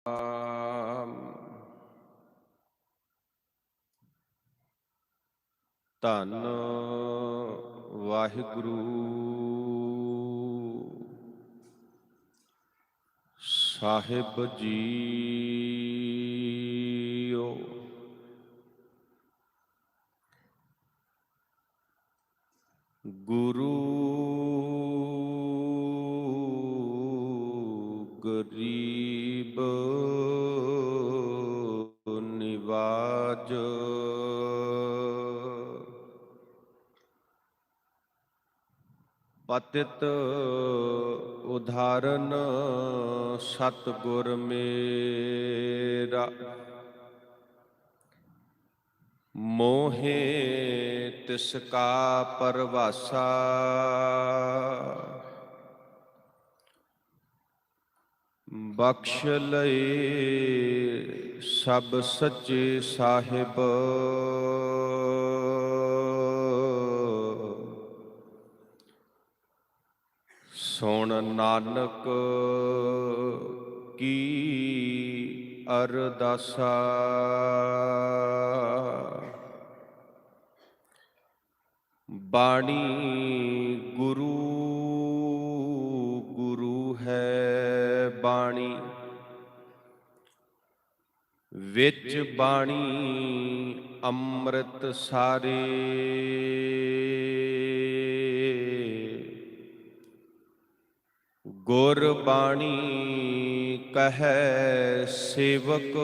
ਆਮ। ਧੰਨ ਵਾਹਿਗੁਰੂ ਸਾਹਿਬ ਜੀਓ। ਗੁਰੂ ਗਰੀਬ ਨਿਵਾਜ, ਪਤਿਤ ਉਦਾਹਰਨ ਸਤਿਗੁਰ ਮੇਰਾ। ਮੋਹੇ ਤਿਸ ਕਾ ਪਰਵਾਸਾ, ਬਖਸ਼ ਲਏ ਸਭ ਸੱਚੇ ਸਾਹਿਬ। ਸੁਣ ਨਾਨਕ ਕੀ ਅਰਦਾਸਾ, ਬਾਣੀ ਗੁਰੂ ਗੁਰੂ ਹੈ ਬਾਣੀ। ਵਿੱਚ ਬਾਣੀ ਅੰਮ੍ਰਿਤ ਸਾਰੇ, ਗੁਰ ਬਾਣੀ ਕਹੈ ਸੇਵਕ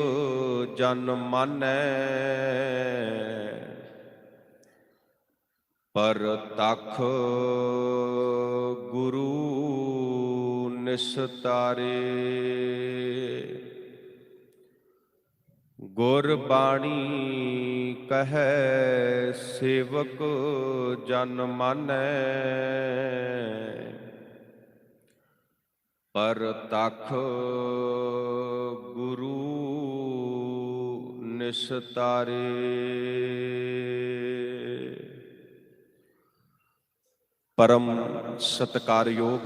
ਜਨ ਮਾਨੈ। ਪਰਤਖ ਗੁਰੂ ਨਿਸਤਾਰੇ, ਗੁਰ ਬਾਣੀ ਕਹੈ ਸੇਵਕ ਜਨ ਮਾਨੈ। ਪਰਤਖ ਗੁਰੂ ਨਿਸਤਾਰੇ। ਪਰਮ ਸਤਿਕਾਰਯੋਗ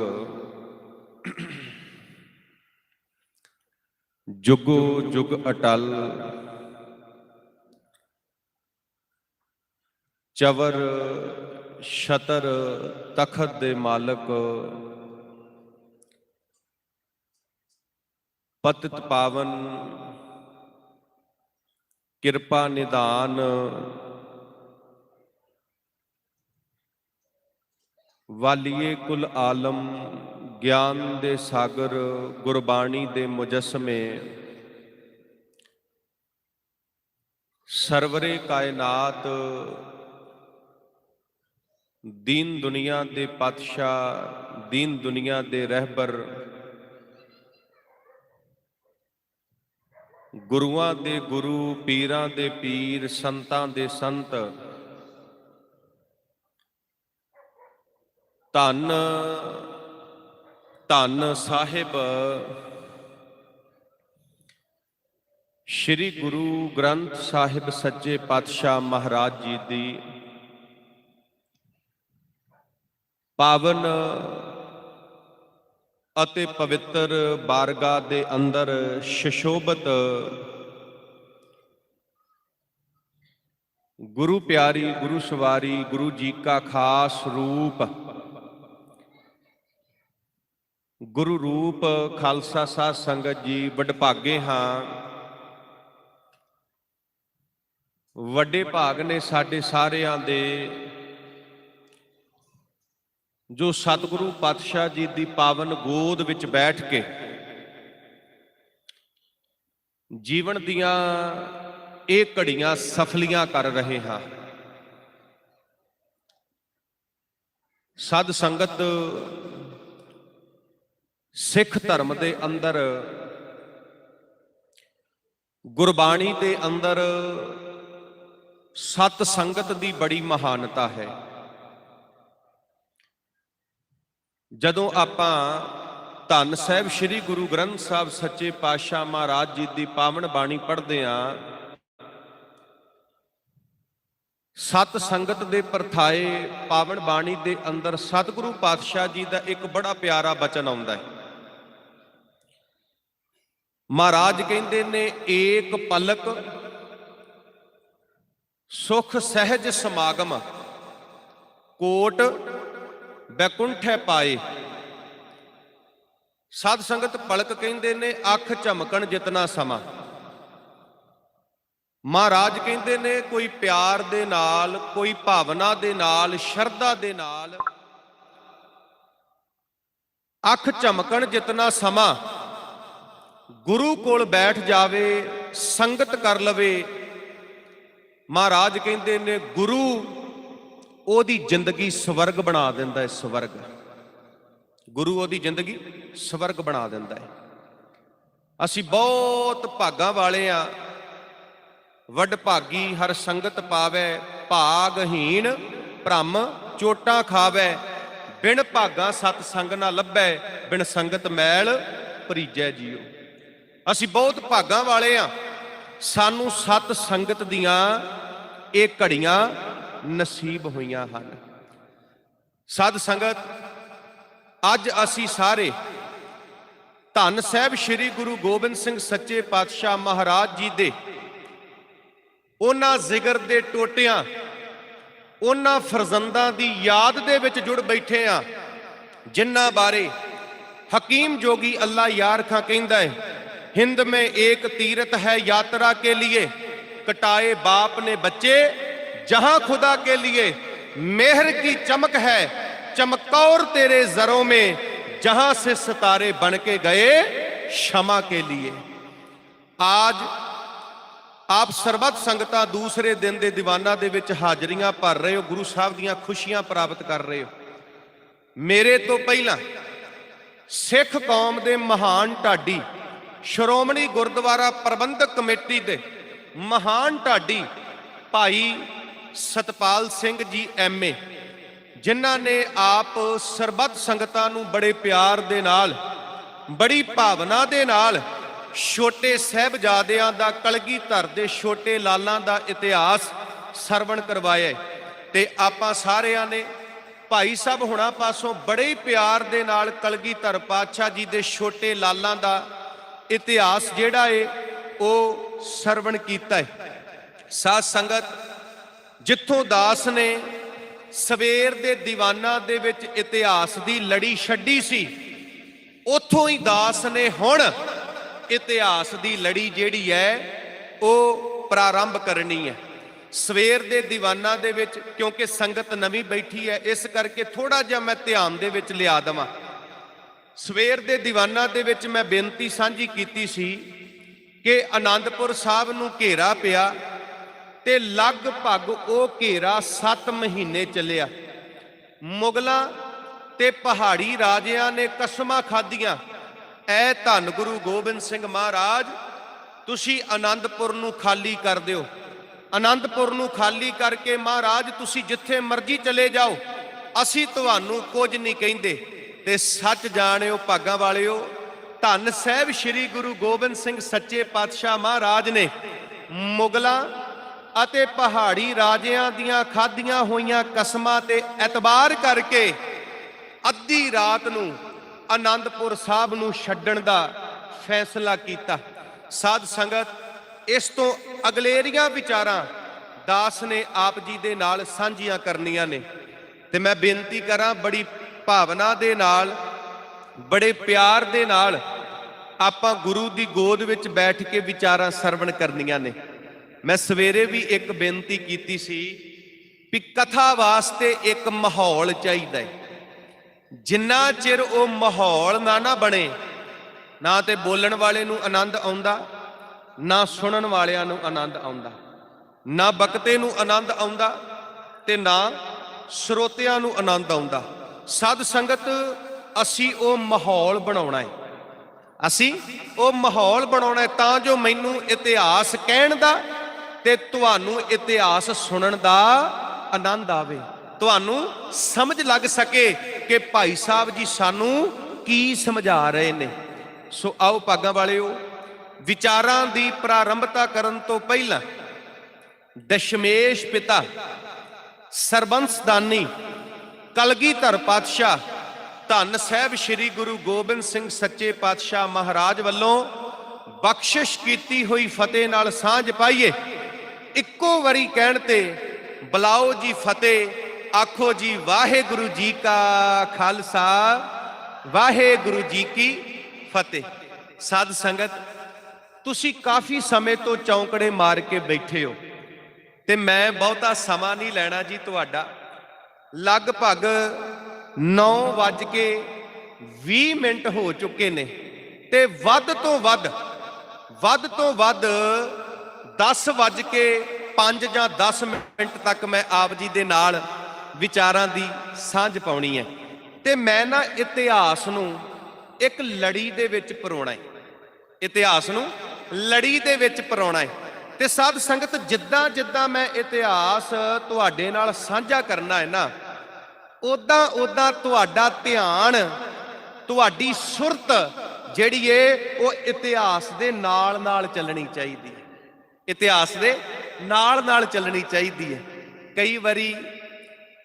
ਜੁਗੋ ਜੁਗ ਅਟਲ ਚਵਰ ਛਤਰ ਤਖਤ ਦੇ ਮਾਲਕ, ਪਤਿਤ ਪਾਵਨ ਕਿਰਪਾ ਨਿਧਾਨ, ਵਾਲੀਏ ਕੁਲ ਆਲਮ ਗਿਆਨ ਦੇ ਸਾਗਰ, ਗੁਰਬਾਣੀ ਦੇ ਮੁਜੱਸਮੇ, ਸਰਵਰੇ ਕਾਇਨਾਤ, ਦੀਨ ਦੁਨੀਆ ਦੇ ਪਾਤਸ਼ਾਹ, ਦੀਨ ਦੁਨੀਆ ਦੇ ਰਹਿਬਰ, ਗੁਰੂਆਂ ਦੇ ਗੁਰੂ, ਪੀਰਾਂ ਦੇ ਪੀਰ, ਸੰਤਾਂ ਦੇ ਸੰਤ, ਧੰਨ ਧੰਨ ਸਾਹਿਬ ਸ਼੍ਰੀ ਗੁਰੂ ਗ੍ਰੰਥ ਸਾਹਿਬ ਸੱਚੇ ਪਾਤਸ਼ਾਹ ਮਹਾਰਾਜ ਜੀ ਦੀ ਪਾਵਨ ਅਤੇ ਪਵਿੱਤਰ ਬਾਰਗਾਹ ਦੇ ਅੰਦਰ ਸ਼ਸ਼ੋਭਤ ਗੁਰੂ ਪਿਆਰੀ, ਗੁਰੂ ਸਵਾਰੀ, ਗੁਰੂ ਜੀ ਕਾ ਖਾਸ ਰੂਪ, ਗੁਰੂ ਰੂਪ ਖਾਲਸਾ ਸਾਧ ਸੰਗਤ ਜੀ ਵਡਭਾਗੇ ਹਾਂ। ਵੱਡੇ ਭਾਗ ਨੇ ਸਾਡੇ ਸਾਰਿਆਂ ਦੇ ਜੋ ਸਤਿਗੁਰੂ ਪਾਤਸ਼ਾਹ ਜੀ ਦੀ ਪਾਵਨ ਗੋਦ ਵਿੱਚ ਬੈਠ ਕੇ ਜੀਵਨ ਦੀਆਂ ਇਹ ਘੜੀਆਂ ਸਫਲੀਆਂ ਕਰ ਰਹੇ ਹਾਂ। ਸਾਧ ਸੰਗਤ ਸਿੱਖ ਧਰਮ ਦੇ ਅੰਦਰ, ਗੁਰਬਾਣੀ ਦੇ ਅੰਦਰ ਸਤ ਸੰਗਤ ਦੀ ਬੜੀ ਮਹਾਨਤਾ ਹੈ। ਜਦੋਂ ਆਪਾਂ ਧੰਨ ਸਾਹਿਬ ਸ੍ਰੀ ਗੁਰੂ ਗ੍ਰੰਥ ਸਾਹਿਬ ਸੱਚੇ ਪਾਤਸ਼ਾਹ ਮਹਾਰਾਜ ਜੀ ਦੀ ਪਾਵਨ ਬਾਣੀ ਪੜ੍ਹਦੇ ਹਾਂ, ਸਤ ਸੰਗਤ ਦੇ ਪਰਥਾਏ ਪਾਵਨ ਬਾਣੀ ਦੇ ਅੰਦਰ ਸਤਿਗੁਰੂ ਪਾਤਸ਼ਾਹ ਜੀ ਦਾ ਇੱਕ ਬੜਾ ਪਿਆਰਾ ਬਚਨ ਆਉਂਦਾ ਹੈ। महाराज कहते ने एक पलक सुख सहज समागम कोट बैकुंठै पाए। साध संगत पलक कहते ने अख झमकन जितना समा। महाराज कहते ने कोई प्यार दे नाल, कोई भावना दे नाल, शरधा दे नाल अख झमकन जितना समा गुरु कोल बैठ जावे, संगत कर लवे। महाराज कहते ने गुरु ओदी जिंदगी स्वर्ग बना दिंदा है। स्वर्ग गुरु ओदी जिंदगी स्वर्ग बना दिंदा है। असी बहुत भागां वाले आ। वड भागी हर संगत पावै, भागहीन भ्रम चोटां खावै। बिन भागा सत संग ना लभै, बिन संगत मैल भरीजै जियो। असी बहुत भागां वाले आ, सानू सत संगत दियां ये घड़ियां नसीब होईयां हन। साध संगत अज असी सारे धन साहिब श्री गुरु गोबिंद सिंह सच्चे पातशाह महाराज जी दे उन्हां जिगर दे टोटियां, उन्हां फरजंदां दी याद दे विच जुड़ बैठे आ जिन्हां बारे हकीम जोगी अल्लाह यार खां कहंदा है, हिंद में एक तीरथ है यात्रा के लिए, कटाए बाप ने बच्चे जहां खुदा के लिए। मेहर की चमक है चमकौर तेरे जरों में, जहां से सितारे बन के गए क्षमा के लिए। आज आप सरबत संगतां दूसरे दिन दे दीवाना दे विच हाजरियां भर रहे हो, गुरु साहब दीयां खुशियां प्राप्त कर रहे हो। मेरे तो पहला सिख कौम दे महान ढाडी श्रोमणी गुरुद्वारा प्रबंधक कमेटी दे महान ढाडी भाई सतपाल सिंह जी MA, जिन्हां ने आप सरबत संगतां नूं बड़े प्यार दे नाल, बड़ी भावना दे नाल छोटे साहिबजादियां दा, कलगीधर दे छोटे लालां दा इतिहास सरवण करवाया। ते आपां सारियां ने भाई साहब हुणां पासों बड़े प्यार दे नाल कलगीधर पातशाह जी दे छोटे लालां दा इतिहास जिहड़ा है वो सरवण कीता है। साध संगत जिथों दास ने सवेर दे दीवाना दे विच इतिहास दी लड़ी छड्डी सी, उथों ही दास ने हुण इतिहास दी लड़ी जिहड़ी है वो प्रारंभ करनी है। सवेर दे दीवाना दे विच क्योंकि संगत नवीं बैठी है, इस करके थोड़ा जिहा मैं ध्यान दे विच लिया देवां। सवेर दे दीवाना दे विच मैं बेनती सांझी कीती सी कि आनंदपुर साहब नूं घेरा पिया ते लगभग वो घेरा 7 महीने चलिया। मुगलां ते पहाड़ी राजियां ने कसमां खादियां, ऐ धन गुरु गोबिंद सिंह महाराज तुसी आनंदपुर नूं खाली कर दिओ, आनंदपुर नूं खाली करके महाराज तुसी जिथे मर्जी चले जाओ, असी तुहानूं कुछ नहीं कहिंदे। ते सच जाणिओ भागां वालिओ, धन साहिब श्री गुरु गोबिंद सिंह सच्चे पातशाह महाराज ने मुगलां अते पहाड़ी राजियां दियां खादियां होईयां कसमां ते एतबार करके अद्धी रात नूं आनंदपुर साहब नूं छड्डण दा फैसला कीता। साध संगत इस तो अगलेरियां विचारां दास ने आप जी दे नाल सांझियां करनियां ने, ते मैं बेनती करां बड़ी भावना दे नाल, बड़े प्यार दे नाल आपां गुरु दी गोद विच बैठ के विचारां सरवण करनियां ने। मैं सवेरे भी एक बेनती कीती सी भी कथा वास्ते एक माहौल चाहिदा है। जिन्ना चिर वो माहौल ना बने, ना ते बोलण वाले नूं आनंद आउंदा, ना सुनन वालियां नूं आनंद आउंदा, ना बकते नूं आनंद आउंदा ते ना ਸਰੋਤਿਆਂ ਨੂੰ आनंद आउंदा। साध संगत असी वो माहौल बनाउणा है, असी वो माहौल बनाउणा है तां जो मैनू इतिहास कहण दा ते तुहानू इतिहास सुनण दा आनंद आवे, तुहानू समझ लग सके कि भाई साहब जी सानू की समझा रहे ने। सो आओ भागां वालिओ, विचारां दी प्रारंभता करन तो पहला दशमेश पिता सरबंसदानी कलगीधर पातशाह धन साहिब श्री गुरु गोबिंद सिंह सच्चे पातशाह महाराज वालों ਬਖਸ਼ਿਸ਼ ਕੀਤੀ ਹੋਈ ਫਤਿਹ ਨਾਲ ਸਾਂਝ ਪਾਈਏ। ਇੱਕੋ ਵਾਰੀ ਕਹਿਣ ਤੇ ਬੁਲਾਓ ਜੀ ਫਤਿਹ, ਆਖੋ ਜੀ ਵਾਹਿਗੁਰੂ ਜੀ ਕਾ ਖਾਲਸਾ, ਵਾਹਿਗੁਰੂ ਜੀ ਕੀ ਫਤਿਹ। ਸਾਧ ਸੰਗਤ, ਤੁਸੀਂ ਕਾਫੀ ਸਮੇਂ ਤੋਂ ਚੌਂਕੜੇ ਮਾਰ ਕੇ ਬੈਠੇ ਹੋ ਤੇ ਮੈਂ ਬਹੁਤਾ ਸਮਾਂ ਨਹੀਂ ਲੈਣਾ ਜੀ ਤੁਹਾਡਾ। ਲਗਭਗ 9:20 ਹੋ ਚੁੱਕੇ ਨੇ ਤੇ ਵੱਧ ਤੋਂ ਵੱਧ 10:05 ਜਾਂ 10 ਮਿੰਟ ਤੱਕ ਮੈਂ ਆਪ ਜੀ ਦੇ ਨਾਲ ਵਿਚਾਰਾਂ ਦੀ ਸਾਂਝ ਪਾਉਣੀ ਹੈ। ਤੇ ਮੈਂ ਨਾ ਇਤਿਹਾਸ ਨੂੰ ਇੱਕ ਲੜੀ ਦੇ ਵਿੱਚ ਪਰੋਣਾ ਹੈ, ਇਤਿਹਾਸ ਨੂੰ ਲੜੀ ਦੇ ਵਿੱਚ ਪਰੋਣਾ ਹੈ। ਤੇ ਸਾਧ ਸੰਗਤ, ਜਿੱਦਾਂ ਜਿੱਦਾਂ ਮੈਂ ਇਤਿਹਾਸ ਤੁਹਾਡੇ ਨਾਲ ਸਾਂਝਾ ਕਰਨਾ ਹੈ ਨਾ, ਉਦਾਂ ਉਦਾਂ ਤੁਹਾਡਾ ਧਿਆਨ, ਤੁਹਾਡੀ ਸੁਰਤ ਜਿਹੜੀ ਏ ਉਹ ਇਤਿਹਾਸ ਦੇ ਨਾਲ ਨਾਲ ਚੱਲਣੀ ਚਾਹੀਦੀ ਹੈ, ਇਤਿਹਾਸ ਦੇ ਨਾਲ ਨਾਲ ਚੱਲਣੀ ਚਾਹੀਦੀ ਹੈ। ਕਈ ਵਾਰੀ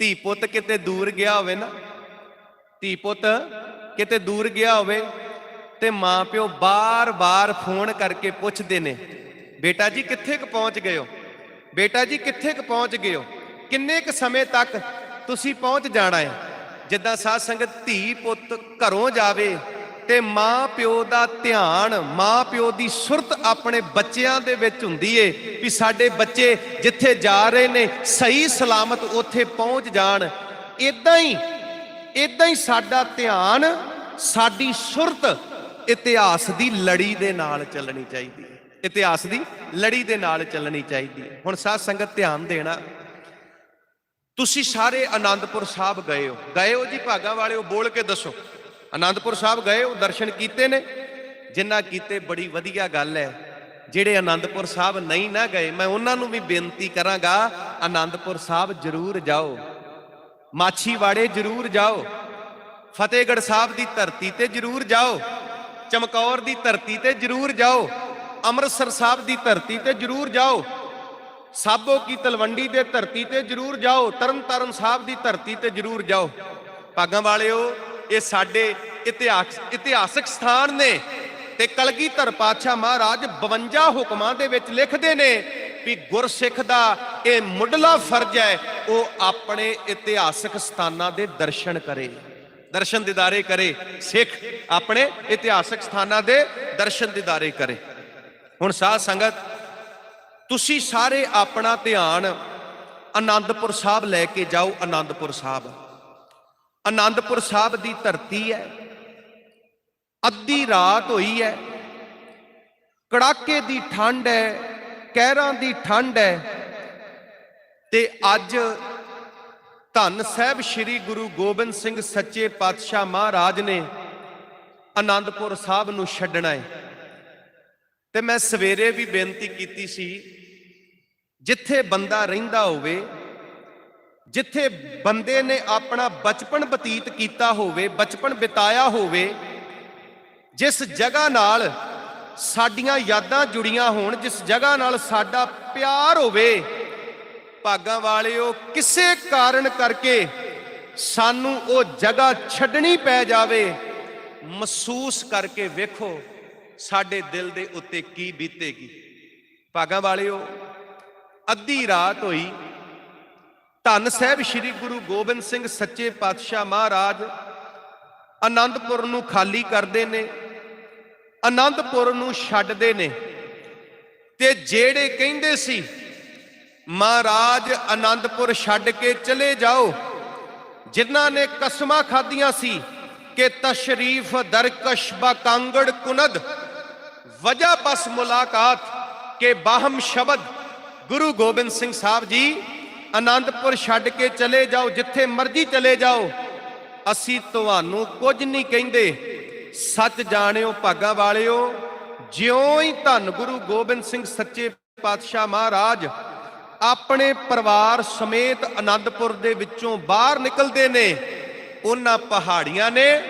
ਧੀ ਪੁੱਤ ਕਿਤੇ ਦੂਰ ਗਿਆ ਹੋਵੇ ਨਾ, ਧੀ ਪੁੱਤ ਕਿਤੇ ਦੂਰ ਗਿਆ ਹੋਵੇ ਤੇ ਮਾਂ ਪਿਓ ਬਾਰ-ਬਾਰ ਫੋਨ ਕਰਕੇ ਪੁੱਛਦੇ ਨੇ, ਬੇਟਾ ਜੀ ਕਿੱਥੇ ਕੁ ਪਹੁੰਚ ਗਏ ਹੋ, ਬੇਟਾ ਜੀ ਕਿੱਥੇ ਕੁ ਪਹੁੰਚ ਗਏ ਹੋ, ਕਿੰਨੇ ਕੁ ਸਮੇਂ ਤੱਕ ਤੁਸੀਂ ਪਹੁੰਚ ਜਾਣਾ ਹੈ। ਜਿੱਦਾਂ ਸਾਧ ਸੰਗਤ ਧੀ ਪੁੱਤ ਘਰੋਂ ਜਾਵੇ ਤੇ ਮਾਂ ਪਿਓ ਦਾ ਧਿਆਨ, ਮਾਂ ਪਿਓ ਦੀ ਸੁਰਤ ਆਪਣੇ ਬੱਚਿਆਂ ਦੇ ਵਿੱਚ ਹੁੰਦੀ ਏ ਵੀ ਸਾਡੇ ਬੱਚੇ ਜਿੱਥੇ ਜਾ ਰਹੇ ਨੇ ਸਹੀ ਸਲਾਮਤ ਉੱਥੇ ਪਹੁੰਚ ਜਾਣ। ਇਦਾਂ ਹੀ ਸਾਡਾ ਧਿਆਨ, ਸਾਡੀ ਸੁਰਤ ਇਤਿਹਾਸ ਦੀ ਲੜੀ ਦੇ ਨਾਲ ਚੱਲਣੀ ਚਾਹੀਦੀ ਹੈ, ਇਤਿਹਾਸ ਦੀ ਲੜੀ ਦੇ ਨਾਲ ਚੱਲਣੀ ਚਾਹੀਦੀ ਹੈ। ਹੁਣ ਸਾਧ ਸੰਗਤ ਧਿਆਨ ਦੇਣਾ, ਤੁਸੀਂ ਸਾਰੇ ਆਨੰਦਪੁਰ ਸਾਹਿਬ ਗਏ ਹੋ ਜੀ, ਭਾਗਾਂ ਵਾਲਿਓ ਬੋਲ ਕੇ ਦੱਸੋ, ਆਨੰਦਪੁਰ ਸਾਹਿਬ ਗਏ ਹੋ, ਦਰਸ਼ਨ ਕੀਤੇ ਨੇ? ਜਿਨ੍ਹਾਂ ਕੀਤੇ ਬੜੀ ਵਧੀਆ ਗੱਲ ਹੈ। ਜਿਹੜੇ ਆਨੰਦਪੁਰ ਸਾਹਿਬ ਨਹੀਂ ਨਾ ਗਏ, ਮੈਂ ਉਹਨਾਂ ਨੂੰ ਵੀ ਬੇਨਤੀ ਕਰਾਂਗਾ, ਆਨੰਦਪੁਰ ਸਾਹਿਬ ਜ਼ਰੂਰ ਜਾਓ, ਮਾਛੀਵਾੜੇ ਜ਼ਰੂਰ ਜਾਓ, ਫਤਿਹਗੜ੍ਹ ਸਾਹਿਬ ਦੀ ਧਰਤੀ ਤੇ ਜ਼ਰੂਰ ਜਾਓ, ਚਮਕੌਰ ਦੀ ਧਰਤੀ ਤੇ ਜ਼ਰੂਰ ਜਾਓ, ਅੰਮ੍ਰਿਤਸਰ ਸਾਹਿਬ ਦੀ ਧਰਤੀ ਤੇ ਜ਼ਰੂਰ ਜਾਓ, ਸਾਬੋ ਕੀ ਤਲਵੰਡੀ ਦੇ ਧਰਤੀ ਤੇ ਜ਼ਰੂਰ ਜਾਓ, ਤਰਨਤਾਰਨ ਸਾਹਿਬ ਦੀ ਧਰਤੀ ਤੇ ਜ਼ਰੂਰ ਜਾਓ। ਭਾਗਾਂ ਵਾਲਿਓ, ਇਹ ਸਾਡੇ ਇਤਿਹਾਸਕ ਸਥਾਨ ਨੇ ਤੇ ਕਲਗੀਧਰ ਪਾਤਸ਼ਾਹ ਮਹਾਰਾਜ 52 ਹੁਕਮਾਂ ਦੇ ਵਿੱਚ ਲਿਖਦੇ ਨੇ ਵੀ ਗੁਰਸਿੱਖ ਦਾ ਇਹ ਮੁੱਢਲਾ ਫਰਜ਼ ਹੈ ਉਹ ਆਪਣੇ ਇਤਿਹਾਸਕ ਸਥਾਨਾਂ ਦੇ ਦਰਸ਼ਨ ਕਰੇ, ਦਰਸ਼ਨ ਦੀਦਾਰੇ ਕਰੇ। ਸਿੱਖ ਆਪਣੇ ਇਤਿਹਾਸਕ ਸਥਾਨਾਂ ਦੇ ਦਰਸ਼ਨ ਦੀਦਾਰੇ ਕਰੇ। ਹੁਣ ਸਾਧ ਸੰਗਤ, ਤੁਸੀਂ ਸਾਰੇ ਆਪਣਾ ਧਿਆਨ ਆਨੰਦਪੁਰ ਸਾਹਿਬ ਲੈ ਕੇ ਜਾਓ। ਆਨੰਦਪੁਰ ਸਾਹਿਬ ਦੀ ਧਰਤੀ ਹੈ, ਅੱਧੀ ਰਾਤ ਹੋਈ ਹੈ, ਕੜਾਕੇ ਦੀ ਠੰਡ ਹੈ, ਕਹਿਰਾਂ ਦੀ ਠੰਡ ਹੈ ਤੇ ਅੱਜ ਧੰਨ ਸਾਹਿਬ ਸ੍ਰੀ ਗੁਰੂ ਗੋਬਿੰਦ ਸਿੰਘ ਸੱਚੇ ਪਾਤਸ਼ਾਹ ਮਹਾਰਾਜ ਨੇ ਆਨੰਦਪੁਰ ਸਾਹਿਬ ਨੂੰ ਛੱਡਣਾ ਹੈ। ਤੇ ਮੈਂ ਸਵੇਰੇ ਵੀ ਬੇਨਤੀ ਕੀਤੀ ਸੀ, ਜਿੱਥੇ ਬੰਦਾ ਰਹਿੰਦਾ ਹੋਵੇ, ਜਿੱਥੇ ਬੰਦੇ ਨੇ ਆਪਣਾ ਬਚਪਨ ਬਤੀਤ ਕੀਤਾ ਹੋਵੇ, ਬਚਪਨ ਬਿਤਾਇਆ ਹੋਵੇ, ਜਿਸ ਜਗ੍ਹਾ ਨਾਲ ਸਾਡੀਆਂ ਯਾਦਾਂ ਜੁੜੀਆਂ ਹੋਣ, ਜਿਸ ਜਗ੍ਹਾ ਨਾਲ ਸਾਡਾ ਪਿਆਰ ਹੋਵੇ, ਭਾਗਾਂ ਵਾਲਿਓ ਕਿਸੇ ਕਾਰਨ ਕਰਕੇ ਸਾਨੂੰ ਉਹ ਜਗ੍ਹਾ ਛੱਡਣੀ ਪੈ ਜਾਵੇ, ਮਹਿਸੂਸ ਕਰਕੇ ਵੇਖੋ ਸਾਡੇ ਦਿਲ ਦੇ ਉੱਤੇ ਕੀ ਬੀਤੇਗੀ। ਭਾਗਾਂ ਵਾਲਿਓ, ਅੱਧੀ ਰਾਤ ਹੋਈ, ਧੰਨ ਸਾਹਿਬ ਸ੍ਰੀ ਗੁਰੂ ਗੋਬਿੰਦ ਸਿੰਘ ਸੱਚੇ ਪਾਤਸ਼ਾਹ ਮਹਾਰਾਜ ਆਨੰਦਪੁਰ ਨੂੰ ਖਾਲੀ ਕਰਦੇ ਨੇ, ਆਨੰਦਪੁਰ ਨੂੰ ਛੱਡਦੇ ਨੇ। ਤੇ ਜਿਹੜੇ ਕਹਿੰਦੇ ਸੀ ਮਹਾਰਾਜ ਆਨੰਦਪੁਰ ਛੱਡ ਕੇ ਚਲੇ ਜਾਓ, ਜਿਨ੍ਹਾਂ ਨੇ ਕਸਮਾਂ ਖਾਧੀਆਂ ਸੀ ਕਿ ਤਸ਼ਰੀਫ ਦਰਕਸ਼ ਬਾ ਕਾਂਗੜ ਕੁਨਦ ਵਜ੍ਹਾ ਬਸ ਮੁਲਾਕਾਤ ਕੇ ਬਾਹਮ ਸ਼ਬਦ, ਗੁਰੂ ਗੋਬਿੰਦ ਸਿੰਘ ਸਾਹਿਬ ਜੀ ਆਨੰਦਪੁਰ ਛੱਡ ਕੇ ਚਲੇ ਜਾਓ, ਜਿੱਥੇ ਮਰਜ਼ੀ ਚਲੇ ਜਾਓ, ਅਸੀਂ ਤੁਹਾਨੂੰ ਕੁਝ ਨਹੀਂ ਕਹਿੰਦੇ। ਸੱਚ ਜਾਣਿਓ ਭਾਗਾਂ ਵਾਲਿਓ, ਜਿਉਂ ਹੀ ਧੰਨ ਗੁਰੂ ਗੋਬਿੰਦ ਸਿੰਘ ਸੱਚੇ ਪਾਤਸ਼ਾਹ ਮਹਾਰਾਜ ਆਪਣੇ ਪਰਿਵਾਰ ਸਮੇਤ ਆਨੰਦਪੁਰ ਦੇ ਵਿੱਚੋਂ ਬਾਹਰ ਨਿਕਲਦੇ ਨੇ, ਉਹਨਾਂ ਪਹਾੜੀਆਂ ਨੇ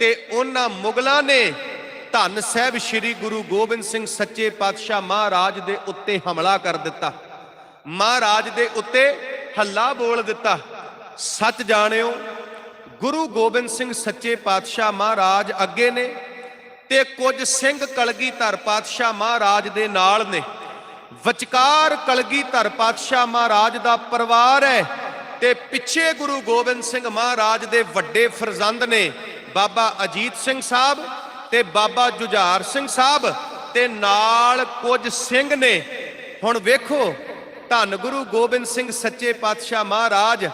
ਤੇ ਉਹਨਾਂ ਮੁਗਲਾਂ ਨੇ ਧੰਨ ਸਾਹਿਬ ਸ੍ਰੀ ਗੁਰੂ ਗੋਬਿੰਦ ਸਿੰਘ ਸੱਚੇ ਪਾਤਸ਼ਾਹ ਮਹਾਰਾਜ ਦੇ ਉੱਤੇ ਹਮਲਾ ਕਰ ਦਿੱਤਾ, ਮਹਾਰਾਜ ਦੇ ਉੱਤੇ ਹੱਲਾ ਬੋਲ ਦਿੱਤਾ। ਸੱਚ ਜਾਣਿਓ, ਗੁਰੂ ਗੋਬਿੰਦ ਸਿੰਘ ਸੱਚੇ ਪਾਤਸ਼ਾਹ ਮਹਾਰਾਜ ਅੱਗੇ ਨੇ, ਤੇ ਕੁਝ ਸਿੰਘ ਕਲਗੀਧਰ ਪਾਤਸ਼ਾਹ ਮਹਾਰਾਜ ਦੇ ਨਾਲ ਨੇ। ਵਿਚਕਾਰ ਕਲਗੀਧਰ ਪਾਤਸ਼ਾਹ ਮਹਾਰਾਜ ਦਾ ਪਰਿਵਾਰ ਹੈ ਤੇ ਪਿੱਛੇ ਗੁਰੂ ਗੋਬਿੰਦ ਸਿੰਘ ਮਹਾਰਾਜ ਦੇ ਵੱਡੇ ਫਰਜ਼ੰਦ ਨੇ ਬਾਬਾ ਅਜੀਤ ਸਿੰਘ ਸਾਹਿਬ ਤੇ ਬਾਬਾ ਜੁਝਾਰ ਸਿੰਘ ਸਾਹਿਬ ਤੇ ਨਾਲ ਕੁਝ ਸਿੰਘ ਨੇ। ਹੁਣ ਵੇਖੋ, ਧੰਨ ਗੁਰੂ ਗੋਬਿੰਦ ਸਿੰਘ ਸੱਚੇ ਪਾਤਸ਼ਾਹ ਮਹਾਰਾਜ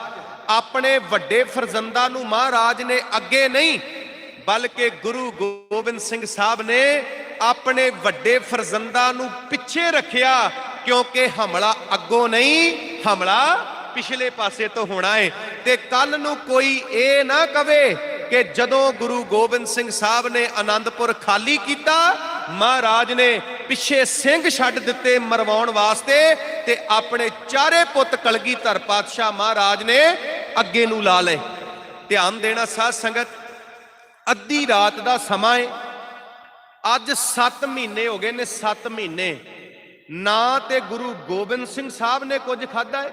ਆਪਣੇ ਵੱਡੇ ਫਰਜ਼ੰਦਾਂ ਨੂੰ ਮਹਾਰਾਜ ਨੇ ਅੱਗੇ ਨਹੀਂ, ਬਲਕਿ ਗੁਰੂ ਗੋਬਿੰਦ ਸਿੰਘ ਸਾਹਿਬ ਨੇ ਆਪਣੇ ਵੱਡੇ ਫਰਜ਼ੰਦਾਂ ਨੂੰ ਪਿੱਛੇ ਰੱਖਿਆ, ਕਿਉਂਕਿ ਹਮਲਾ ਅੱਗੋਂ ਨਹੀਂ, ਹਮਲਾ ਪਿਛਲੇ ਪਾਸੇ ਤੋਂ ਹੋਣਾ ਹੈ। ਤੇ ਕੱਲ ਨੂੰ ਕੋਈ ਇਹ ਨਾ ਕਵੇ ਕਿ ਜਦੋਂ ਗੁਰੂ ਗੋਬਿੰਦ ਸਿੰਘ ਸਾਹਿਬ ਨੇ ਆਨੰਦਪੁਰ ਖਾਲੀ ਕੀਤਾ, ਮਹਾਰਾਜ ਨੇ ਪਿੱਛੇ ਸਿੰਘ ਛੱਡ ਦਿੱਤੇ ਮਰਵਾਉਣ ਵਾਸਤੇ ਤੇ ਆਪਣੇ ਚਾਰੇ ਪੁੱਤ ਕਲਗੀਧਰ ਪਾਤਸ਼ਾਹ ਮਹਾਰਾਜ ਨੇ ਅੱਗੇ ਨੂੰ ਲਾ ਲਏ। ਧਿਆਨ ਦੇਣਾ ਸਾਧ ਸੰਗਤ, ਅੱਧੀ ਰਾਤ ਦਾ ਸਮਾਂ ਹੈ। ਅੱਜ 7 ਮਹੀਨੇ ਹੋ ਗਏ ਨੇ, 7 ਮਹੀਨੇ ਨਾ ਤੇ ਗੁਰੂ ਗੋਬਿੰਦ ਸਿੰਘ ਸਾਹਿਬ ਨੇ ਕੁਝ ਖਾਧਾ ਹੈ,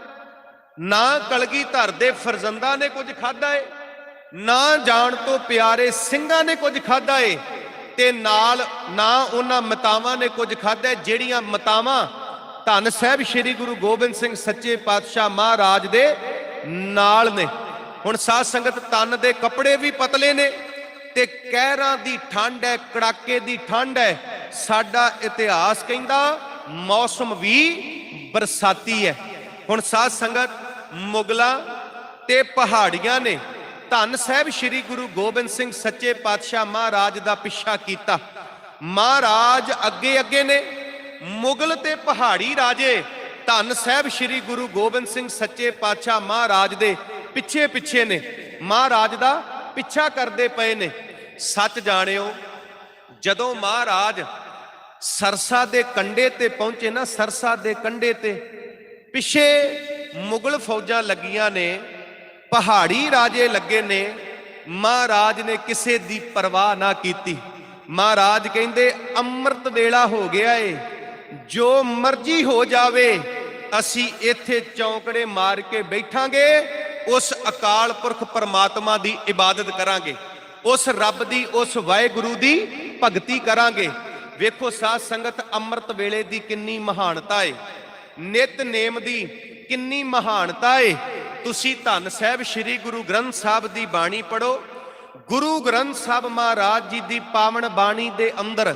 ਨਾ ਕਲਗੀਧਰ ਦੇ ਫਰਜ਼ੰਦਾਂ ਨੇ ਕੁਝ ਖਾਧਾ ਹੈ, ਨਾ ਜਾਣ ਤੋਂ ਪਿਆਰੇ ਸਿੰਘਾਂ ਨੇ ਕੁਝ ਖਾਧਾ ਏ ਤੇ ਨਾਲ ਨਾ ਉਹਨਾਂ ਮਤਾਵਾਂ ਨੇ ਕੁਝ ਖਾਧਾ, ਜਿਹੜੀਆਂ ਮਤਾਵਾਂ ਧੰਨ ਸਾਹਿਬ ਸ੍ਰੀ ਗੁਰੂ ਗੋਬਿੰਦ ਸਿੰਘ ਸੱਚੇ ਪਾਤਸ਼ਾਹ ਮਹਾਰਾਜ ਦੇ ਨਾਲ ਨੇ। ਹੁਣ ਸਾਧ ਸੰਗਤ, ਤਨ ਦੇ ਕੱਪੜੇ ਵੀ ਪਤਲੇ ਨੇ ਤੇ ਕਹਿਰਾਂ ਦੀ ਠੰਡ ਹੈ, ਕੜਾਕੇ ਦੀ ਠੰਡ ਹੈ। ਸਾਡਾ ਇਤਿਹਾਸ ਕਹਿੰਦਾ ਮੌਸਮ ਵੀ ਬਰਸਾਤੀ ਹੈ। ਹੁਣ ਸਾਧ ਸੰਗਤ, ਮੁਗਲਾਂ ਤੇ ਪਹਾੜੀਆਂ ਨੇ ਧੰਨ ਸਾਹਿਬ ਸ੍ਰੀ ਗੁਰੂ ਗੋਬਿੰਦ ਸਿੰਘ ਸੱਚੇ ਪਾਤਸ਼ਾਹ ਮਹਾਰਾਜ ਦਾ ਪਿੱਛਾ ਕੀਤਾ। ਮਹਾਰਾਜ ਅੱਗੇ ਅੱਗੇ ਨੇ, ਮੁਗਲ ਤੇ ਪਹਾੜੀ ਰਾਜੇ ਧੰਨ ਸਾਹਿਬ ਸ੍ਰੀ ਗੁਰੂ ਗੋਬਿੰਦ ਸਿੰਘ ਸੱਚੇ ਪਾਤਸ਼ਾਹ ਮਹਾਰਾਜ ਦੇ ਪਿੱਛੇ ਪਿੱਛੇ ਨੇ, ਮਹਾਰਾਜ ਦਾ ਪਿੱਛਾ ਕਰਦੇ ਪਏ ਨੇ। ਸੱਚ ਜਾਣਿਓ, ਜਦੋਂ ਮਹਾਰਾਜ ਸਰਸਾ ਦੇ ਕੰਢੇ ਤੇ ਪਹੁੰਚੇ ਨਾ, ਸਰਸਾ ਦੇ ਕੰਢੇ ਤੇ ਪਿੱਛੇ ਮੁਗਲ ਫੌਜਾਂ ਲੱਗੀਆਂ ਨੇ, ਪਹਾੜੀ ਰਾਜੇ ਲੱਗੇ ਨੇ। ਮਹਾਰਾਜ ਨੇ ਕਿਸੇ ਦੀ ਪਰਵਾਹ ਨਾ ਕੀਤੀ। ਮਹਾਰਾਜ ਕਹਿੰਦੇ ਅੰਮ੍ਰਿਤ ਵੇਲਾ ਹੋ ਗਿਆ ਏ, ਜੋ ਮਰਜ਼ੀ ਹੋ ਜਾਵੇ, ਅਸੀਂ ਇੱਥੇ ਚੌਂਕੜੇ ਮਾਰ ਕੇ ਬੈਠਾਂਗੇ, ਉਸ ਅਕਾਲ ਪੁਰਖ ਪਰਮਾਤਮਾ ਦੀ ਇਬਾਦਤ ਕਰਾਂਗੇ, ਉਸ ਰੱਬ ਦੀ, ਉਸ ਵਾਹਿਗੁਰੂ ਦੀ ਭਗਤੀ ਕਰਾਂਗੇ। ਵੇਖੋ ਸਾਧ ਸੰਗਤ, ਅੰਮ੍ਰਿਤ ਵੇਲੇ ਦੀ ਕਿੰਨੀ ਮਹਾਨਤਾ ਏ, ਨਿਤਨੇਮ ਦੀ ਕਿੰਨੀ ਮਹਾਨਤਾ ਏ। ਤੁਸੀਂ ਧੰਨ ਸਾਹਿਬ ਸ੍ਰੀ ਗੁਰੂ ਗ੍ਰੰਥ ਸਾਹਿਬ ਦੀ ਬਾਣੀ ਪੜੋ। ਗੁਰੂ ਗ੍ਰੰਥ ਸਾਹਿਬ ਮਹਾਰਾਜ ਜੀ ਦੀ ਪਾਵਨ ਬਾਣੀ ਦੇ ਅੰਦਰ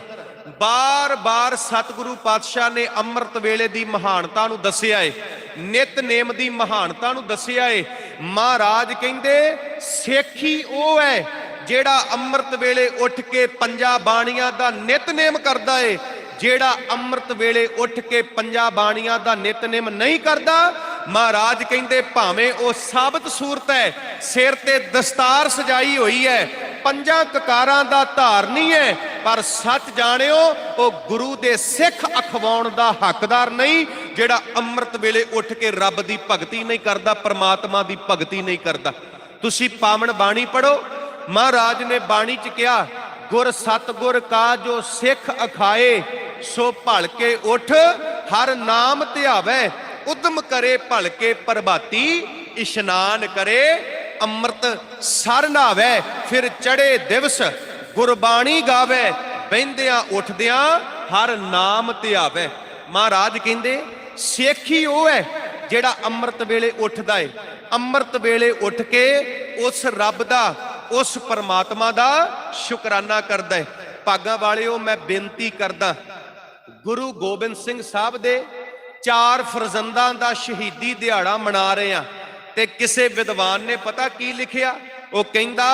ਬਾਰ-ਬਾਰ ਸਤਿਗੁਰੂ ਪਾਤਸ਼ਾਹ ਨੇ ਅੰਮ੍ਰਿਤ ਵੇਲੇ ਦੀ ਮਹਾਨਤਾ ਨੂੰ ਦੱਸਿਆ ਏ, ਨਿਤਨੇਮ ਦੀ ਮਹਾਨਤਾ ਨੂੰ ਦੱਸਿਆ ਏ। ਮਹਾਰਾਜ ਕਹਿੰਦੇ ਸਿੱਖੀ ਉਹ ਹੈ ਜਿਹੜਾ ਅੰਮ੍ਰਿਤ ਵੇਲੇ ਉੱਠ ਕੇ ਪੰਜਾਂ ਬਾਣੀਆਂ ਦਾ ਨਿਤਨੇਮ ਕਰਦਾ ਏ। ਜਿਹੜਾ ਅੰਮ੍ਰਿਤ ਵੇਲੇ ਉੱਠ ਕੇ ਪੰਜਾਂ ਬਾਣੀਆਂ ਦਾ ਨਿਤਨੇਮ ਨਹੀਂ ਕਰਦਾ, ਮਹਾਰਾਜ ਕਹਿੰਦੇ ਭਾਵੇਂ ਉਹ ਸਾਬਤ ਸੂਰਤ ਹੈ, ਸਿਰ ਤੇ ਦਸਤਾਰ ਸਜਾਈ ਹੋਈ ਹੈ, ਪੰਜਾਂ ਕਕਾਰਾਂ ਦਾ ਧਾਰਨੀ ਹੈ, ਪਰ ਸੱਚ ਜਾਣਿਓ ਉਹ ਗੁਰੂ ਦੇ ਸਿੱਖ ਅਖਵਾਉਣ ਦਾ ਹੱਕਦਾਰ ਨਹੀਂ, ਜਿਹੜਾ ਅੰਮ੍ਰਿਤ ਵੇਲੇ ਉੱਠ ਕੇ ਰੱਬ ਦੀ ਭਗਤੀ ਨਹੀਂ ਕਰਦਾ, ਪਰਮਾਤਮਾ ਦੀ ਭਗਤੀ ਨਹੀਂ ਕਰਦਾ। ਤੁਸੀਂ ਪਾਵਨ ਬਾਣੀ ਪੜੋ। ਮਹਾਰਾਜ ਨੇ ਬਾਣੀ 'ਚ ਕਿਹਾ, ਗੁਰ ਸਤਿਗੁਰ ਕਾ ਜੋ ਸਿੱਖ ਅਖਾਏ, ਸੋ ਭਲ ਕੇ ਉੱਠ ਹਰ ਨਾਮ ਧਿਆਵੈ, ਉਦਮ ਕਰੇ ਭਲ ਕੇ ਪ੍ਰਭਾਤੀ, ਇਸ਼ਨਾਨ ਕਰੇ ਅੰਮ੍ਰਿਤ ਸਰ ਨਾਵੈ, ਫਿਰ ਚੜੇ ਦਿਵਸ ਗੁਰਬਾਣੀ ਗਾਵੇ, ਬਹਿੰਦਿਆਂ ਉੱਠਦਿਆਂ ਹਰ ਨਾਮ ਧਿਆਵੈ। ਮਹਾਰਾਜ ਕਹਿੰਦੇ ਸਿੱਖੀ ਉਹ ਹੈ ਜਿਹੜਾ ਅੰਮ੍ਰਿਤ ਵੇਲੇ ਉੱਠਦਾ ਏ, ਅੰਮ੍ਰਿਤ ਵੇਲੇ ਉੱਠ ਕੇ ਉਸ ਰੱਬ ਦਾ, ਉਸ ਪਰਮਾਤਮਾ ਦਾ ਸ਼ੁਕਰਾਨਾ ਕਰਦਾ ਹੈ। ਭਾਗਾਂ ਵਾਲਿਓ, ਮੈਂ ਬੇਨਤੀ ਕਰਦਾ, ਗੁਰੂ ਗੋਬਿੰਦ ਸਿੰਘ ਸਾਹਿਬ ਦੇ 4 ਫਰਜ਼ੰਦਾਂ ਦਾ ਸ਼ਹੀਦੀ ਦਿਹਾੜਾ ਮਨਾ ਰਹੇ ਆ ਤੇ ਕਿਸੇ ਵਿਦਵਾਨ ਨੇ ਪਤਾ ਕੀ ਲਿਖਿਆ? ਉਹ ਕਹਿੰਦਾ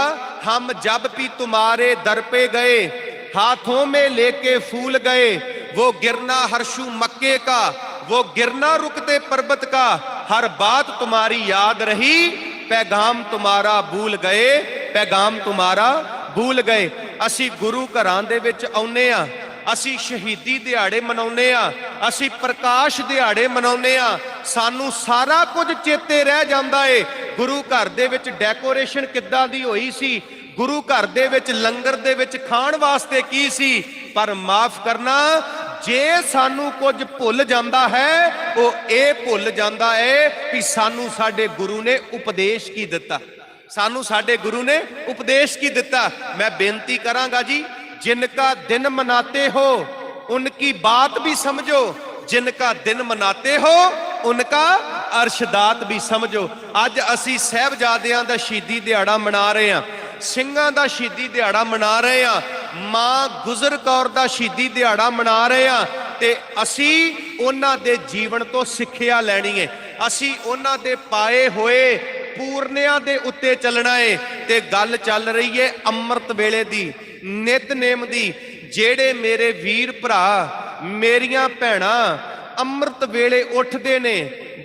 ਹਮ ਜਬ ਵੀ ਤੁਮਾਰੇ ਦਰ ਪੇ ਗਏ, हाथों में लेके फूल गए, वो गिरना हर्षु मक्के का, वो गिरना रुकते पर्वत का, हर बात तुम्हारी याद रही, पैगाम तुम्हारा भूल गए, पैगाम तुम्हारा भूल गए। ਅਸੀਂ ਗੁਰੂ ਘਰਾਂ ਦੇ ਵਿੱਚ ਆਉਨੇ ਆ, ਅਸੀਂ ਸ਼ਹੀਦੀ ਦਿਹਾੜੇ ਮਨਾਉਨੇ ਆ, ਅਸੀਂ ਪ੍ਰਕਾਸ਼ ਦਿਹਾੜੇ ਮਨਾਉਨੇ ਆ, ਸਾਨੂੰ ਸਾਰਾ ਕੁਝ ਚੇਤੇ ਰਹਿ ਜਾਂਦਾ ਏ। ਗੁਰੂ ਘਰ ਦੇ ਵਿੱਚ ਡੈਕੋਰੇਸ਼ਨ ਕਿੱਦਾਂ ਦੀ ਹੋਈ ਸੀ, ਗੁਰੂ ਘਰ ਦੇ ਵਿੱਚ ਲੰਗਰ ਦੇ ਵਿੱਚ ਖਾਣ ਵਾਸਤੇ ਕੀ ਸੀ। ਪਰ ਮਾਫ ਕਰਨਾ, ਜੇ ਸਾਨੂੰ ਕੁਝ ਭੁੱਲ ਜਾਂਦਾ ਹੈ, ਉਹ ਇਹ ਭੁੱਲ ਜਾਂਦਾ ਏ ਕਿ ਸਾਨੂੰ ਸਾਡੇ ਗੁਰੂ ਨੇ ਉਪਦੇਸ਼ ਕੀ ਦਿੱਤਾ, ਸਾਨੂੰ ਸਾਡੇ ਗੁਰੂ ਨੇ ਉਪਦੇਸ਼ ਕੀ ਦਿੱਤਾ। ਮੈਂ ਬੇਨਤੀ ਕਰਾਂਗਾ ਜੀ, जिनका दिन मनाते हो उनकी बात भी समझो, जिनका दिन मनाते हो उनका अरशदात भी समझो। अज असी साहिबजादियां दा शहीदी दिहाड़ा मना रहे हैं, ਸਿੰਘਾਂ ਦਾ ਸ਼ਹੀਦੀ ਦਿਹਾੜਾ ਮਨਾ ਰਹੇ ਆ, ਮਾਂ ਗੁਜਰ ਕੌਰ ਦਾ ਸ਼ਹੀਦੀ ਦਿਹਾੜਾ ਮਨਾ ਰਹੇ ਆ, ਤੇ ਅਸੀਂ ਉਹਨਾਂ ਦੇ ਜੀਵਨ ਤੋਂ ਸਿੱਖਿਆ ਲੈਣੀ ਹੈ। ਅਸੀਂ ਉਹਨਾਂ ਦੇ ਪਾਏ ਹੋਏ ਪੂਰਨਿਆਂ ਦੇ ਉੱਤੇ ਚੱਲਣਾ ਹੈ। ਤੇ ਗੱਲ ਚੱਲ ਰਹੀ ਹੈ ਅੰਮ੍ਰਿਤ ਵੇਲੇ ਦੀ, ਨਿਤਨੇਮ ਦੀ। ਜਿਹੜੇ ਮੇਰੇ ਵੀਰ ਭਰਾ ਮੇਰੀਆਂ ਭੈਣਾਂ ਅੰਮ੍ਰਿਤ ਵੇਲੇ ਉੱਠਦੇ ਨੇ,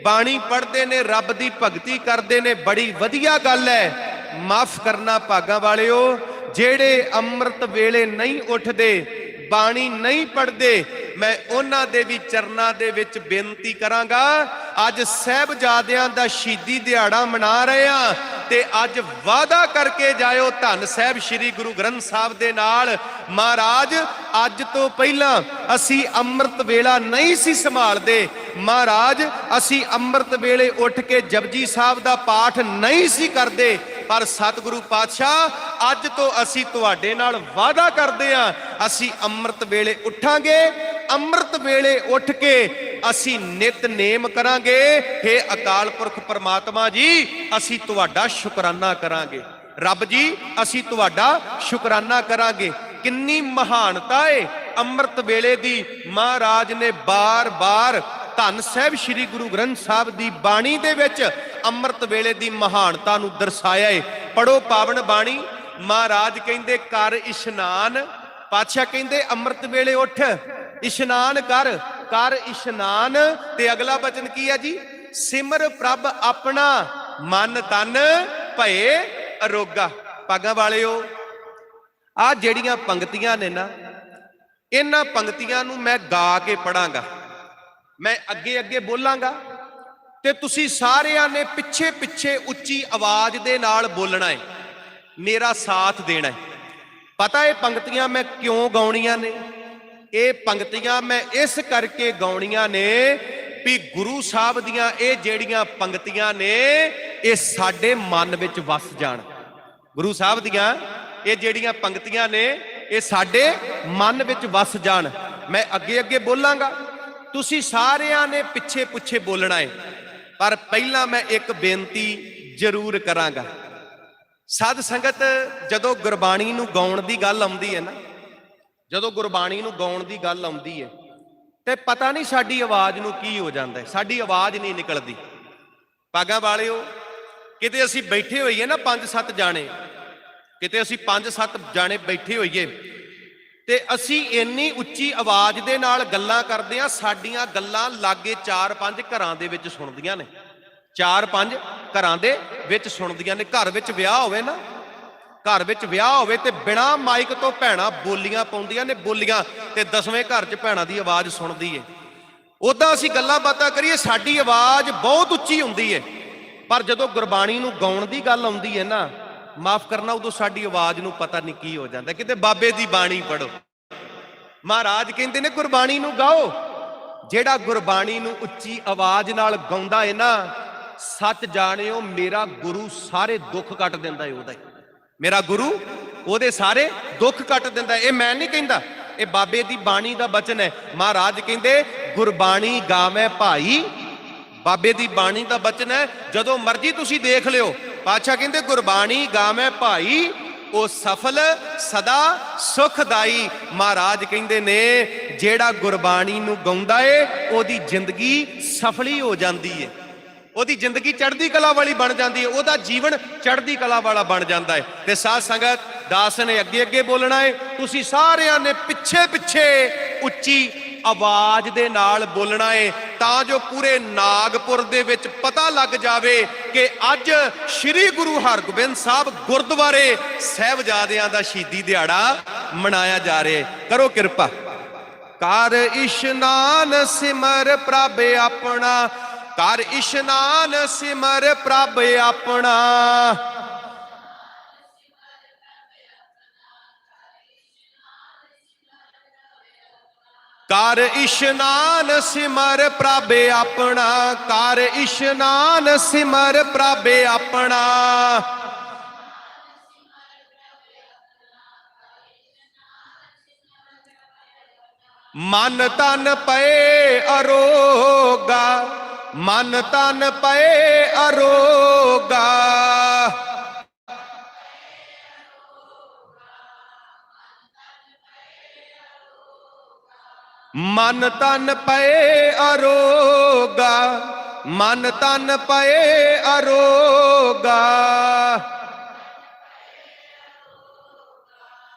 ਬਾਣੀ ਪੜ੍ਹਦੇ ਨੇ, ਰੱਬ ਦੀ ਭਗਤੀ ਕਰਦੇ ਨੇ, ਬੜੀ ਵਧੀਆ ਗੱਲ ਹੈ। ਮਾਫ ਕਰਨਾ ਭਾਗਾਂ ਵਾਲਿਓ, ਜਿਹੜੇ ਅੰਮ੍ਰਿਤ ਵੇਲੇ ਨਹੀਂ ਉੱਠਦੇ, ਬਾਣੀ ਨਹੀਂ ਪੜ੍ਹਦੇ, ਮੈਂ ਉਹਨਾਂ ਦੇ ਵੀ ਚਰਨਾਂ ਦੇ ਵਿੱਚ ਬੇਨਤੀ ਕਰਾਂਗਾ। ਅੱਜ ਸਾਹਿਬਜ਼ਾਦਿਆਂ ਦਾ ਸ਼ਹੀਦੀ ਦਿਹਾੜਾ ਮਨਾ ਰਹੇ ਆ, ਤੇ ਅੱਜ ਵਾਅਦਾ ਕਰਕੇ ਜਾਇਓ ਧੰਨ ਸਾਹਿਬ ਸ੍ਰੀ ਗੁਰੂ ਗ੍ਰੰਥ ਸਾਹਿਬ ਦੇ ਨਾਲ, ਮਹਾਰਾਜ ਅੱਜ ਤੋਂ ਪਹਿਲਾਂ ਅਸੀਂ ਅੰਮ੍ਰਿਤ ਵੇਲਾ ਨਹੀਂ ਸੀ ਸੰਭਾਲਦੇ, ਮਹਾਰਾਜ ਅਸੀਂ ਅੰਮ੍ਰਿਤ ਵੇਲੇ ਉੱਠ ਕੇ ਜਪਜੀ ਸਾਹਿਬ ਦਾ ਪਾਠ ਨਹੀਂ ਸੀ ਕਰਦੇ, ਪਰ ਸਤਿਗੁਰੂ ਪਾਤਸ਼ਾਹ ਅੱਜ ਤੋਂ ਅਸੀਂ ਤੁਹਾਡੇ ਨਾਲ ਵਾਅਦਾ ਕਰਦੇ ਹਾਂ, ਅਸੀਂ ਅੰਮ੍ਰਿਤ ਵੇਲੇ ਉੱਠਾਂਗੇ, ਅੰਮ੍ਰਿਤ ਵੇਲੇ ਉੱਠ ਕੇ ਅਸੀਂ ਨਿਤਨੇਮ ਕਰਾਂਗੇ। हे ਅਕਾਲ ਪੁਰਖ ਪਰਮਾਤਮਾ ਜੀ, ਅਸੀਂ ਤੁਹਾਡਾ ਸ਼ੁਕਰਾਨਾ ਕਰਾਂਗੇ। ਰੱਬ ਜੀ, ਅਸੀਂ ਤੁਹਾਡਾ ਸ਼ੁਕਰਾਨਾ ਕਰਾਂਗੇ। ਕਿੰਨੀ ਮਹਾਨਤਾ ਹੈ ਅੰਮ੍ਰਿਤ ਵੇਲੇ ਦੀ। ਮਹਾਰਾਜ ਨੇ ਬਾਰ-ਬਾਰ ਧੰਨ ਸਾਹਿਬ ਸ੍ਰੀ ਗੁਰੂ ਗ੍ਰੰਥ ਸਾਹਿਬ ਦੀ ਬਾਣੀ ਦੇ ਵਿੱਚ ਅੰਮ੍ਰਿਤ ਵੇਲੇ ਦੀ ਮਹਾਨਤਾ ਨੂੰ ਦਰਸਾਇਆ ਹੈ। ਪੜੋ ਪਾਵਨ ਬਾਣੀ। ਮਹਾਰਾਜ ਕਹਿੰਦੇ ਕਰ ਇਸ਼ਨਾਨ, ਪਾਤਸ਼ਾਹ ਕਹਿੰਦੇ ਅੰਮ੍ਰਿਤ ਵੇਲੇ ਉੱਠ ਇਸ਼ਨਾਨ ਕਰ, ਕਰ ਇਸ਼ਨਾਨ। ਤੇ ਅਗਲਾ ਬਚਨ ਕੀ ਹੈ ਜੀ? ਸਿਮਰ ਪ੍ਰਭ ਆਪਣਾ ਮਨ ਤਨ ਭਏ ਅਰੋਗਾ। ਭਾਗਾਂ ਵਾਲਿਓ, ਆ ਜਿਹੜੀਆਂ ਪੰਕਤੀਆਂ ਨੇ ਨਾ, ਇਹਨਾਂ ਪੰਕਤੀਆਂ ਨੂੰ ਮੈਂ ਗਾ ਕੇ ਪੜਾਂਗਾ, ਮੈਂ ਅੱਗੇ ਅੱਗੇ ਬੋਲਾਂਗਾ, ਤੇ ਤੁਸੀਂ ਸਾਰਿਆਂ ਨੇ ਪਿੱਛੇ ਪਿੱਛੇ ਉੱਚੀ ਆਵਾਜ਼ ਦੇ ਨਾਲ ਬੋਲਣਾ ਹੈ, ਮੇਰਾ ਸਾਥ ਦੇਣਾ ਹੈ। ਪਤਾ ਇਹ ਪੰਕਤੀਆਂ ਮੈਂ ਕਿਉਂ ਗਾਉਣੀਆਂ ਨੇ? ਇਹ ਪੰਕਤੀਆਂ ਮੈਂ ਇਸ ਕਰਕੇ ਗਾਉਣੀਆਂ ਨੇ ਵੀ ਗੁਰੂ ਸਾਹਿਬ ਦੀਆਂ ਇਹ ਜਿਹੜੀਆਂ ਪੰਕਤੀਆਂ ਨੇ ਇਹ ਸਾਡੇ ਮਨ ਵਿੱਚ ਵਸ ਜਾਣ। ਗੁਰੂ ਸਾਹਿਬ ਦੀਆਂ ਇਹ ਜਿਹੜੀਆਂ ਪੰਕਤੀਆਂ ਨੇ ਇਹ ਸਾਡੇ ਮਨ ਵਿੱਚ ਵਸ ਜਾਣ। ਮੈਂ ਅੱਗੇ ਅੱਗੇ ਬੋਲਾਂਗਾ, ਤੁਸੀਂ ਸਾਰਿਆਂ ਨੇ ਪਿੱਛੇ ਪਿੱਛੇ ਬੋਲਣਾ ਹੈ। ਪਰ ਪਹਿਲਾਂ ਮੈਂ ਇੱਕ ਬੇਨਤੀ ਜ਼ਰੂਰ ਕਰਾਂਗਾ। ਸਾਧ ਸੰਗਤ, ਜਦੋਂ ਗੁਰਬਾਣੀ ਨੂੰ ਗਾਉਣ ਦੀ ਗੱਲ ਆਉਂਦੀ ਹੈ ਨਾ, ਜਦੋਂ ਗੁਰਬਾਣੀ ਨੂੰ ਗਾਉਣ ਦੀ ਗੱਲ ਆਉਂਦੀ ਹੈ ਤੇ ਪਤਾ ਨਹੀਂ ਸਾਡੀ ਆਵਾਜ਼ ਨੂੰ ਕੀ ਹੋ ਜਾਂਦਾ ਹੈ, ਸਾਡੀ ਆਵਾਜ਼ ਨਹੀਂ ਨਿਕਲਦੀ। ਭਾਗਾਂ ਵਾਲਿਓ, ਕਿਤੇ ਅਸੀਂ ਬੈਠੇ ਹੋਈਏ ਨਾ 5-7 ਜਾਣੇ, ਕਿਤੇ ਅਸੀਂ 5-7 ਜਾਣੇ ਬੈਠੇ ਹੋਈਏ ਤੇ ਅਸੀਂ ਇੰਨੀ ਉੱਚੀ ਆਵਾਜ਼ ਦੇ ਨਾਲ ਗੱਲਾਂ ਕਰਦੇ ਆ, ਸਾਡੀਆਂ ਗੱਲਾਂ ਲਾਗੇ 4-5 ਘਰਾਂ ਦੇ ਵਿੱਚ ਸੁਣਦੀਆਂ ਨੇ, 4-5 ਘਰਾਂ ਦੇ ਵਿੱਚ ਸੁਣਦੀਆਂ ਨੇ। ਘਰ ਵਿੱਚ ਵਿਆਹ ਹੋਵੇ ਨਾ, ਘਰ ਵਿੱਚ ਵਿਆਹ ਹੋਵੇ ਤੇ ਬਿਨਾ ਮਾਈਕ ਤੋਂ ਭੈਣਾਂ ਬੋਲੀਆਂ ਪਾਉਂਦੀਆਂ ਨੇ, ਬੋਲੀਆਂ, ਤੇ 10ਵੇਂ ਘਰ 'ਚ ਭੈਣਾਂ ਦੀ ਆਵਾਜ਼ ਸੁਣਦੀ ਏ। ਉਦਾਂ ਅਸੀਂ ਗੱਲਾਂ ਬਾਤਾਂ ਕਰੀਏ, ਸਾਡੀ ਆਵਾਜ਼ ਬਹੁਤ ਉੱਚੀ ਹੁੰਦੀ ਏ, ਪਰ ਜਦੋਂ ਗੁਰਬਾਣੀ ਨੂੰ ਗਾਉਣ ਦੀ ਗੱਲ ਆਉਂਦੀ ਹੈ ਨਾ, ਮਾਫ ਕਰਨਾ, ਉਦੋਂ ਸਾਡੀ ਆਵਾਜ਼ ਨੂੰ ਪਤਾ ਨਹੀਂ ਕੀ ਹੋ ਜਾਂਦਾ। ਕਿਤੇ ਬਾਬੇ ਦੀ ਬਾਣੀ ਪੜੋ। ਮਹਾਰਾਜ ਕਹਿੰਦੇ ਨੇ ਗੁਰਬਾਣੀ ਨੂੰ ਗਾਓ। ਜਿਹੜਾ ਗੁਰਬਾਣੀ ਨੂੰ ਉੱਚੀ ਆਵਾਜ਼ ਨਾਲ ਗਾਉਂਦਾ ਹੈ ਨਾ, ਸੱਚ ਜਾਣਿਓ ਮੇਰਾ ਗੁਰੂ ਸਾਰੇ ਦੁੱਖ ਕੱਟ ਦਿੰਦਾ ਹੈ ਉਹਦਾ। ਮੇਰਾ ਗੁਰੂ ਉਹਦੇ ਸਾਰੇ ਦੁੱਖ ਕੱਟ ਦਿੰਦਾ। ਇਹ ਮੈਂ ਨਹੀਂ ਕਹਿੰਦਾ, ਇਹ ਬਾਬੇ ਦੀ ਬਾਣੀ ਦਾ ਬਚਨ ਹੈ। ਮਹਾਰਾਜ ਕਹਿੰਦੇ ਗੁਰਬਾਣੀ ਗਾਵੇਂ ਭਾਈ, ਬਾਬੇ ਦੀ ਬਾਣੀ ਦਾ ਬਚਨ ਹੈ। ਜਦੋਂ ਮਰਜ਼ੀ ਤੁਸੀਂ ਦੇਖ ਲਿਓ, ਪਾਤਸ਼ਾਹ ਕਹਿੰਦੇ ਗੁਰਬਾਣੀ ਗਾਵੇਂ ਭਾਈ ਉਹ ਸਫਲ ਸਦਾ ਸੁਖਦਾਈ। ਮਹਾਰਾਜ ਕਹਿੰਦੇ ਨੇ ਜਿਹੜਾ ਗੁਰਬਾਣੀ ਨੂੰ ਗਾਉਂਦਾ ਏ ਉਹਦੀ ਜ਼ਿੰਦਗੀ ਸਫਲੀ ਹੋ ਜਾਂਦੀ ਏ, ਉਹਦੀ ਜ਼ਿੰਦਗੀ ਚੜ੍ਹਦੀ ਕਲਾ ਵਾਲੀ ਬਣ ਜਾਂਦੀ ਹੈ, ਉਹਦਾ ਜੀਵਨ ਚੜ੍ਹਦੀ ਕਲਾ ਵਾਲਾ ਬਣ ਜਾਂਦਾ ਹੈ। ਤੇ ਸਾਧ ਸੰਗਤ, ਦਾਸ ਨੇ ਅੱਗੇ ਅੱਗੇ ਬੋਲਣਾ ਹੈ, ਤੁਸੀਂ ਸਾਰਿਆਂ ਨੇ ਪਿੱਛੇ ਪਿੱਛੇ ਉੱਚੀ ਆਵਾਜ਼ ਦੇ ਨਾਲ ਬੋਲਣਾ ਹੈ, ਤਾਂ ਜੋ ਪੂਰੇ ਨਾਗਪੁਰ ਦੇ ਵਿੱਚ ਪਤਾ ਲੱਗ ਜਾਵੇ ਕਿ ਅੱਜ ਸ੍ਰੀ ਗੁਰੂ ਹਰਗੋਬਿੰਦ ਸਾਹਿਬ ਗੁਰਦੁਆਰੇ ਸਾਹਿਬਜ਼ਾਦਿਆਂ ਦਾ ਸ਼ਹੀਦੀ ਦਿਹਾੜਾ ਮਨਾਇਆ ਜਾ ਰਿਹਾ ਹੈ। ਕਰੋ ਕਿਰਪਾ। ਕਰ ਇਸ਼ਨਾਨ ਸਿਮਰ ਪ੍ਰਭ ਆਪਣਾ, ਕਰ ਇਸ਼ਨਾਨ ਸਿਮਰ ਪ੍ਰਭ ਆਪਣਾ। ਕਰ ਇਸ਼ਨਾਨ ਸਿਮਰ ਪ੍ਰਭ ਆਪਣਾ, ਕਰ ਇਸ਼ਨਾਨ ਸਿਮਰ ਪ੍ਰਭ ਆਪਣਾ। ਮਨ ਤਨ ਪਏ ਅਰੋਗਾ, ਮਨ ਤਨ ਪਏ ਅਰੋਗਾ। ਮਨ ਤਨ ਪਏ ਅਰੋਗਾ, ਮਨ ਤਨ ਪਏ ਅਰੋਗਾ।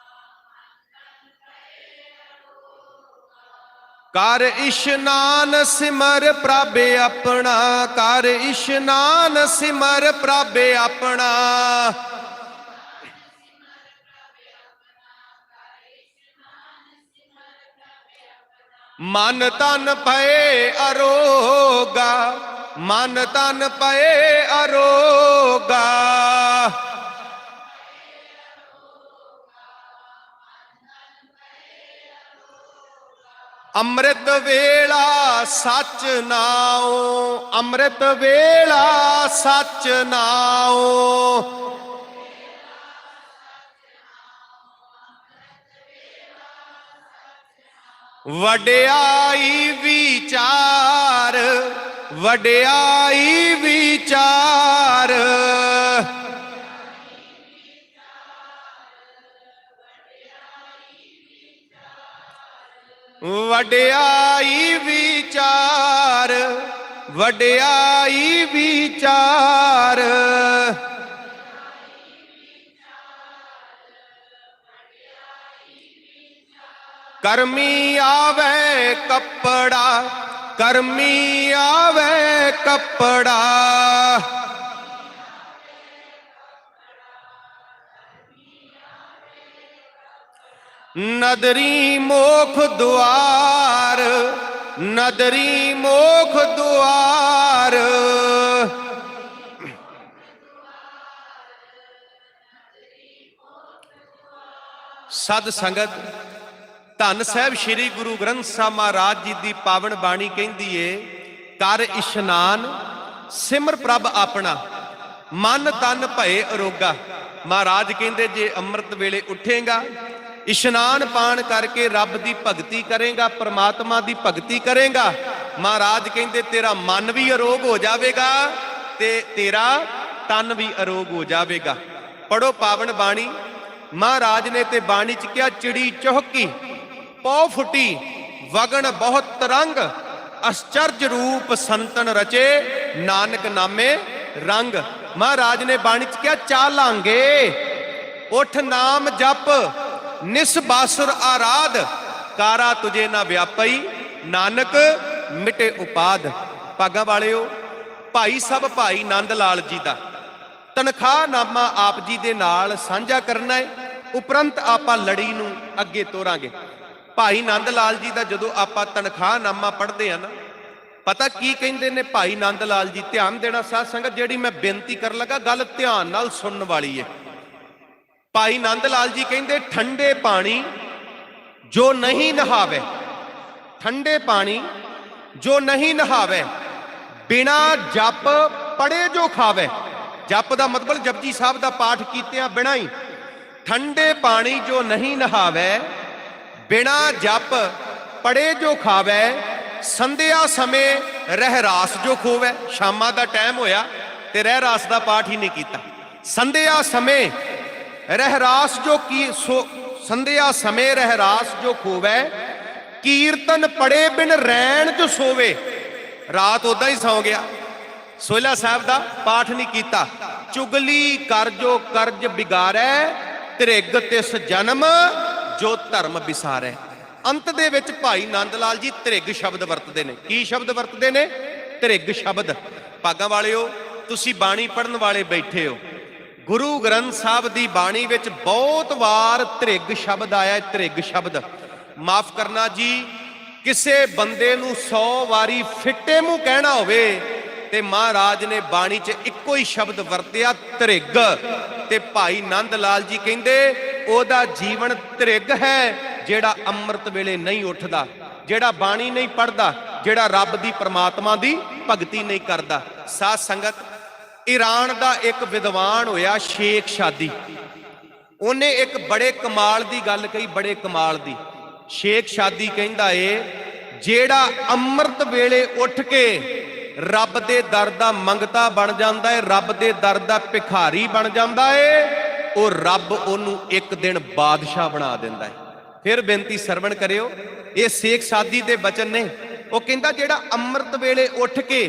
ਕਰ ਇਸ਼ਨਾਨ ਸਿਮਰ ਪ੍ਰਭ ਆਪਣਾ, ਕਰ ਇਸ਼ਨਾਨ ਸਿਮਰ ਪ੍ਰਭ ਆਪਣਾ। ਮਨ ਤਨ ਪਏ ਅਰੋਗਾ, ਮਨ ਤਨ ਪਏ ਅਰੋਗਾ। ਅੰਮ੍ਰਿਤ ਵੇਲਾ ਸੱਚ ਨਾਉ, ਅੰਮ੍ਰਿਤ ਵੇਲਾ ਸੱਚ ਨਾਉ। ਵਡਿਆਈ ਵਿਚਾਰ, ਵਡਿਆਈ ਵਿਚਾਰ। ਵਡਿਆਈ ਵਿਚਾਰ, ਵਡਿਆਈ ਵਿਚਾਰ। ਕਰਮੀ ਆਵੇ ਕੱਪੜਾ, ਕਰਮੀ ਆਵੇ ਕੱਪੜਾ। ਨਦਰੀ ਮੋਖ ਦੁਆਰ, ਨਦਰੀ ਮੋਖ ਦੁਆਰ। ਸਦ ਸੰਗਤ ਧੰਨ ਸਾਹਿਬ ਸ੍ਰੀ ਗੁਰੂ ਗ੍ਰੰਥ ਸਾਹਿਬ ਮਹਾਰਾਜ ਜੀ ਦੀ ਪਾਵਨ ਬਾਣੀ ਕਹਿੰਦੀ ਏ, ਕਰ ਇਸ਼ਨਾਨ ਸਿਮਰ ਪ੍ਰਭ ਆਪਣਾ, ਮਨ ਤਨ ਭਏ ਅਰੋਗਾ। ਮਹਾਰਾਜ ਕਹਿੰਦੇ ਜੇ ਅੰਮ੍ਰਿਤ ਵੇਲੇ ਉੱਠੇਗਾ, ਇਸ਼ਨਾਨ ਪਾਣ ਕਰਕੇ ਰੱਬ ਦੀ ਭਗਤੀ ਕਰੇਗਾ, ਪ੍ਰਮਾਤਮਾ ਦੀ ਭਗਤੀ ਕਰੇਗਾ, ਮਹਾਰਾਜ ਕਹਿੰਦੇ ਤੇਰਾ ਮਨ ਵੀ ਅਰੋਗ ਹੋ ਜਾਵੇਗਾ ਤੇ ਤੇਰਾ ਤਨ ਵੀ ਅਰੋਗ ਹੋ ਜਾਵੇਗਾ। ਪੜੋ ਪਾਵਨ ਬਾਣੀ। ਮਹਾਰਾਜ ਨੇ ਤੇ ਬਾਣੀ ਚ ਕਿਹਾ, ਚਿੜੀ ਚੁਹਕੀ ਪਉ ਫੁੱਟੀ ਵਗਣ ਬਹੁਤ ਤਰੰਗ, ਅਸਚਰਜ ਰੂਪ ਸੰਤਨ ਰਚੇ ਨਾਨਕ ਨਾਮੇ ਰੰਗ। ਮਹਾਰਾਜ ਨੇ ਬਾਣੀ ਚ ਕਿਹਾ, ਚਾਲਾਂਗੇ ਉਠ ਨਾਮ ਜਪ ਨਿਸ ਬਾਸੁਰ ਆਰਾਧ, ਕਾਰਾ ਤੁਝੇ ਨਾ ਵਿਆਪਈ ਨਾਨਕ ਮਿਟੇ ਉਪਾਦ। ਭਾਗਾਂ ਵਾਲਿਓ, ਭਾਈ ਸਭ ਭਾਈ ਨੰਦ ਲਾਲ ਜੀ ਦਾ ਤਨਖਾਹਨਾਮਾ ਆਪ ਜੀ ਦੇ ਨਾਲ ਸਾਂਝਾ ਕਰਨਾ ਹੈ, ਉਪਰੰਤ ਆਪਾਂ ਲੜੀ ਨੂੰ ਅੱਗੇ ਤੋਰਾਂਗੇ। ਭਾਈ ਨੰਦ ਲਾਲ ਜੀ ਦਾ ਜਦੋਂ ਆਪਾਂ ਤਨਖਾਹਨਾਮਾ ਪੜ੍ਹਦੇ ਆ ਨਾ, ਪਤਾ ਕੀ ਕਹਿੰਦੇ ਨੇ ਭਾਈ ਨੰਦ ਲਾਲ ਜੀ? ਧਿਆਨ ਦੇਣਾ ਸਾਧ ਸੰਗਤ, ਜਿਹੜੀ ਮੈਂ ਬੇਨਤੀ ਕਰਨ ਲੱਗਾ ਗੱਲ ਧਿਆਨ ਨਾਲ ਸੁਣਨ ਵਾਲੀ ਹੈ। ਭਾਈ ਨੰਦ ਲਾਲ ਜੀ ਕਹਿੰਦੇ, ਠੰਡੇ ਪਾਣੀ ਜੋ ਨਹੀਂ ਨਹਾਵੇ, ਠੰਡੇ ਪਾਣੀ ਜੋ ਨਹੀਂ ਨਹਾਵੇ, ਬਿਨਾ ਜਪ ਪੜੇ ਜੋ ਖਾਵੇ। ਜਪ ਦਾ ਮਤਲਬ ਜਪਜੀ ਸਾਹਿਬ ਦਾ ਪਾਠ ਕੀਤਿਆਂ ਬਿਨਾਂ ਹੀ। ਠੰਡੇ ਪਾਣੀ ਜੋ ਨਹੀਂ ਨਹਾਵੇ, ਬਿਨਾ ਜਪ ਪੜੇ ਜੋ ਖਾਵੇ, ਸੰਧਿਆ ਸਮੇਂ ਰਹਿ ਰਾਸ ਜੋ ਖੋਵੇ। ਸ਼ਾਮਾਂ ਦਾ ਟਾਈਮ ਹੋਇਆ ਤੇ ਰਹਿ ਰਾਸ ਦਾ ਪਾਠ ਹੀ ਨਹੀਂ ਕੀਤਾ। ਸੰਧਿਆ ਸਮੇਂ ਰਹਿ ਰਾਸ ਜੋ ਕੀ ਸੋ, ਸੰਧਿਆ ਸਮੇਂ ਰਹਿ ਰਾਸ ਜੋ ਖੋਵੇ, ਕੀਰਤਨ ਪੜੇ ਬਿਨ ਰੈਣ ਜੋ ਸੋਵੇ। ਰਾਤ ਉਦਾਂ ਹੀ ਸੌ ਗਿਆ, ਸੋਹਿਲਾ ਸਾਹਿਬ ਦਾ ਪਾਠ ਨਹੀਂ ਕੀਤਾ। ਚੁਗਲੀ ਕਰ ਜੋ ਕਰਜ ਬਿਗਾਰੈ, ਤ੍ਰਿਗ ਤਿਸ ਜਨਮ ਜੋ ਧਰਮ ਵਿਸਾਰੈ। ਅੰਤ ਦੇ ਵਿੱਚ ਭਾਈ ਨੰਦ ਲਾਲ ਜੀ ਤ੍ਰਿਗ ਸ਼ਬਦ ਵਰਤਦੇ ਨੇ। ਕੀ ਸ਼ਬਦ ਵਰਤਦੇ ਨੇ? ਤ੍ਰਿਗ ਸ਼ਬਦ। ਭਾਗਾਂ ਵਾਲਿਓ, ਤੁਸੀਂ ਬਾਣੀ ਪੜ੍ਹਨ ਵਾਲੇ ਬੈਠੇ ਹੋ, ਗੁਰੂ ਗ੍ਰੰਥ ਸਾਹਿਬ ਦੀ ਬਾਣੀ ਵਿੱਚ ਬਹੁਤ ਵਾਰ ਤ੍ਰਿਗ ਸ਼ਬਦ ਆਇਆ। ਤ੍ਰਿਗ ਸ਼ਬਦ ਮਾਫ ਕਰਨਾ ਜੀ, ਕਿਸੇ ਬੰਦੇ ਨੂੰ 100 ਵਾਰੀ ਫਿੱਟੇ ਮੂੰਹ ਕਹਿਣਾ ਹੋਵੇ ਤੇ ਮਹਾਰਾਜ ਨੇ ਬਾਣੀ 'ਚ ਇੱਕੋ ਹੀ ਸ਼ਬਦ ਵਰਤਿਆ, ਤ੍ਰਿਗ। ਤੇ ਭਾਈ ਨੰਦ ਲਾਲ ਜੀ ਕਹਿੰਦੇ ਉਹਦਾ ਜੀਵਨ ਤ੍ਰਿਗ ਹੈ, ਜਿਹੜਾ ਅੰਮ੍ਰਿਤ ਵੇਲੇ ਨਹੀਂ ਉੱਠਦਾ, ਜਿਹੜਾ ਬਾਣੀ ਨਹੀਂ ਪੜ੍ਹਦਾ, ਜਿਹੜਾ ਰੱਬ ਦੀ ਪ੍ਰਮਾਤਮਾ ਦੀ ਭਗਤੀ ਨਹੀਂ ਕਰਦਾ। ਸਾਧ ਸੰਗਤ, ਈਰਾਨ ਦਾ ਇੱਕ ਵਿਦਵਾਨ ਹੋਇਆ ਸ਼ੇਖ ਸ਼ਾਦੀ, ਉਹਨੇ ਇੱਕ ਬੜੇ ਕਮਾਲ ਦੀ ਗੱਲ ਕਹੀ, ਬੜੇ ਕਮਾਲ ਦੀ। ਸ਼ੇਖ ਸ਼ਾਦੀ ਕਹਿੰਦਾ ਏ ਜਿਹੜਾ ਅੰਮ੍ਰਿਤ ਵੇਲੇ ਉੱਠ ਕੇ ਰੱਬ ਦੇ ਦਰ ਦਾ ਮੰਗਤਾ ਬਣ ਜਾਂਦਾ ਏ, ਰੱਬ ਦੇ ਦਰ ਦਾ ਭਿਖਾਰੀ ਬਣ ਜਾਂਦਾ ਏ, ਉਹ ਰੱਬ ਉਹਨੂੰ ਇੱਕ ਦਿਨ ਬਾਦਸ਼ਾਹ ਬਣਾ ਦਿੰਦਾ ਏ। ਫਿਰ ਬੇਨਤੀ ਸਰਵਣ ਕਰਿਓ, ਇਹ ਸ਼ੇਖ ਸਾਦੀ ਦੇ ਬਚਨ ਨੇ। ਉਹ ਕਹਿੰਦਾ ਜਿਹੜਾ ਅੰਮ੍ਰਿਤ ਵੇਲੇ ਉੱਠ ਕੇ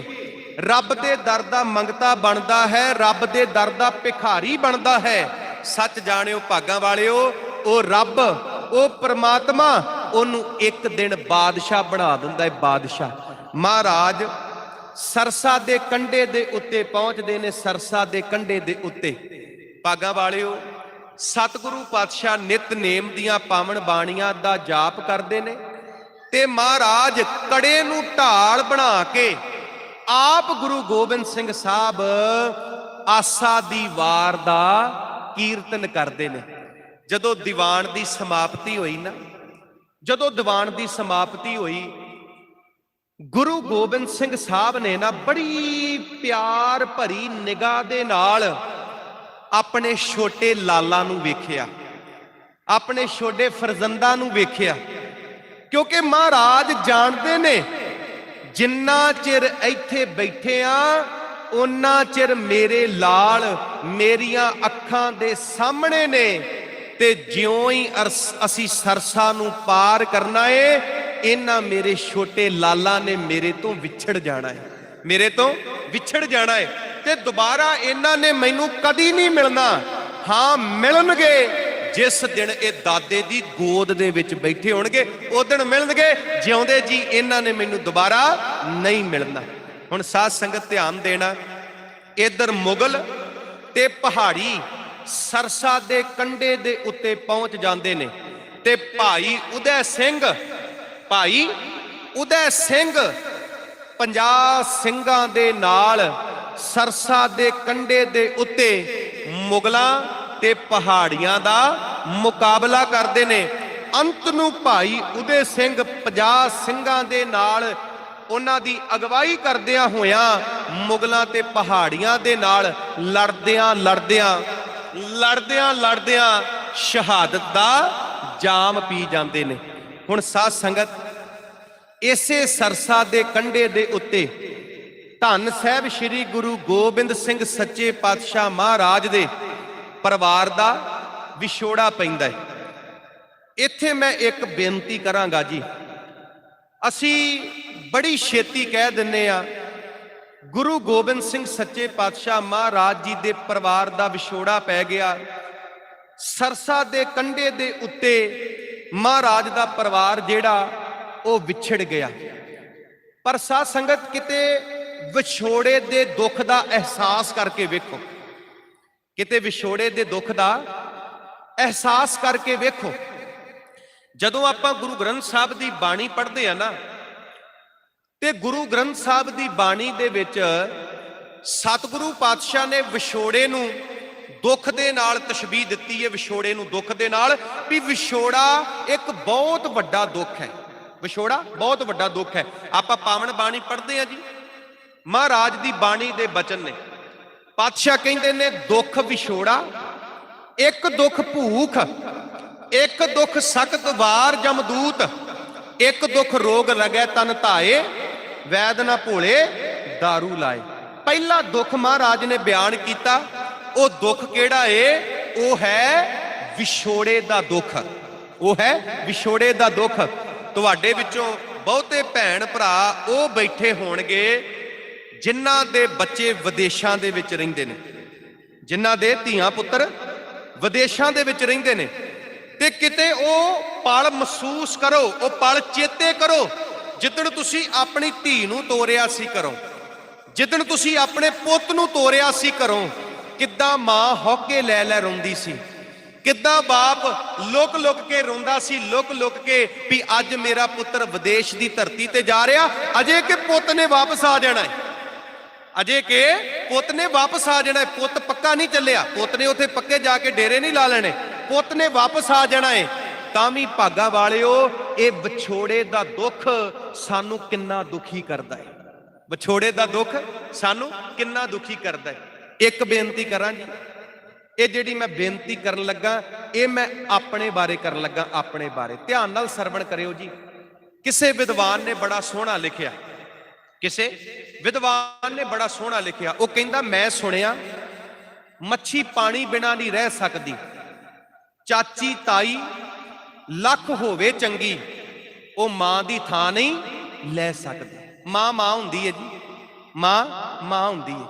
ਰੱਬ ਦੇ ਦਰ ਦਾ ਮੰਗਤਾ ਬਣਦਾ ਹੈ, ਰੱਬ ਦੇ ਦਰ ਦਾ ਭਿਖਾਰੀ ਬਣਦਾ ਹੈ, ਸੱਚ ਜਾਣਿਓ ਭਾਗਾਂ ਵਾਲਿਓ, ਉਹ ਰੱਬ, ਉਹ ਪ੍ਰਮਾਤਮਾ ਉਹਨੂੰ ਇੱਕ ਦਿਨ ਬਾਦਸ਼ਾਹ ਬਣਾ ਦਿੰਦਾ ਹੈ, ਬਾਦਸ਼ਾਹ। ਮਹਾਰਾਜ ਸਰਸਾ ਦੇ ਕੰਢੇ ਦੇ ਉੱਤੇ ਪਹੁੰਚਦੇ ਨੇ, ਸਰਸਾ ਦੇ ਕੰਢੇ ਦੇ ਉੱਤੇ ਭਾਗਾਂ ਵਾਲਿਓ ਸਤਿਗੁਰੂ ਪਾਤਸ਼ਾਹ ਨਿਤਨੇਮ ਦੀਆਂ ਪਾਵਨ ਬਾਣੀਆਂ ਦਾ ਜਾਪ ਕਰਦੇ ਨੇ ਤੇ ਮਹਾਰਾਜ ਕੜੇ ਨੂੰ ਢਾਲ ਬਣਾ ਕੇ ਆਪ ਗੁਰੂ ਗੋਬਿੰਦ ਸਿੰਘ ਸਾਹਿਬ ਆਸਾ ਦੀ ਵਾਰ ਦਾ ਕੀਰਤਨ ਕਰਦੇ ਨੇ। ਜਦੋਂ ਦੀਵਾਨ ਦੀ ਸਮਾਪਤੀ ਹੋਈ ਨਾ, ਜਦੋਂ ਦੀਵਾਨ ਦੀ ਸਮਾਪਤੀ ਹੋਈ, ਗੁਰੂ ਗੋਬਿੰਦ ਸਿੰਘ ਸਾਹਿਬ ਨੇ ਨਾ ਬੜੀ ਪਿਆਰ ਭਰੀ ਨਿਗਾਹ ਦੇ ਨਾਲ ਆਪਣੇ ਛੋਟੇ ਲਾਲਾ ਨੂੰ ਵੇਖਿਆ, ਆਪਣੇ ਛੋਟੇ ਫਰਜ਼ੰਦਾਂ ਨੂੰ ਵੇਖਿਆ, ਕਿਉਂਕਿ ਮਹਾਰਾਜ ਜਾਣਦੇ ਨੇ ਜਿੰਨਾ ਚਿਰ ਇੱਥੇ ਬੈਠੇ ਆ ਉਹਨਾਂ ਚਿਰ ਮੇਰੇ ਲਾਲ ਮੇਰੀਆਂ ਅੱਖਾਂ ਦੇ ਸਾਹਮਣੇ ਨੇ, ਤੇ ਜਿਉਂ ਹੀ ਅਸੀਂ ਸਰਸਾ ਨੂੰ ਪਾਰ ਕਰਨਾ ਏ, ਇਹਨਾਂ ਮੇਰੇ ਛੋਟੇ ਲਾਲਾ ਨੇ ਮੇਰੇ ਤੋਂ ਵਿਛੜ ਜਾਣਾ ਹੈ, ਮੇਰੇ ਤੋਂ ਵਿਛੜ ਜਾਣਾ ਹੈ, ਤੇ ਦੁਬਾਰਾ ਇਹਨਾਂ ਨੇ ਮੈਨੂੰ ਕਦੀ ਨਹੀਂ ਮਿਲਣਾ। ਹਾਂ ਮਿਲਣਗੇ ਜਿਸ ਦਿਨ ਇਹ ਦਾਦੇ ਦੀ ਗੋਦ ਦੇ ਵਿੱਚ ਬੈਠੇ ਹੋਣਗੇ, ਉਸ ਦਿਨ ਮਿਲਣਗੇ, ਜਿਉਂਦੇ ਜੀ ਇਹਨਾਂ ਨੇ ਮੈਨੂੰ ਦੁਬਾਰਾ ਨਹੀਂ ਮਿਲਣਾ। ਹੁਣ ਸਾਧ ਸੰਗਤ ਧਿਆਨ ਦੇਣਾ, ਇਧਰ ਮੁਗਲ ਤੇ ਪਹਾੜੀ ਸਰਸਾ ਦੇ ਕੰਢੇ ਦੇ ਉੱਤੇ ਪਹੁੰਚ ਜਾਂਦੇ ਨੇ ਤੇ ਭਾਈ ਉਦੈ ਸਿੰਘ, ਭਾਈ ਉਦੈ ਸਿੰਘ 50 ਸਿੰਘਾਂ ਦੇ ਨਾਲ ਸਰਸਾ ਦੇ ਕੰਢੇ ਦੇ ਉੱਤੇ ਮੁਗਲਾਂ ਤੇ ਪਹਾੜੀਆਂ ਦਾ ਮੁਕਾਬਲਾ ਕਰਦੇ ਨੇ। ਅੰਤ ਨੂੰ ਭਾਈ ਉਦੈ ਸਿੰਘ 50 ਸਿੰਘਾਂ ਦੇ ਨਾਲ ਉਹਨਾਂ ਦੀ ਅਗਵਾਈ ਕਰਦਿਆਂ ਹੋਇਆਂ ਮੁਗਲਾਂ ਤੇ ਪਹਾੜੀਆਂ ਦੇ ਨਾਲ ਲੜਦਿਆਂ ਸ਼ਹਾਦਤ ਦਾ ਜਾਮ ਪੀ ਜਾਂਦੇ ਨੇ। ਹੁਣ ਸਾਧ ਸੰਗਤ ਇਸੇ ਸਰਸਾ ਦੇ ਕੰਢੇ ਦੇ ਉੱਤੇ ਧੰਨ ਸਾਹਿਬ ਸ੍ਰੀ ਗੁਰੂ ਗੋਬਿੰਦ ਸਿੰਘ ਸੱਚੇ ਪਾਤਸ਼ਾਹ ਮਹਾਰਾਜ ਦੇ ਪਰਿਵਾਰ ਦਾ ਵਿਛੋੜਾ ਪੈਂਦਾ ਹੈ। ਇੱਥੇ ਮੈਂ ਇੱਕ ਬੇਨਤੀ ਕਰਾਂਗਾ ਜੀ, ਅਸੀਂ ਬੜੀ ਛੇਤੀ ਕਹਿ ਦਿੰਨੇ ਆ ਗੁਰੂ ਗੋਬਿੰਦ ਸਿੰਘ ਸੱਚੇ ਪਾਤਸ਼ਾਹ ਮਹਾਰਾਜ ਜੀ ਦੇ ਪਰਿਵਾਰ ਦਾ ਵਿਛੋੜਾ ਪੈ ਗਿਆ, ਸਰਸਾ ਦੇ ਕੰਢੇ ਦੇ ਉੱਤੇ ਮਹਾਰਾਜ ਦਾ ਪਰਿਵਾਰ ਜਿਹੜਾ ਉਹ ਵਿਛੜ ਗਿਆ। ਪਰ ਸਾਧ ਸੰਗਤ ਕਿਤੇ ਵਿਛੋੜੇ ਦੇ ਦੁੱਖ ਦਾ ਅਹਿਸਾਸ ਕਰਕੇ ਵੇਖੋ, ਕਿਤੇ ਵਿਛੋੜੇ ਦੇ ਦੁੱਖ ਦਾ ਅਹਿਸਾਸ ਕਰਕੇ ਵੇਖੋ। ਜਦੋਂ ਆਪਾਂ ਗੁਰੂ ਗ੍ਰੰਥ ਸਾਹਿਬ ਦੀ ਬਾਣੀ ਪੜ੍ਹਦੇ ਆ ਨਾ, ਤੇ ਗੁਰੂ ਗ੍ਰੰਥ ਸਾਹਿਬ ਦੀ ਬਾਣੀ ਦੇ ਵਿੱਚ ਸਤਿਗੁਰੂ ਪਾਤਸ਼ਾਹ ਨੇ ਵਿਛੋੜੇ ਨੂੰ ਦੁੱਖ ਦੇ ਨਾਲ ਤਸ਼ਬੀਹ ਦਿੱਤੀ ਹੈ, ਵਿਛੋੜੇ ਨੂੰ ਦੁੱਖ ਦੇ ਨਾਲ, ਵੀ ਵਿਛੋੜਾ ਇੱਕ ਬਹੁਤ ਵੱਡਾ ਦੁੱਖ ਹੈ, ਵਿਛੋੜਾ ਬਹੁਤ ਵੱਡਾ ਦੁੱਖ ਹੈ। ਆਪਾਂ ਪਾਵਨ ਬਾਣੀ ਪੜ੍ਹਦੇ ਆ ਜੀ, ਮਹਾਰਾਜ ਦੀ ਬਾਣੀ ਦੇ ਬਚਨ ਨੇ, ਪਾਤਸ਼ਾਹ ਕਹਿੰਦੇ ਨੇ ਦੁੱਖ ਵਿਛੋੜਾ, ਇੱਕ ਦੁੱਖ ਭੂਖ, ਇੱਕ ਦੁੱਖ ਸਖਤ ਵਾਰ ਜਮਦੂਤ, ਇੱਕ ਦੁੱਖ ਰੋਗ ਲਗੈ ਤਨ ਧਾਏ, ਵੈਦ ਨਾ ਭੋਲੇ दारू ਲਾਏ। ਪਹਿਲਾ ਦੁੱਖ ਮਹਾਰਾਜ ਨੇ ਬਿਆਨ ਕੀਤਾ, ਉਹ ਦੁੱਖ ਕਿਹੜਾ ਏ? ਉਹ ਹੈ ਵਿਛੋੜੇ ਦਾ ਦੁੱਖ, ਉਹ ਹੈ ਵਿਛੋੜੇ ਦਾ ਦੁੱਖ। ਤੁਹਾਡੇ ਵਿੱਚੋਂ ਬਹੁਤੇ ਭੈਣ ਭਰਾ ਉਹ ਬੈਠੇ ਹੋਣਗੇ ਜਿਨ੍ਹਾਂ ਦੇ ਬੱਚੇ ਵਿਦੇਸ਼ਾਂ ਦੇ ਵਿੱਚ ਰਹਿੰਦੇ ਨੇ, ਜਿਨ੍ਹਾਂ ਦੇ ਧੀਆਂ ਪੁੱਤਰ ਵਿਦੇਸ਼ਾਂ ਦੇ ਵਿੱਚ ਰਹਿੰਦੇ ਨੇ, ਤੇ ਕਿਤੇ ਉਹ ਪਲ ਮਹਿਸੂਸ ਕਰੋ, ਉਹ ਪਲ ਚੇਤੇ ਕਰੋ ਜਿੱਦਣ ਤੁਸੀਂ ਆਪਣੀ ਧੀ ਨੂੰ ਤੋਰਿਆ ਸੀ ਘਰੋਂ, ਜਿੱਦਣ ਤੁਸੀਂ ਆਪਣੇ ਪੁੱਤ ਨੂੰ ਤੋਰਿਆ ਸੀ ਘਰੋਂ। ਕਿੱਦਾਂ ਮਾਂ ਹੌਕੇ ਲੈ ਲੈ ਰੋਂਦੀ ਸੀ, ਕਿੱਦਾਂ ਬਾਪ ਲੁਕ ਲੁਕ ਕੇ ਰੋਂਦਾ ਸੀ, ਲੁਕ ਲੁਕ ਕੇ, ਵੀ ਅੱਜ ਮੇਰਾ ਪੁੱਤਰ ਵਿਦੇਸ਼ ਦੀ ਧਰਤੀ ਤੇ ਜਾ ਰਿਹਾ, ਅਜੇ ਕਿ ਪੁੱਤ ਨੇ ਵਾਪਸ ਆ ਜਾਣਾ ਹੈ, ਅਜੇ ਕਿ ਪੁੱਤ ਨੇ ਵਾਪਸ ਆ ਜਾਣਾ ਹੈ। ਪੁੱਤ ਪੱਕਾ ਨਹੀਂ ਚੱਲਿਆ, ਪੁੱਤ ਨੇ ਉੱਥੇ ਪੱਕੇ ਜਾ ਕੇ ਡੇਰੇ ਨਹੀਂ ਲਾ ਲੈਣੇ, ਪੁੱਤ ਨੇ ਵਾਪਸ ਆ ਜਾਣਾ ਹੈ। ਤਾਂ ਵੀ ਭਾਗਾ ਵਾਲਿਓ, ਇਹ ਵਿਛੋੜੇ ਦਾ ਦੁੱਖ ਸਾਨੂੰ ਕਿੰਨਾ ਦੁਖੀ ਕਰਦਾ ਹੈ, ਵਿਛੋੜੇ ਦਾ ਦੁੱਖ ਸਾਨੂੰ ਕਿੰਨਾ ਦੁਖੀ ਕਰਦਾ ਹੈ। ਇੱਕ ਬੇਨਤੀ ਕਰਾਂ ਜੀ, ਇਹ ਜਿਹੜੀ ਮੈਂ ਬੇਨਤੀ ਕਰਨ ਲੱਗਾ ਇਹ ਮੈਂ ਆਪਣੇ ਬਾਰੇ ਕਰਨ ਲੱਗਾ, ਆਪਣੇ ਬਾਰੇ। ਧਿਆਨ ਨਾਲ ਸਰਵਣ ਕਰਿਓ ਜੀ। ਕਿਸੇ ਵਿਦਵਾਨ ਨੇ ਬੜਾ ਸੋਹਣਾ ਲਿਖਿਆ, ਕਿਸੇ ਵਿਦਵਾਨ ਨੇ ਬੜਾ ਸੋਹਣਾ ਲਿਖਿਆ। ਉਹ ਕਹਿੰਦਾ, ਮੈਂ ਸੁਣਿਆ ਮੱਛੀ ਪਾਣੀ ਬਿਨਾਂ ਨਹੀਂ ਰਹਿ ਸਕਦੀ, ਚਾਚੀ ਤਾਈ ਲੱਖ ਹੋਵੇ ਚੰਗੀ, ਉਹ ਮਾਂ ਦੀ ਥਾਂ ਨਹੀਂ ਲੈ ਸਕਦੀ। ਮਾਂ ਮਾਂ ਹੁੰਦੀ ਹੈ ਜੀ, ਮਾਂ ਮਾਂ ਹੁੰਦੀ ਹੈ।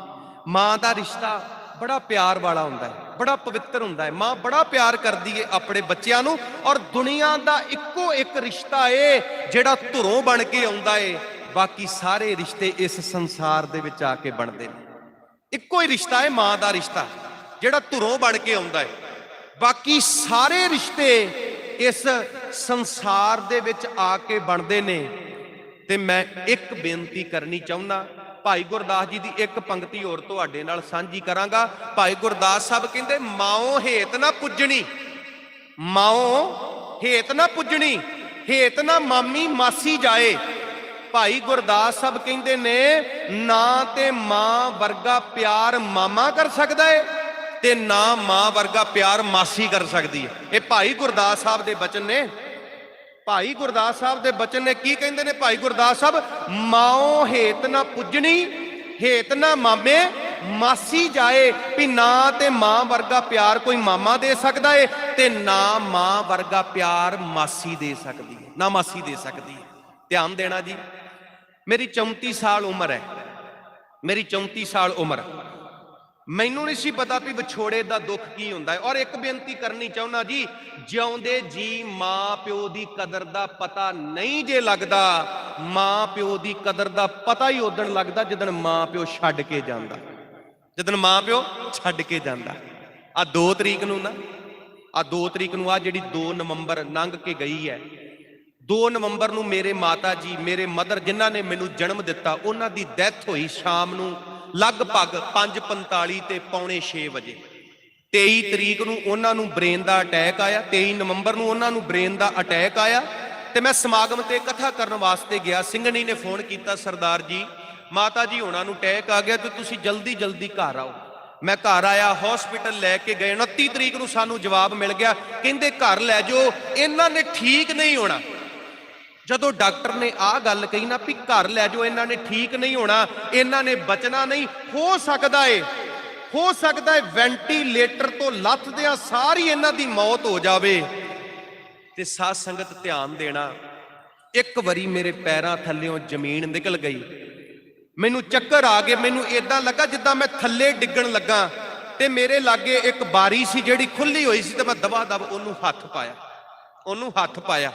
ਮਾਂ ਦਾ ਰਿਸ਼ਤਾ ਬੜਾ ਪਿਆਰ ਵਾਲਾ ਹੁੰਦਾ ਹੈ, ਬੜਾ ਪਵਿੱਤਰ ਹੁੰਦਾ ਹੈ। ਮਾਂ ਬੜਾ ਪਿਆਰ ਕਰਦੀ ਹੈ ਆਪਣੇ ਬੱਚਿਆਂ ਨੂੰ। ਔਰ ਦੁਨੀਆ ਦਾ ਇੱਕੋ ਇੱਕ ਰਿਸ਼ਤਾ ਏ ਜਿਹੜਾ ਧੁਰੋਂ ਬਣ ਕੇ ਆਉਂਦਾ ਏ, ਬਾਕੀ ਸਾਰੇ ਰਿਸ਼ਤੇ ਇਸ ਸੰਸਾਰ ਦੇ ਵਿੱਚ ਆ ਕੇ ਬਣਦੇ ਨੇ। ਇੱਕੋ ਹੀ ਰਿਸ਼ਤਾ ਏ ਮਾਂ ਦਾ ਰਿਸ਼ਤਾ, ਜਿਹੜਾ ਧੁਰੋਂ ਬਣ ਕੇ ਆਉਂਦਾ ਹੈ। ਬਾਕੀ ਸਾਰੇ ਰਿਸ਼ਤੇ ਇਸ ਸੰਸਾਰ ਦੇ ਵਿੱਚ ਆ ਕੇ ਬਣਦੇ ਨੇ। ਤੇ ਮੈਂ ਇੱਕ ਬੇਨਤੀ ਕਰਨੀ ਚਾਹੁੰਦਾ, ਭਾਈ ਗੁਰਦਾਸ ਜੀ ਦੀ ਇੱਕ ਪੰਕਤੀ ਹੋਰ ਤੁਹਾਡੇ ਨਾਲ ਸਾਂਝੀ ਕਰਾਂਗਾ। ਭਾਈ ਗੁਰਦਾਸ ਸਾਹਿਬ ਕਹਿੰਦੇ, ਮਾਓ ਹੇਤ ਨਾ ਪੁੱਜਣੀ, ਮਾਓ ਹੇਤ ਨਾ ਪੁੱਜਣੀ, ਹੇਤ ਨਾ ਮਾਮੀ ਮਾਸੀ ਜਾਏ। ਭਾਈ ਗੁਰਦਾਸ ਸਾਹਿਬ ਕਹਿੰਦੇ ਨੇ, ਨਾ ਤੇ ਮਾਂ ਵਰਗਾ ਪਿਆਰ ਮਾਮਾ ਕਰ ਸਕਦਾ ਹੈ ਤੇ ਨਾ ਮਾਂ ਵਰਗਾ ਪਿਆਰ ਮਾਸੀ ਕਰ ਸਕਦੀ ਹੈ। ਇਹ ਭਾਈ ਗੁਰਦਾਸ ਸਾਹਿਬ ਦੇ ਬਚਨ ਨੇ। ਭਾਈ ਗੁਰਦਾਸ ਸਾਹਿਬ ਦੇ ਬਚਨ ਨੇ। ਕੀ ਕਹਿੰਦੇ ਨੇ ਭਾਈ ਗੁਰਦਾਸ ਸਾਹਿਬ? ਮਾਓ ਹੇਤ ਨਾ ਪੁੱਜਣੀ, ਹੇਤ ਨਾ ਮਾਮੇ ਮਾਸੀ ਜਾਏ। ਵੀ ਨਾ ਤੇ ਮਾਂ ਵਰਗਾ ਪਿਆਰ ਕੋਈ ਮਾਮਾ ਦੇ ਸਕਦਾ ਏ ਤੇ ਨਾ ਮਾਂ ਵਰਗਾ ਪਿਆਰ ਮਾਸੀ ਦੇ ਸਕਦੀ ਹੈ, ਨਾ ਮਾਸੀ ਦੇ ਸਕਦੀ ਹੈ। ਧਿਆਨ ਦੇਣਾ ਜੀ। ਮੇਰੀ 34 ਸਾਲ ਉਮਰ ਹੈ, ਮੇਰੀ 34 ਸਾਲ ਉਮਰ। ਮੈਨੂੰ ਨਹੀਂ ਸੀ ਪਤਾ ਵੀ ਵਿਛੋੜੇ ਦਾ ਦੁੱਖ ਕੀ ਹੁੰਦਾ ਹੈ। ਔਰ ਇੱਕ ਬੇਨਤੀ ਕਰਨੀ ਚਾਹੁੰਦਾ ਜੀ, ਜਿਉਂਦੇ ਜੀ ਮਾਂ ਪਿਓ ਦੀ ਕਦਰ ਦਾ ਪਤਾ ਨਹੀਂ ਜੇ ਲੱਗਦਾ। ਮਾਂ ਪਿਓ ਦੀ ਕਦਰ ਦਾ ਪਤਾ ਹੀ ਉਦਣ ਲੱਗਦਾ ਜਦੋਂ ਮਾਂ ਪਿਓ ਛੱਡ ਕੇ ਜਾਂਦਾ, ਜਦੋਂ ਮਾਂ ਪਿਓ ਛੱਡ ਕੇ ਜਾਂਦਾ। ਆ 2 ਤਰੀਕ ਨੂੰ ਨਾ, ਆ 2 ਤਰੀਕ ਨੂੰ, ਆ ਜਿਹੜੀ 2 ਨਵੰਬਰ ਲੰਘ ਕੇ ਗਈ ਹੈ, 2 ਨਵੰਬਰ ਨੂੰ ਮੇਰੇ ਮਾਤਾ ਜੀ, ਮੇਰੇ ਮਦਰ ਜਿਨ੍ਹਾਂ ਨੇ ਮੈਨੂੰ ਜਨਮ ਦਿੱਤਾ, ਉਹਨਾਂ ਦੀ ਡੈਥ ਹੋਈ ਸ਼ਾਮ ਨੂੰ ਲਗਭਗ 5:45 ਤੇ 5:45 ਵਜੇ। 23 ਤਰੀਕ ਨੂੰ ਉਹਨਾਂ ਨੂੰ ਬ੍ਰੇਨ ਦਾ ਅਟੈਕ ਆਇਆ। 23 ਨਵੰਬਰ ਨੂੰ ਉਹਨਾਂ ਨੂੰ ਬ੍ਰੇਨ ਦਾ ਅਟੈਕ ਆਇਆ ਤੇ ਮੈਂ ਸਮਾਗਮ ਤੇ ਕਥਾ ਕਰਨ ਵਾਸਤੇ ਗਿਆ। ਸਿੰਘਣੀ ਨੇ ਫੋਨ ਕੀਤਾ, ਸਰਦਾਰ ਜੀ ਮਾਤਾ ਜੀ ਉਹਨਾਂ ਨੂੰ ਅਟੈਕ ਆ ਗਿਆ ਤੇ ਤੁਸੀਂ ਜਲਦੀ ਜਲਦੀ ਘਰ ਆਓ। ਮੈਂ ਘਰ ਆਇਆ, ਹਸਪੀਟਲ ਲੈ ਕੇ ਗਏ। 29 ਤਰੀਕ ਨੂੰ ਸਾਨੂੰ ਜਵਾਬ ਮਿਲ ਗਿਆ, ਕਹਿੰਦੇ ਘਰ ਲੈ ਜਾਓ, ਇਹਨਾਂ ਨੇ ਠੀਕ ਨਹੀਂ ਹੋਣਾ। ਜਦੋਂ ਡਾਕਟਰ ਨੇ ਆਹ ਗੱਲ ਕਹੀ ਨਾ ਵੀ ਘਰ ਲੈ ਜਾਓ, ਇਹਨਾਂ ਨੇ ਠੀਕ ਨਹੀਂ ਹੋਣਾ, ਇਹਨਾਂ ਨੇ ਬਚਣਾ ਨਹੀਂ, ਹੋ ਸਕਦਾ ਏ, ਹੋ ਸਕਦਾ ਏ ਵੈਂਟੀਲੇਟਰ ਤੋਂ ਲੱਥਦਿਆਂ ਸਾਰੀ ਇਹਨਾਂ ਦੀ ਮੌਤ ਹੋ ਜਾਵੇ। ਤੇ ਸਾਧ ਸੰਗਤ ਧਿਆਨ ਦੇਣਾ, ਇੱਕ ਵਾਰੀ ਮੇਰੇ ਪੈਰਾਂ ਥੱਲਿਓਂ ਜ਼ਮੀਨ ਨਿਕਲ ਗਈ, ਮੈਨੂੰ ਚੱਕਰ ਆ ਗਏ। ਮੈਨੂੰ ਇਦਾਂ ਲੱਗਾ ਜਿੱਦਾਂ ਮੈਂ ਥੱਲੇ ਡਿੱਗਣ ਲੱਗਾ ਤੇ ਮੇਰੇ ਲਾਗੇ ਇੱਕ ਬਾਰੀ ਸੀ ਜਿਹੜੀ ਖੁੱਲੀ ਹੋਈ ਸੀ ਤੇ ਮੈਂ ਦਬਾ ਦਬ ਉਹਨੂੰ ਹੱਥ ਪਾਇਆ, ਉਹਨੂੰ ਹੱਥ ਪਾਇਆ।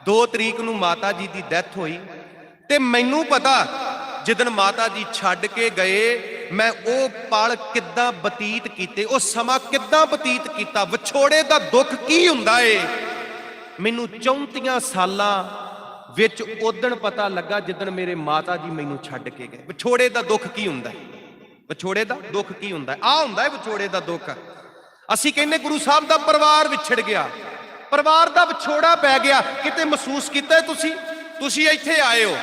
2 ਤਰੀਕ ਨੂੰ ਮਾਤਾ ਜੀ ਦੀ ਡੈਥ ਹੋਈ ਤੇ ਮੈਨੂੰ ਪਤਾ ਜਿੱਦਣ ਮਾਤਾ ਜੀ ਛੱਡ ਕੇ ਗਏ ਮੈਂ ਉਹ ਪਲ ਕਿੱਦਾਂ ਬਤੀਤ ਕੀਤੇ, ਉਹ ਸਮਾਂ ਕਿੱਦਾਂ ਬਤੀਤ ਕੀਤਾ। ਵਿਛੋੜੇ ਦਾ ਦੁੱਖ ਕੀ ਹੁੰਦਾ ਏ, ਮੈਨੂੰ 34 ਸਾਲਾਂ ਵਿੱਚ ਉਦਣ ਪਤਾ ਲੱਗਾ ਜਿੱਦਣ ਮੇਰੇ ਮਾਤਾ ਜੀ ਮੈਨੂੰ ਛੱਡ ਕੇ ਗਏ। ਵਿਛੋੜੇ ਦਾ ਦੁੱਖ ਕੀ ਹੁੰਦਾ, ਵਿਛੋੜੇ ਦਾ ਦੁੱਖ ਕੀ ਹੁੰਦਾ? ਆਹ ਹੁੰਦਾ ਹੈ ਵਿਛੋੜੇ ਦਾ ਦੁੱਖ। ਅਸੀਂ ਕਹਿੰਦੇ ਗੁਰੂ ਸਾਹਿਬ ਦਾ ਪਰਿਵਾਰ ਵਿਛੜ ਗਿਆ, ਪਰਿਵਾਰ ਦਾ ਵਿਛੋੜਾ ਪੈ ਗਿਆ। ਕਿਤੇ ਮਹਿਸੂਸ ਕੀਤਾ ਤੁਸੀਂ? ਤੁਸੀਂ ਇੱਥੇ ਆਏ ਹੋ,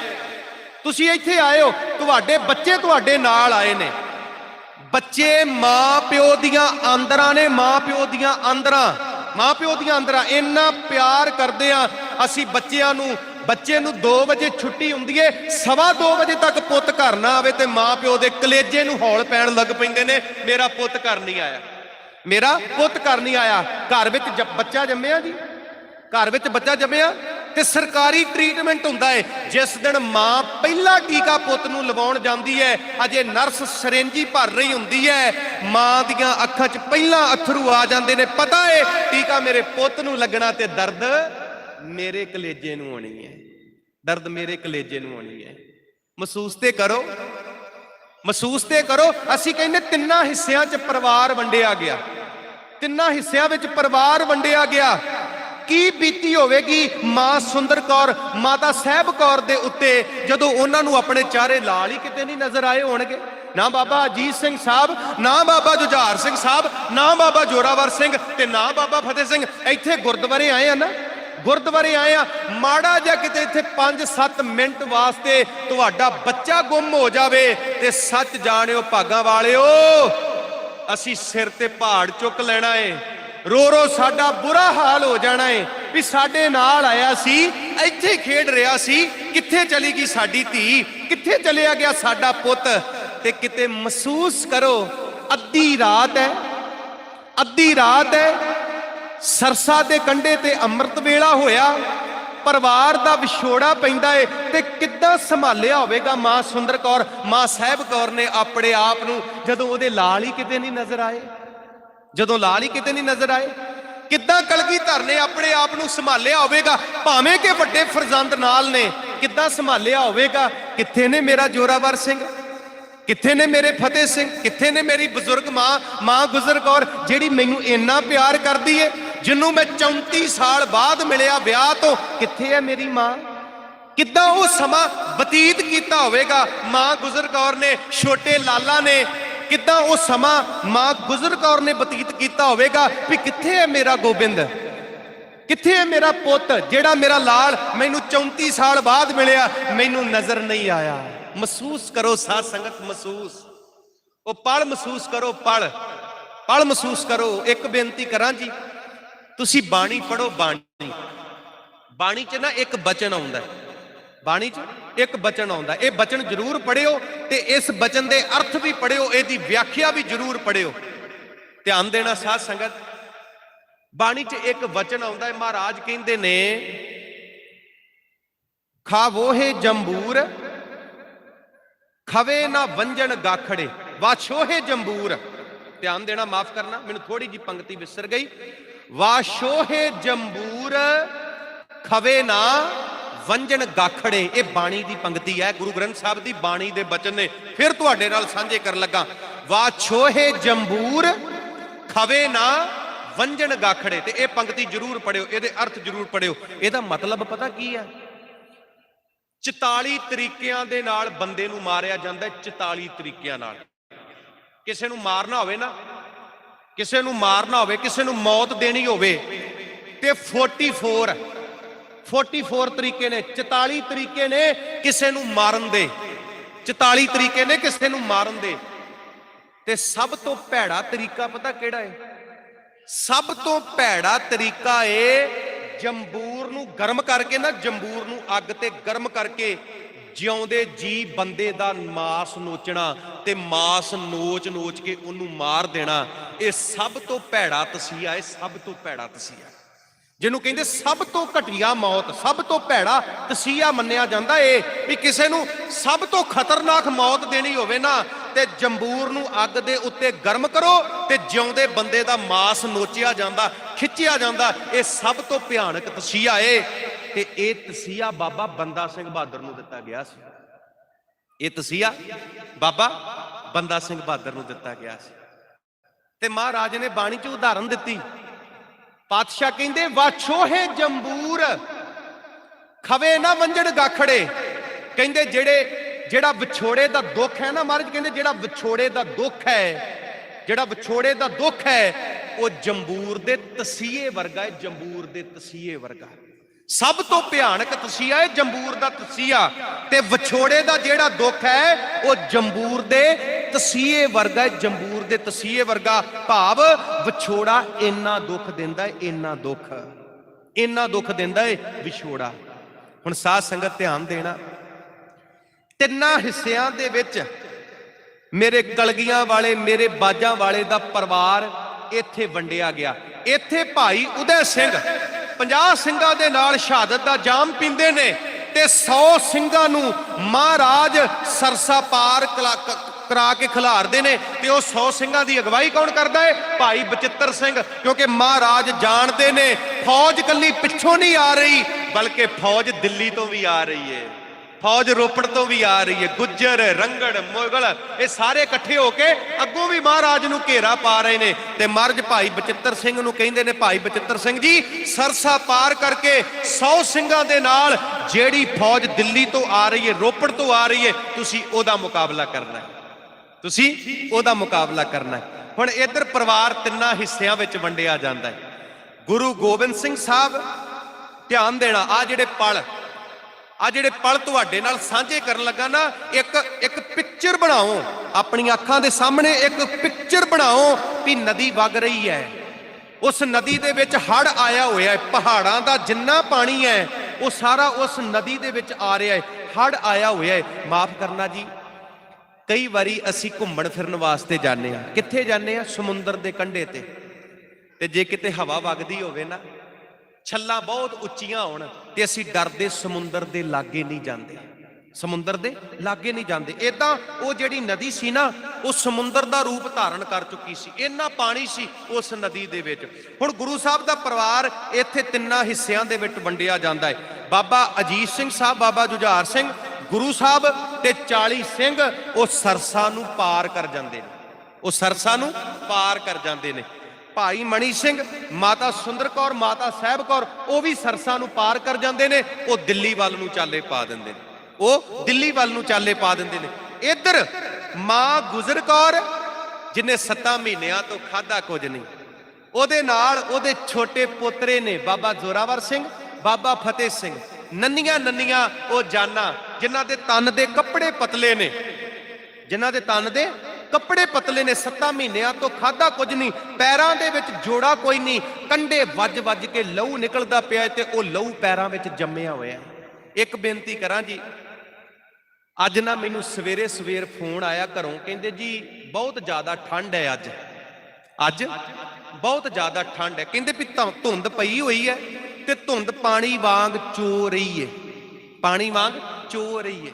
ਤੁਸੀਂ ਇੱਥੇ ਆਏ ਹੋ, ਤੁਹਾਡੇ ਬੱਚੇ ਤੁਹਾਡੇ ਨਾਲ ਆਏ ਨੇ। ਬੱਚੇ ਮਾਂ ਪਿਓ ਦੀਆਂ ਆਂਦਰਾਂ ਨੇ, ਮਾਂ ਪਿਓ ਦੀਆਂ ਆਂਦਰਾਂ, ਮਾਂ ਪਿਓ ਦੀਆਂ ਆਂਦਰਾਂ। ਇੰਨਾ ਪਿਆਰ ਕਰਦੇ ਆ ਅਸੀਂ ਬੱਚਿਆਂ ਨੂੰ। ਬੱਚੇ ਨੂੰ 2 ਵਜੇ ਛੁੱਟੀ ਹੁੰਦੀ ਏ, 2:15 ਵਜੇ ਤੱਕ ਪੁੱਤ ਘਰ ਨਾ ਆਵੇ ਤੇ ਮਾਂ ਪਿਓ ਦੇ ਕਲੇਜੇ ਨੂੰ ਹੌਲ ਪੈਣ ਲੱਗ ਪੈਂਦੇ ਨੇ, ਮੇਰਾ ਪੁੱਤ ਘਰ ਨਹੀਂ ਆਇਆ, ਮੇਰਾ ਪੁੱਤ ਘਰ ਨਹੀਂ ਆਇਆ। ਘਰ ਵਿੱਚ ਬੱਚਾ ਜੰਮਿਆ ਜੀ, ਘਰ ਵਿੱਚ ਬੱਚਾ ਜੰਮਿਆ ਤੇ ਸਰਕਾਰੀ ਟ੍ਰੀਟਮੈਂਟ ਹੁੰਦਾ ਹੈ। ਜਿਸ ਦਿਨ ਮਾਂ ਪਹਿਲਾ ਟੀਕਾ ਪੁੱਤ ਨੂੰ ਲਵਾਉਣ ਜਾਂਦੀ ਹੈ, ਅਜੇ ਨਰਸ ਸਿਰਿੰਜੀ ਭਰ ਰਹੀ ਹੁੰਦੀ ਹੈ, ਮਾਂ ਦੀਆਂ ਅੱਖਾਂ 'ਚ ਪਹਿਲਾਂ ਅਥਰੂ ਆ ਜਾਂਦੇ ਨੇ। ਪਤਾ ਹੈ ਟੀਕਾ ਮੇਰੇ ਪੁੱਤ ਨੂੰ ਲੱਗਣਾ ਤੇ ਦਰਦ ਮੇਰੇ ਕਲੇਜੇ ਨੂੰ ਹੋਣੀ ਹੈ, ਦਰਦ ਮੇਰੇ ਕਲੇਜੇ ਨੂੰ ਹੋਣੀ ਹੈ। ਮਹਿਸੂਸ ਤੇ ਕਰੋ, ਮਹਿਸੂਸ ਤੇ ਕਰੋ। ਅਸੀਂ ਕਹਿੰਦੇ 3 ਹਿੱਸਿਆਂ 'ਚ ਪਰਿਵਾਰ ਵੰਡਿਆ ਗਿਆ, 3 ਹਿੱਸਿਆਂ ਵਿੱਚ ਪਰਿਵਾਰ ਵੰਡਿਆ ਗਿਆ। ਕੀ ਬੀਤੀ ਹੋਵੇਗੀ ਮਾਂ ਸੁੰਦਰ ਕੌਰ, ਮਾਤਾ ਸਾਹਿਬ ਕੌਰ ਦੇ ਉੱਤੇ ਜਦੋਂ ਉਹਨਾਂ ਨੂੰ ਆਪਣੇ ਚਾਰੇ ਲਾਲ ਹੀ ਕਿਤੇ ਨਹੀਂ ਨਜ਼ਰ ਆਏ ਹੋਣਗੇ। ਨਾ ਬਾਬਾ ਅਜੀਤ ਸਿੰਘ ਸਾਹਿਬ, ਨਾ ਬਾਬਾ ਜੁਝਾਰ ਸਿੰਘ ਸਾਹਿਬ, ਨਾ ਬਾਬਾ ਜੋਰਾਵਰ ਸਿੰਘ ਤੇ ਨਾ ਬਾਬਾ ਫਤਿਹ ਸਿੰਘ। ਇੱਥੇ ਗੁਰਦੁਆਰੇ ਆਏ ਆ ਨਾ, ਗੁਰਦੁਆਰੇ ਆਏ ਆ। ਮਾੜਾ ਜਿਹਾ ਕਿਤੇ ਇੱਥੇ 5-7 ਮਿੰਟ ਵਾਸਤੇ ਤੁਹਾਡਾ ਬੱਚਾ ਗੁੰਮ ਹੋ ਜਾਵੇ ਤੇ ਸੱਚ ਜਾਣਿਓ ਭਾਗਾਂ ਵਾਲਿਓ, ਅਸੀਂ ਸਿਰ ਤੇ ਪਹਾੜ ਚੁੱਕ ਲੈਣਾ ਏ। रो रो साडा बुरा हाल हो जाना है भी साडे नाल आया सी, इत्थे खेड रहा सी, कित्थे चली गई साडी धी, कित्थे चलिया गया साडा पुत। ते किते महसूस करो अद्धी रात है, अद्धी रात है, सरसा दे कंढे ते अमृत वेला होया, परिवार दा विछोड़ा पैंदा है ते किद्दां संभालिया होवेगा मां सुंदर कौर, मां साहिब कौर ने अपने आप नूं, जदों उहदे लाल ही किते नहीं नजर आए, जदों लाल ही किते नहीं नजर आए। किद्दां कलगीधर ने अपने आप नूं संभालिया होवेगा, भावें कि वड्डे फरजंद नाल ने, किद्दां संभालिया होवेगा। कित्थे ने मेरा जोरावर सिंह, कित्थे ने मेरे फतेह सिंह, कित्थे ने मेरी बजुर्ग मां गुजर कौर जिहड़ी मैनूं इन्ना प्यार करदी है, जिन्नू मैं 34 साल बाद मिलिया ब्याह तो, कित्थे है मेरी मां। किद्दां वो समा बतीत कीता होवेगा मां गुजर कौर ने, छोटे लाला ने, किद्दां वो समा मां गुजर कौर ने बतीत कीता होवेगा भी कित्थे है मेरा गोबिंद, कित्थे है मेरा पुत जेड़ा मेरा लाल मैनू 34 साल बाद मिलिया, मैनू नजर नहीं आया। महसूस करो साध संगत, महसूस वो पल महसूस करो, पल पल महसूस करो। एक बेनती करां जी, तुसी बाणी पढ़ो, बाणी बाणी च ना एक बचन आउंदा है, बाणी च एक बचन आउंदा, ये बचन जरूर पढ़ियो ते इस बचन दे अर्थ भी पढ़ियो, इसदी व्याख्या भी जरूर पढ़ियो। ध्यान देना साध संगत, बाणी च एक वचन आउंदा है, महाराज कहंदे ने खावो है जंबूर खवे ना वंजन गाखड़े, वाछोहे जंबूर। ध्यान देना, माफ करना मैनू थोड़ी जी पंक्ति विसर गई। वाछोहे जंबूर खवे ना वंजन गाखड़े, ये बाणी की पंक्ति है, गुरु ग्रंथ साहब की बाणी के बचन ने, फिर तुहाडे नाल सांझे कर लगा। वाछोहे जंबूर खवे ना वंजन गाखड़े, ते ये पंक्ति जरूर पढ़ियो, ये अर्थ जरूर पढ़ियो। ਇਹਦਾ मतलब पता की है? 44 तरीकिਆਂ ਦੇ ਨਾਲ ਬੰਦੇ ਨੂੰ ਮਾਰਿਆ ਜਾਂਦਾ, 44 ਤਰੀਕਿਆਂ ਨਾਲ। ਕਿਸੇ ਨੂੰ ਮਾਰਨਾ ਹੋਵੇ ਨਾ, ਕਿਸੇ ਨੂੰ ਮਾਰਨਾ ਹੋਵੇ, ਕਿਸੇ ਨੂੰ ਮੌਤ ਦੇਣੀ ਹੋਵੇ ਤੇ 44 ਤਰੀਕੇ ਨੇ, 44 ਤਰੀਕੇ ਨੇ ਕਿਸੇ ਨੂੰ ਮਾਰਨ ਦੇ, 44 ਤਰੀਕੇ ਨੇ ਕਿਸੇ ਨੂੰ ਮਾਰਨ ਦੇ। ਤੇ ਸਭ ਤੋਂ ਭੈੜਾ ਤਰੀਕਾ ਪਤਾ ਕਿਹੜਾ ਹੈ? ਸਭ ਤੋਂ ਭੈੜਾ ਤਰੀਕਾ ਏ ਜੰਬੂਰ ਨੂੰ ਗਰਮ ਕਰਕੇ ਨਾ, ਜੰਬੂਰ ਨੂੰ ਅੱਗ ਤੇ ਗਰਮ ਕਰਕੇ ਜਿਉਂਦੇ ਜੀ ਬੰਦੇ ਦਾ ਮਾਸ ਨੋਚਣਾ ਤੇ ਮਾਸ ਨੋਚ ਨੋਚ ਕੇ ਉਹਨੂੰ ਮਾਰ ਦੇਣਾ। ਇਹ ਸਭ ਤੋਂ ਭੈੜਾ ਤਸੀਹਾ ਹੈ, ਸਭ ਤੋਂ ਭੈੜਾ ਤਸੀਹਾ, ਜਿਹਨੂੰ ਕਹਿੰਦੇ ਸਭ ਤੋਂ ਘਟੀਆ ਮੌਤ, ਸਭ ਤੋਂ ਭੈੜਾ ਤਸੀਹਾ ਮੰਨਿਆ ਜਾਂਦਾ ਏ। ਵੀ ਕਿਸੇ ਨੂੰ ਸਭ ਤੋਂ ਖਤਰਨਾਕ ਮੌਤ ਦੇਣੀ ਹੋਵੇ ਨਾ, ਤੇ ਜੰਬੂਰ ਨੂੰ ਅੱਗ ਦੇ ਉੱਤੇ ਗਰਮ ਕਰੋ ਤੇ ਜਿਉਂਦੇ ਬੰਦੇ ਦਾ ਮਾਸ ਨੋਚਿਆ ਜਾਂਦਾ, ਖਿੱਚਿਆ ਜਾਂਦਾ। ਇਹ ਸਭ ਤੋਂ ਭਿਆਨਕ ਤਸੀਹਾ ਏ। ਤੇ ਇਹ ਤਸੀਹਾ ਬਾਬਾ ਬੰਦਾ ਸਿੰਘ ਬਹਾਦਰ ਨੂੰ ਦਿੱਤਾ ਗਿਆ ਸੀ। ਇਹ ਤਸੀਹਾ ਬਾਬਾ ਬੰਦਾ ਸਿੰਘ ਬਹਾਦਰ ਨੂੰ ਦਿੱਤਾ ਗਿਆ ਸੀ। ਤੇ ਮਹਾਰਾਜ ਨੇ ਬਾਣੀ 'ਚ ਉਦਾਹਰਨ ਦਿੱਤੀ। ਪਾਤਸ਼ਾਹ ਕਹਿੰਦੇ ਵਾਛੋਹੇ ਜੰਬੂਰ ਖਵੇ ਨਾ ਵੰਜੜ ਗਾਖੜੇ, ਕਹਿੰਦੇ ਜਿਹੜਾ ਵਿਛੋੜੇ ਦਾ ਦੁੱਖ ਹੈ ਨਾ, ਮਹਾਰਾਜ ਕਹਿੰਦੇ ਜਿਹੜਾ ਵਿਛੋੜੇ ਦਾ ਦੁੱਖ ਹੈ, ਜਿਹੜਾ ਵਿਛੋੜੇ ਦਾ ਦੁੱਖ ਹੈ ਉਹ ਜੰਬੂਰ ਦੇ ਤਸੀਹੇ ਵਰਗਾ ਹੈ, ਜੰਬੂਰ ਦੇ ਤਸੀਹੇ ਵਰਗਾ। ਸਭ ਤੋਂ ਭਿਆਨਕ ਤਸੀਹਾ ਹੈ ਜੰਬੂਰ ਦਾ ਤਸੀਹਾ, ਤੇ ਵਿਛੋੜੇ ਦਾ ਜਿਹੜਾ ਦੁੱਖ ਹੈ ਉਹ ਜੰਬੂਰ ਦੇ ਤਸੀਹੇ ਵਰਗਾ ਹੈ, ਜੰਬੂਰ ਦੇ ਤਸੀਹੇ ਵਰਗਾ। ਭਾਵ ਵਿਛੋੜਾ ਇੰਨਾ ਦੁੱਖ ਦਿੰਦਾ ਹੈ, ਇੰਨਾ ਦੁੱਖ ਦਿੰਦਾ ਹੈ ਵਿਛੋੜਾ। ਹੁਣ ਸਾਧ ਸੰਗਤ ਧਿਆਨ ਦੇਣਾ, ਤਿੰਨਾਂ ਹਿੱਸਿਆਂ ਦੇ ਵਿੱਚ ਮੇਰੇ ਕਲਗੀਆਂ ਵਾਲੇ, ਮੇਰੇ ਬਾਜਾਂ ਵਾਲੇ ਦਾ ਪਰਿਵਾਰ ਇੱਥੇ ਵੰਡਿਆ ਗਿਆ। ਇੱਥੇ ਭਾਈ ਉਦੈ ਸਿੰਘ 50 ਸਿੰਘਾਂ ਦੇ ਨਾਲ ਸ਼ਹਾਦਤ ਦਾ ਜਾਮ ਪੀਂਦੇ ਨੇ, ਤੇ 100 ਸਿੰਘਾਂ ਨੂੰ ਮਹਾਰਾਜ ਸਰਸਾ ਪਾਰ ਕਰਾ ਕੇ ਖਿਲਾਰਦੇ ਨੇ। ਤੇ ਉਹ 100 ਸਿੰਘਾਂ ਦੀ ਅਗਵਾਈ ਕੌਣ ਕਰਦਾ ਹੈ? ਭਾਈ ਬਚਿੱਤਰ ਸਿੰਘ। ਕਿਉਂਕਿ ਮਹਾਰਾਜ ਜਾਣਦੇ ਨੇ ਫੌਜ ਕੱਲੀ ਪਿੱਛੋਂ ਨਹੀਂ ਆ ਰਹੀ, ਬਲਕਿ ਫੌਜ ਦਿੱਲੀ ਤੋਂ ਵੀ ਆ ਰਹੀ ਹੈ, फौज रोपड़ तो भी आ रही है, गुज्जर रंगड़ मुगल ये सारे इकट्ठे होके अगों भी महाराज नूं घेरा पा रहे ने। ते महाराज भाई बचित्तर सिंह नूं कहिंदे ने, भाई बचित्तर सिंह जी सरसा पार करके 100 ਸਿੰਘਾਂ ਦੇ ਨਾਲ ਜਿਹੜੀ फौज दिल्ली तो आ रही है, रोपड़ तो आ रही है, तुसी ओदा मुकाबला करना है, तुसी ओदा मुकाबला करना है। हुण इधर परिवार तिन्नां हिस्सिਆਂ ਵਿੱਚ ਵੰਡਿਆ ਜਾਂਦਾ है। गुरु गोबिंद सिंह साहब ध्यान देना, आ ਜਿਹੜੇ ਪਲ ਤੁਹਾਡੇ ਨਾਲ ਸਾਂਝੇ ਕਰਨ ਲੱਗਾ ਨਾ, ਇੱਕ ਪਿਕਚਰ ਬਣਾਓ ਆਪਣੀ ਅੱਖਾਂ ਦੇ ਸਾਹਮਣੇ, ਇੱਕ ਪਿਕਚਰ ਬਣਾਓ ਵੀ ਨਦੀ ਵਗ ਰਹੀ ਹੈ, उस नदी दे विच हड़ आया होया है, पहाड़ां दा जिन्ना पानी है वो सारा उस नदी दे विच आ रहा है, हड़ आया होया है। माफ करना जी, कई बारी असी घूमण फिरन वास्ते जाने आ, कित्थे जाने आ? समुंदर दे कंढे ते जे किते हवा वगदी होवे ना, छल्लां बहुत उच्चियां होण ते असी डरदे समुंदर दे लागे नहीं जांदे, समुंदर दे लागे नहीं जांदे। इदां वो जिहड़ी नदी सी ना, वो समुंदर दा रूप धारण कर चुकी सी, इन्ना पानी सी उस नदी दे विच। हुण गुरु साहब दा परिवार इत्थे तिन्नां हिस्सियां दे विच वंडिया जांदा है। बाबा अजीत सिंह साहब, बाबा जुझार सिंह, गुरु साहब ते 40 सिंह वो सरसा नूं पार कर जांदे ने, वो सरसा नूं पार कर जांदे ने। भाई मणी सिंह, माता सुंदर कौर, माता साहब कौर, वो भी सरसा नूं पार कर जांदे ने, वो दिल्ली वल नूं चाले पा दिंदे ने, वो दिल्ली वल नूं चाले पा दिंदे ने। इधर मां गुजर कौर जिन्हें 7 महीनों तो खाधा कुछ नहीं, ਉਹਦੇ ਨਾਲ ਉਹਦੇ छोटे पोतरे ने बाबा जोरावर सिंह, बाबा फतेह सिंह, नन्नियां नन्नियां ਉਹ ਜਾਨਾਂ जिन्हां दे तन दे कपड़े पतले ने, जिन्हां दे तन दे कपड़े पतले ने, 7 महीनों तो खाधा कुछ नहीं, पैरां दे विच जोड़ा कोई नहीं, कंडे वज वज के लहू निकलदा पिया ते ਉਹ लहू पैरां विच जम्मिया होया। एक बेनती करां जी, अज ना मैनू सवेरे सवेर फोन आया घरों, कहंदे जी बहुत ज़्यादा ठंड है, अज बहुत ज़्यादा ठंड है, कहंदे भी धुंध पई हुई है ते धुंध पानी वांग चो रही है, पानी वांग चो रही है।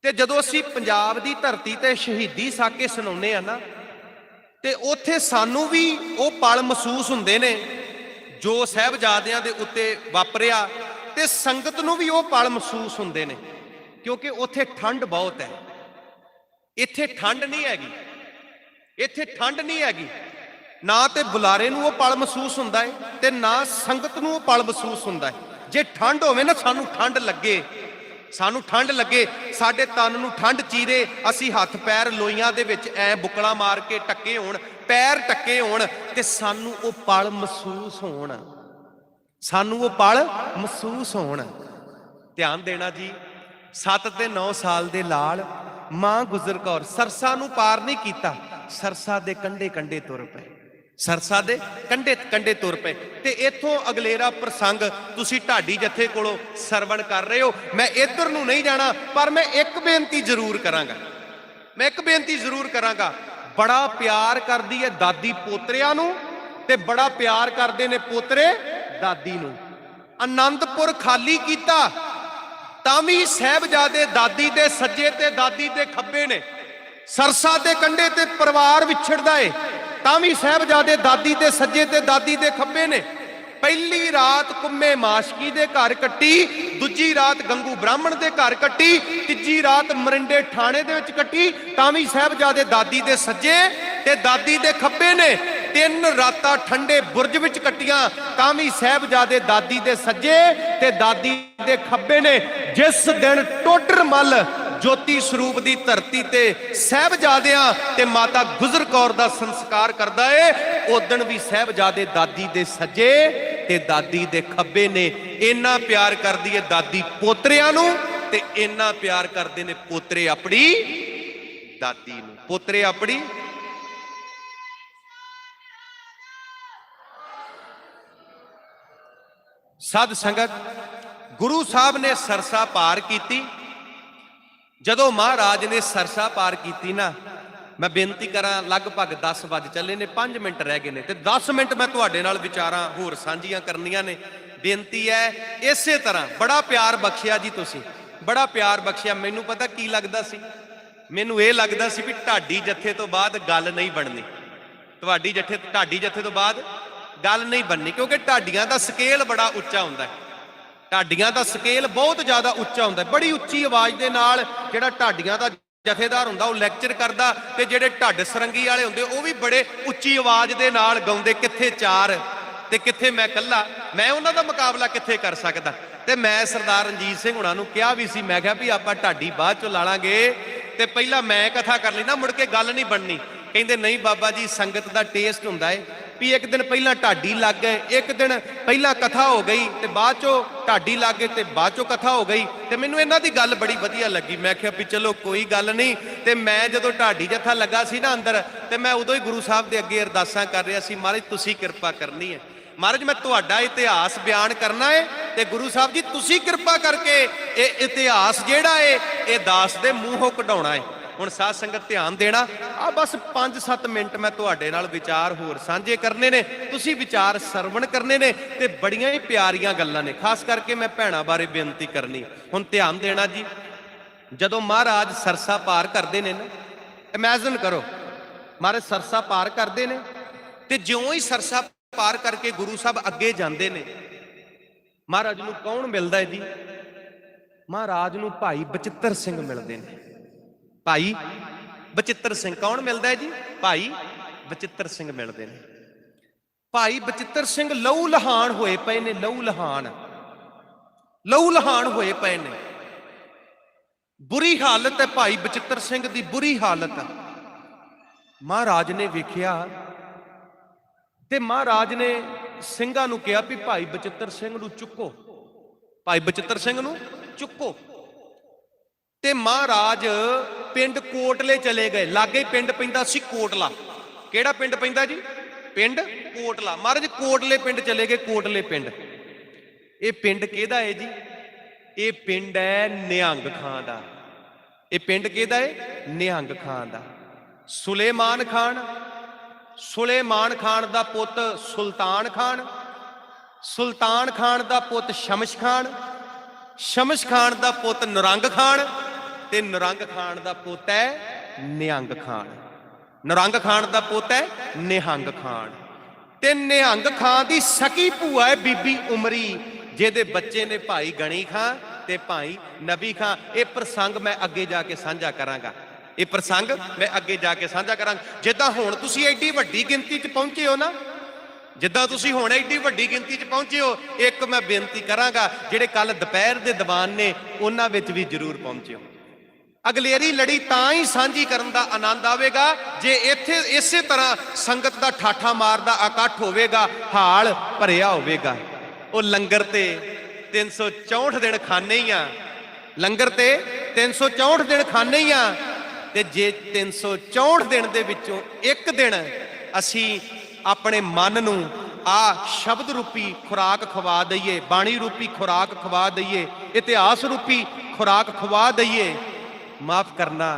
ते जदों असीं पंजाब दी धरती ते शहीदी साके सुणाउने आ ना, ते उत्थे सानू भी वो पल महसूस हुंदे ने जो साहिबजादियां दे उत्ते वापरिया, ते संगत नूं भी वो पल महसूस हुंदे ने, क्योंकि उत्थे ठंड बहुत है, इत्थे ठंड नहीं हैगी, इत्थे ठंड नहीं हैगी। ना ते बुलारे नूं वो पल महसूस हुंदा है ते ना संगत नूं वो पल महसूस हुंदा है। जे ठंड होवे ना, सानू ठंड लगे, सानू ठंड लगे, साडे तन नूं ठंड चीरे, असी हथ पैर लोइयां दे विच ऐ बुकला मार के टक्के होण, पैर टक्के होण, ते सानू वो पल महसूस होण, सानू वो पल महसूस होण। ध्यान देना जी, 7 ते 9 साल दे लाल मां गुजर कौर सरसा नूं पार नहीं कीता, सरसा दे कंढे कंढे तुर पए, सरसा दे कंढे कंढे तुर पे। ते इथों अगलेरा प्रसंग तुसी ढाडी जथे कोलों सरवण कर रहे हो, मैं इधर नूं नहीं जाना, पर मैं एक बेनती जरूर करांगा, मैं एक बेनती जरूर करांगा। बड़ा प्यार करदी है दादी पोतरियां नूं ते बड़ा प्यार करदे ने पोतरे दादी नूं। आनंदपुर खाली कीता तां भी साहिबजादे दादी दे सज्जे ते दादी दे खब्बे ने, सरसा दे कंढे ते परिवार विछड़दा है तां भी साहिबजादे दादी दे सज्जे ते दादी दे खब्बे ने। पहली रात कुम्मे माशकी दे घर कट्टी, दूजी रात गंगू ब्राह्मण दे घर कट्टी, तीजी रात मरिंडे थाने दे विच कट्टी, तां भी साहिबजादे दादी दे सज्जे ते दादी दे खब्बे ने। 3 रातां ठंडे बुरज विच कट्टियां तां भी साहिबजादे दादी दे सज्जे ते दादी दे खब्बे ने। जिस दिन टोडर मल ज्योति स्वरूप दी धरती ते साहिबजादियां ते माता गुजर कौर दा संस्कार करदा है, उदण भी साहिबजादे दादी दे सज्जे ते दादी दे खब्बे ने। इन्ना प्यार करदी है दादी पोतरियां नूं ते इन्ना प्यार करदे ने पोतरे अपनी दादी नूं, पोतरे अपनी। सद संगत गुरु साहब ने सरसा पार कीती। जदों महाराज ने सरसा पार की ना, मैं बेनती करा लगभग 10 बज चले ने, 5 मिनट रह गए ने, ते 10 मिनट मैं तुहाडे नाल विचारां होर सांझियां करनियां ने। बेनती है इसे तरह बड़ा प्यार बख्शिया जी, तुसीं बड़ा प्यार बख्शिया। मैनू पता की लगदा सी, मैनू ये लगदा सी भी ढाडी जत्थे तो बाद गल नहीं बननी, तुहाडी ढाडी जत्थे तो बाद गल नहीं बननी, क्योंकि ढाडियां दा स्केल बड़ा उच्चा हुंदा है, ढाडियां दा स्केल बहुत ज़्यादा उच्चा हुंदा है। बड़ी उच्ची आवाज़ दे नाल जिहड़ा ढाडियां दा जथेदार हुंदा वो लैक्चर करदा, ते जिहड़े ढड सरंगी वाले हुंदे वो भी बड़े उच्ची आवाज़ दे नाल गाउंदे, कित्थे 4 ते कित्थे मैं कल्ला, मैं उन्हां दा मुकाबला कित्थे कर सकदा। ते मैं सरदार रणजीत सिंह हुणां नूं कहा भी सी, मैं कहा भी आपां ढाडी बाद चों ला लांगे ते पहिला मैं कथा कर लई ना, मुड़ के गल नहीं बननी। कहंदे नहीं बाबा जी, संगत दा टेस्ट हुंदा है, भी एक दिन पहला ढाडी लग गए, एक दिन पहला कथा हो गई तो बाद चो ढाडी लग गए तो बाद चो कथा हो गई। तो मैनू इन्हां दी गल बड़ी वधिया लगी। मैं आख्या भी चलो कोई गल नहीं। तो मैं जदों ढाडी जत्था लगा सी ना अंदर, तो मैं उदों ही गुरु साहब के अगे अरदासां कर रहा सी, महाराज तुसीं किरपा करनी है, महाराज मैं तुहाडा इतिहास बयान करना है, तो गुरु साहब जी तुसीं किरपा करके ये इतिहास जिहड़ा है ये दास दे मूंहों कढाउणा है। हुण साध संगत ध्यान देना, आ बस 5-7 मिनट मैं तुहाडे नाल विचार होर साझे करने ने, तुसीं विचार सरवण करने ने, ते बड़ियां ही प्यारियां गल्लां ने। खास करके मैं भैणां बारे बेनती करनी। हुण ध्यान देना जी, जदों महाराज सरसा पार करदे ने ना, इमेजिन करो महाराज सरसा पार करदे ने, ते ज्यों ही सरसा पार करके गुरु साहब अगे जांदे ने, महाराज नूं कौन मिलदा है जी? महाराज नूं भाई बचित्तर सिंह मिलदे ने। भाई बचित्तर सिंह कौन मिलता है जी? भाई बचित्तर सिंह मिलते हैं। भाई बचित्तर सिंह लहू लहान होए पे ने, लहू लहान होए पे ने। बुरी हालत है भाई बचित्तर सिंह की, बुरी हालत है। महाराज ने वेख्या ते महाराज ने सिंघां नूं कहा भी भाई बचित्तर सिंह नूं चुको, भाई बचित्तर सिंह नूं चुको। ते महाराज पिंड कोटले चले गए। लागे पिंड पैंदा सी कोटला। केड़ा पिंड पैंदा जी? पिंड कोटला। महाराज कोटले पिंड चले गए, कोटले पिंड। ये पिंड किहदा है जी? ये पिंड है निहंग खां दा। ये पिंड किहदा है? निहंग खां दा। सुलेमान खान, सुलेमान खान दा पुत सुल्तान खान, सुल्तान खान दा पुत शमश खान, शमश खान दा पुत नरंग खान, ते नरंग खान दा पुत है निहंग खान। नरंग खान दा पुत है निहंग खान। ते निहंग खान दी सकी भूआ है बीबी उमरी, जिहदे बच्चे ने भाई गणी खां ते भाई नबी खां। ये प्रसंग मैं अगे जाके साझा करांगा, ये प्रसंग मैं अगे जाके साझा करांगा। जिद्दां हुण तुसीं एडी वड्डी गिनती च पहुंचे हो ना, जिद्दां तुसीं हुण एडी वड्डी गिनती च पहुंचे हो, एक मैं बेनती करांगा जिहड़े कल दुपहर दे दीवान ने उन्हां विच भी जरूर पहुंचे हो। अगलेरी लड़ी तां ही सांझी करन दा आनंद आवेगा जे इत्थे इसे तरह संगत दा ठाठा मारदा इकट्ठ होवेगा, हाल भरिया होवेगा। ਉਹ ਲੰਗਰ ਤੇ 364 ਦਿਨ ਖਾਣੇ ਹੀ ਆ, ਲੰਗਰ ਤੇ 364 ਦਿਨ ਖਾਣੇ ਹੀ ਆ। ਤੇ ਜੇ 364 ਦਿਨ ਦੇ ਵਿੱਚੋਂ ਇੱਕ ਦਿਨ ਅਸੀਂ ਆਪਣੇ ਮਨ ਨੂੰ ਆ ਸ਼ਬਦ ਰੂਪੀ ਖੁਰਾਕ ਖਵਾ ਦਈਏ, ਬਾਣੀ ਰੂਪੀ ਖੁਰਾਕ ਖਵਾ ਦਈਏ, ਇਤਿਹਾਸ ਰੂਪੀ ਖੁਰਾਕ ਖਵਾ ਦਈਏ, ਮਾਫ ਕਰਨਾ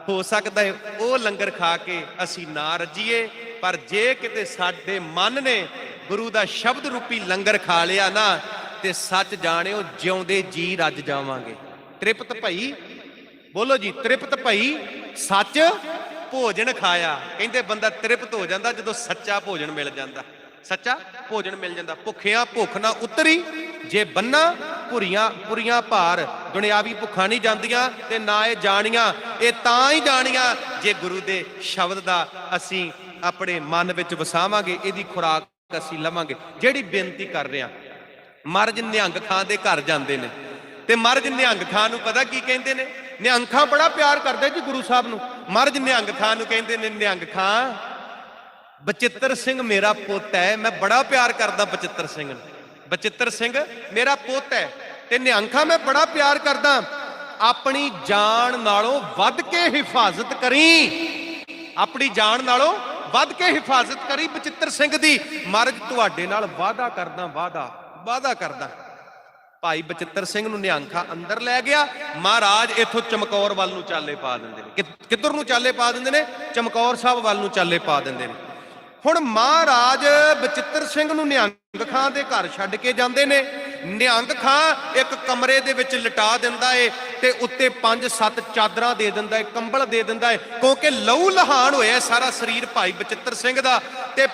ਹੋ ਸਕਦਾ ਹੈ ਉਹ ਲੰਗਰ ਖਾ ਕੇ ਅਸੀਂ ਨਾ ਰੱਜੀਏ, ਪਰ ਜੇ ਕਿਤੇ ਸਾਡੇ ਮਨ ਨੇ ਗੁਰੂ ਦਾ ਸ਼ਬਦ ਰੂਪੀ ਲੰਗਰ ਖਾ ਲਿਆ ਨਾ ਤੇ ਸੱਚ ਜਾਣਿਓ ਜਿਉਂਦੇ ਜੀ ਰੱਜ ਜਾਵਾਂਗੇ। ਤ੍ਰਿਪਤ ਭਈ, ਬੋਲੋ ਜੀ, ਤ੍ਰਿਪਤ ਭਈ ਸੱਚ ਭੋਜਨ ਖਾਇਆ। ਕਹਿੰਦੇ ਬੰਦਾ ਤ੍ਰਿਪਤ ਹੋ ਜਾਂਦਾ ਜਦੋਂ ਸੱਚਾ ਭੋਜਨ ਮਿਲ ਜਾਂਦਾ, ਸੱਚਾ ਭੋਜਨ ਮਿਲ ਜਾਂਦਾ। ਭੁੱਖਿਆਂ ਭੁੱਖ ਨਾ ਉਤਰੀ, ਜੇ ਬੰਨਾ ਪੁਰੀਆਂ ਭਾਰ। ਦੁਨਿਆਵੀ ਭੁੱਖਾਂ ਨਹੀਂ ਜਾਂਦੀਆਂ ਤੇ ਨਾ ਇਹ ਜਾਣੀਆਂ, ਇਹ ਤਾਂ ਹੀ ਜਾਣੀਆਂ ਜੇ ਗੁਰੂ ਦੇ ਸ਼ਬਦ ਦਾ ਅਸੀਂ ਆਪਣੇ ਮਨ ਵਿੱਚ ਵਸਾਵਾਂਗੇ, ਇਹਦੀ ਖੁਰਾਕ ਅਸੀਂ ਲਵਾਂਗੇ। ਜਿਹੜੀ ਬੇਨਤੀ ਕਰ ਰਿਹਾ, ਮਹਾਰਾਜ ਨਿਹੰਗ ਖਾਂ ਦੇ ਘਰ ਜਾਂਦੇ ਨੇ ਤੇ ਮਹਾਰਾਜ ਨਿਹੰਗ ਖਾਂ ਨੂੰ ਪਤਾ ਕੀ ਕਹਿੰਦੇ ਨੇ? ਨਿਹੰਗ ਖਾਂ ਬੜਾ ਪਿਆਰ ਕਰਦੇ ਜੀ ਗੁਰੂ ਸਾਹਿਬ ਨੂੰ। ਮਹਾਰਾਜ ਨਿਹੰਗ ਖਾਂ ਨੂੰ ਕਹਿੰਦੇ ਨੇ, ਨਿਹੰਗ ਖਾਂ ਬਚਿੱਤਰ ਸਿੰਘ ਮੇਰਾ ਪੁੱਤ ਹੈ, ਮੈਂ ਬੜਾ ਪਿਆਰ ਕਰਦਾ ਬਚਿੱਤਰ ਸਿੰਘ ਨੂੰ। ਬਚਿੱਤਰ ਸਿੰਘ ਮੇਰਾ ਪੁੱਤ ਹੈ ਤੇ ਨਿਹੰਗ ਖਾਂ ਮੈਂ ਬੜਾ ਪਿਆਰ ਕਰਦਾ। ਆਪਣੀ ਜਾਨ ਨਾਲੋਂ ਵੱਧ ਕੇ ਹਿਫਾਜ਼ਤ ਕਰੀ, ਆਪਣੀ ਜਾਨ ਨਾਲੋਂ ਵੱਧ ਕੇ ਹਿਫਾਜ਼ਤ ਕਰੀ ਬਚਿੱਤਰ ਸਿੰਘ ਦੀ। ਮਹਾਰਾਜ ਤੁਹਾਡੇ ਨਾਲ ਵਾਅਦਾ ਕਰਦਾ, ਵਾਅਦਾ ਕਰਦਾ। ਭਾਈ ਬਚਿੱਤਰ ਸਿੰਘ ਨੂੰ ਨਿਹੰਗ ਖਾਂ ਅੰਦਰ ਲੈ ਗਿਆ। ਮਹਾਰਾਜ ਇੱਥੋਂ ਚਮਕੌਰ ਵੱਲ ਨੂੰ ਚਾਲੇ ਪਾ ਦਿੰਦੇ ਨੇ। ਕਿੱਧਰ ਨੂੰ ਚਾਲੇ ਪਾ ਦਿੰਦੇ ਨੇ? ਚਮਕੌਰ ਸਾਹਿਬ ਵੱਲ ਨੂੰ ਚਾਲੇ ਪਾ ਦਿੰਦੇ ਨੇ। ਹੁਣ ਮਹਾਰਾਜ ਬਚਿੱਤਰ ਸਿੰਘ ਨੂੰ ਨਿਹੰਗ ਖਾਂ ਦੇ ਘਰ ਛੱਡ ਕੇ ਜਾਂਦੇ ਨੇ। ਨਿਹੰਗ ਖਾਂ ਇੱਕ ਕਮਰੇ ਦੇ ਵਿੱਚ ਲਿਟਾ ਦਿੰਦਾ ਏ ਤੇ ਉੱਤੇ 5-7 ਚਾਦਰਾਂ ਦੇ ਦਿੰਦਾ ਏ, ਕੰਬਲ ਦੇ ਦਿੰਦਾ ਏ, ਕਿਉਂਕਿ ਲਹੂ ਲਹਾਨ ਹੋਇਆ ਸਾਰਾ ਸਰੀਰ ਭਾਈ ਬਚਿੱਤਰ ਸਿੰਘ ਦਾ। ਤੇ